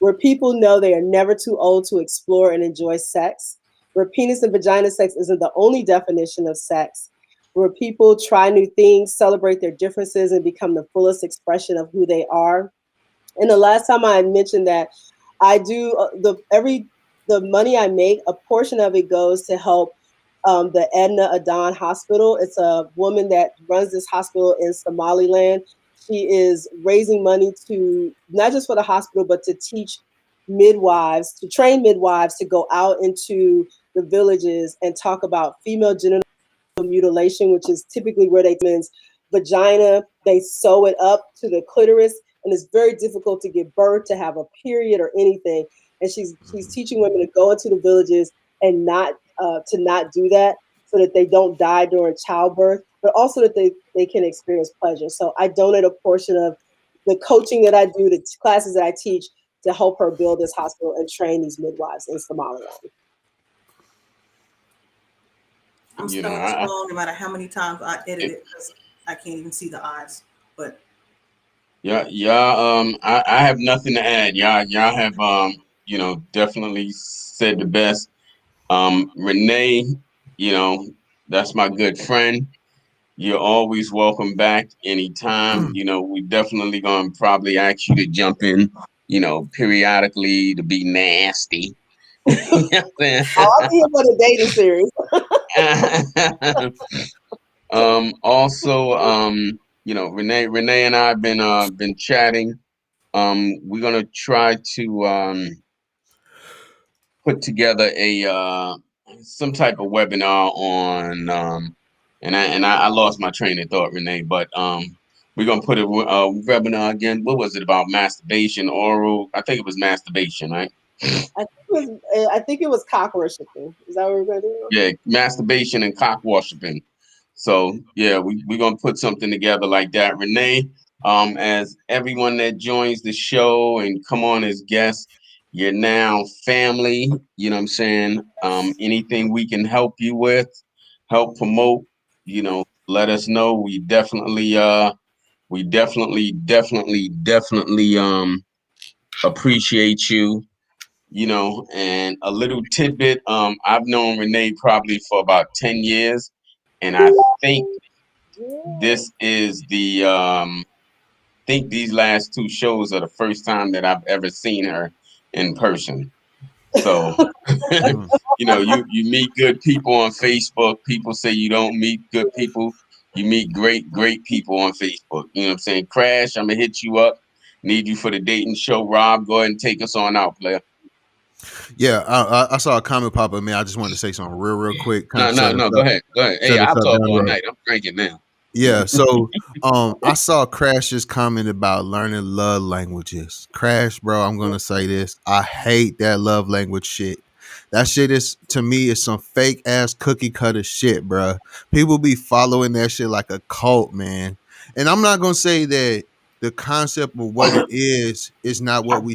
Speaker 4: where people know they are never too old to explore and enjoy sex, where penis and vagina sex isn't the only definition of sex, where people try new things, celebrate their differences, and become the fullest expression of who they are. And the last time I mentioned that I do the money I make, a portion of it goes to help the Edna Adan Hospital. It's a woman that runs this hospital in Somaliland. She is raising money to not just for the hospital, but to teach midwives, to train midwives to go out into the villages and talk about female genital mutilation, which is typically where they men's vagina, they sew it up to the clitoris, and it's very difficult to give birth, to have a period or anything. And she's teaching women to go into the villages and not to not do that, so that they don't die during childbirth, but also that they can experience pleasure. So I donate a portion of the coaching that I do, the classes that I teach, to help her build this hospital and train these midwives in Somaliland.
Speaker 3: I'm spelling this wrong no matter how many times I edit it, because I can't even see the eyes. But
Speaker 1: yeah, I have nothing to add. Y'all have definitely said the best. Renee, that's my good friend. You're always welcome back anytime. We definitely gonna probably ask you to jump in, periodically to be nasty.
Speaker 4: I'll be here for the dating series.
Speaker 1: Also, Renee and I have been chatting. We're gonna try to put together a some type of webinar on I lost my train of thought, Renee, but we're gonna put a webinar again. What was it about? Masturbation, oral? I think it was masturbation, right?
Speaker 4: I think it was cock worshiping. Is that what we're gonna do?
Speaker 1: Yeah, masturbation and cock worshiping. So yeah, we're gonna put something together like that. Renee, as everyone that joins the show and come on as guests, you're now family. You know what I'm saying? Anything we can help you with, help promote, let us know. We definitely appreciate you. And a little tidbit, I've known Renee probably for about 10 years, and I think this is think these last two shows are the first time that I've ever seen her in person. So, you meet good people on Facebook. People say you don't meet good people. You meet great people on Facebook. You know what I'm saying? Crash, I'm going to hit you up. Need you for the dating show. Rob, go ahead and take us on out, player.
Speaker 2: Yeah, I saw a comment pop up. Man, I just wanted to say something real quick.
Speaker 1: No. Go ahead. Hey, I'll talk all night. I'm drinking now.
Speaker 2: Yeah, so I saw Crash's comment about learning love languages. Crash, bro, I'm gonna say this. I hate that love language shit. That shit is, to me, is some fake ass cookie cutter shit, bro. People be following that shit like a cult, man. And I'm not gonna say that the concept of what it is not what we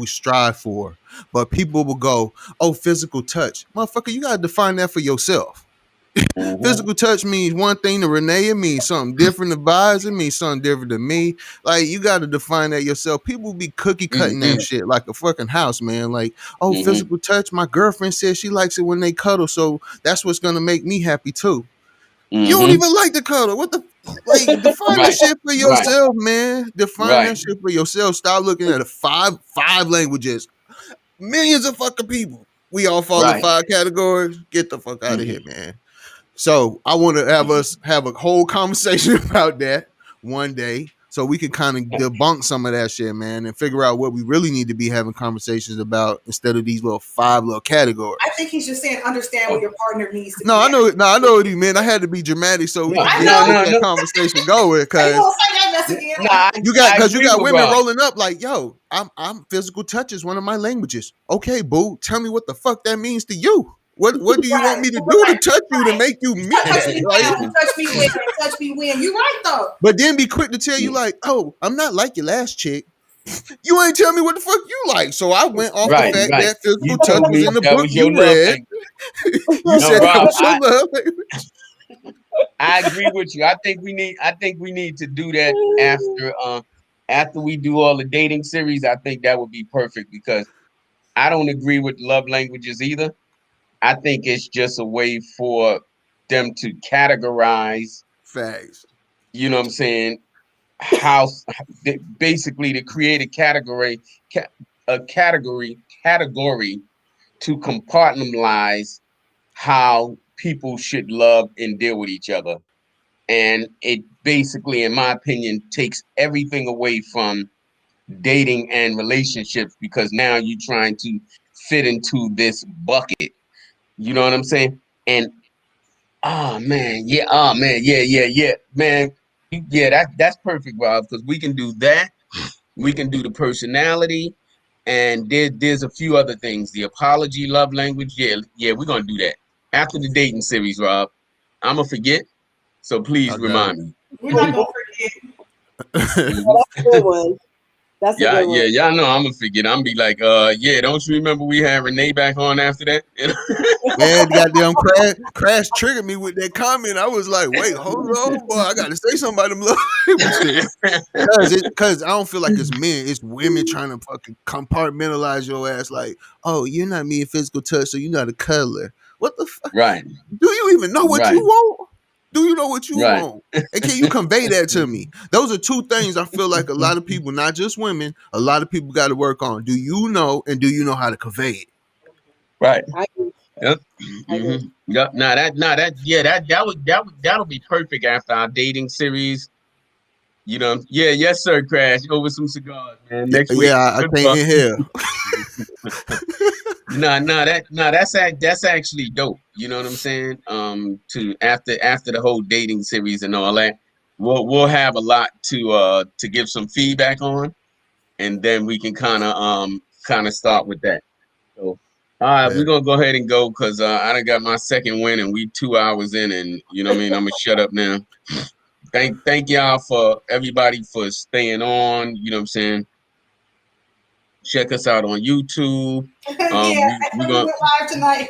Speaker 2: strive for. But people will go, oh, physical touch. Motherfucker, you gotta define that for yourself.
Speaker 1: Mm-hmm.
Speaker 2: Physical touch means one thing to Renee. It means something different to Vibes. It means something different to me. Like, you got to define that yourself. People be cookie cutting that shit like a fucking house, man. Like, oh, physical touch. My girlfriend says she likes it when they cuddle, so that's what's gonna make me happy too. You don't even like to cuddle. What the like? Define that shit for yourself, man. Define that shit for yourself. Stop looking at five languages. Millions of fucking people. We all fall in 5 categories. Get the fuck out of here, man. So I want to have us have a whole conversation about that one day. so we can kind of debunk some of that shit, man, and figure out what we really need to be having conversations about instead of these little 5 little categories.
Speaker 3: I think he's just saying understand what your partner needs to
Speaker 2: No,
Speaker 3: be.
Speaker 2: I know what he meant. I had to be dramatic so we can get that conversation going. Because you got women rolling up like, yo, I'm physical touch is one of my languages. Okay, boo, tell me what the fuck that means to you. What do you want me to do to touch you to make you mean it? Right?
Speaker 3: Touch me when. You right though.
Speaker 2: But then be quick to tell you like, oh, I'm not like your last chick. You ain't tell me what the fuck you like. So I went off the fact that physical touch was in the book you read. You said that was your love language.
Speaker 1: I agree with you. I think we need to do that after we do all the dating series. I think that would be perfect because I don't agree with love languages either. I think it's just a way for them to categorize
Speaker 2: facts.
Speaker 1: You know what I'm saying? How basically to create a category to compartmentalize how people should love and deal with each other. And it basically, in my opinion, takes everything away from dating and relationships because now you're trying to fit into this bucket. You know what I'm saying? And man, man. Yeah, that's perfect, Rob, because we can do that. We can do the personality, and there's a few other things. The apology, love language. Yeah, we're gonna do that after the dating series, Rob. I'm gonna forget, so please remind me.
Speaker 3: We're not gonna forget.
Speaker 4: Well, that's a good one. That's a good one.
Speaker 1: Yeah, y'all know I'm gonna forget. I'm gonna be like, yeah, don't you remember we had Renee back on after that?
Speaker 2: Man, goddamn Crash triggered me with that comment. I was like, wait, hold on, boy, I gotta say something about them love languages. Because I don't feel like it's men, it's women trying to fucking compartmentalize your ass. Like, oh, you're not me in physical touch, so you're not a cuddler. What the fuck?
Speaker 1: Right.
Speaker 2: Do you even know what you want? Do you know what you want? And can you convey that to me? Those are two things I feel like a lot of people, not just women, a lot of people got to work on. Do you know, and do you know how to convey it?
Speaker 1: Right. Yep. Mm-hmm. Yep. That'll be perfect after our dating series. You know, yes, sir, Crash. Over some cigars, man. Next week.
Speaker 2: Yeah, I can't inhale.
Speaker 1: That's actually dope. You know what I'm saying? To after the whole dating series and all that, we'll have a lot to give some feedback on, and then we can kind of start with that. So, all right, we're gonna go ahead and go because I done got my second win, and we 2 hours in, and you know what I mean. I'm gonna shut up now. Thank y'all for everybody for staying on. You know what I'm saying. Check us out on YouTube.
Speaker 3: We're gonna live tonight.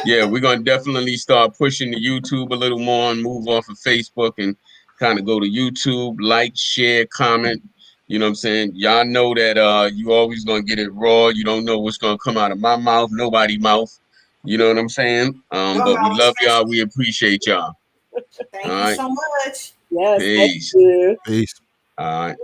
Speaker 1: Yeah, we're gonna definitely start pushing the YouTube a little more and move off of Facebook and kind of go to YouTube, like, share, comment. You know what I'm saying? Y'all know that you always gonna get it raw. You don't know what's gonna come out of my mouth, nobody's mouth. You know what I'm saying? But we love y'all. We appreciate y'all.
Speaker 3: Thank you so much.
Speaker 4: Yes.
Speaker 1: Peace.
Speaker 4: Thank you.
Speaker 2: Peace.
Speaker 1: All right.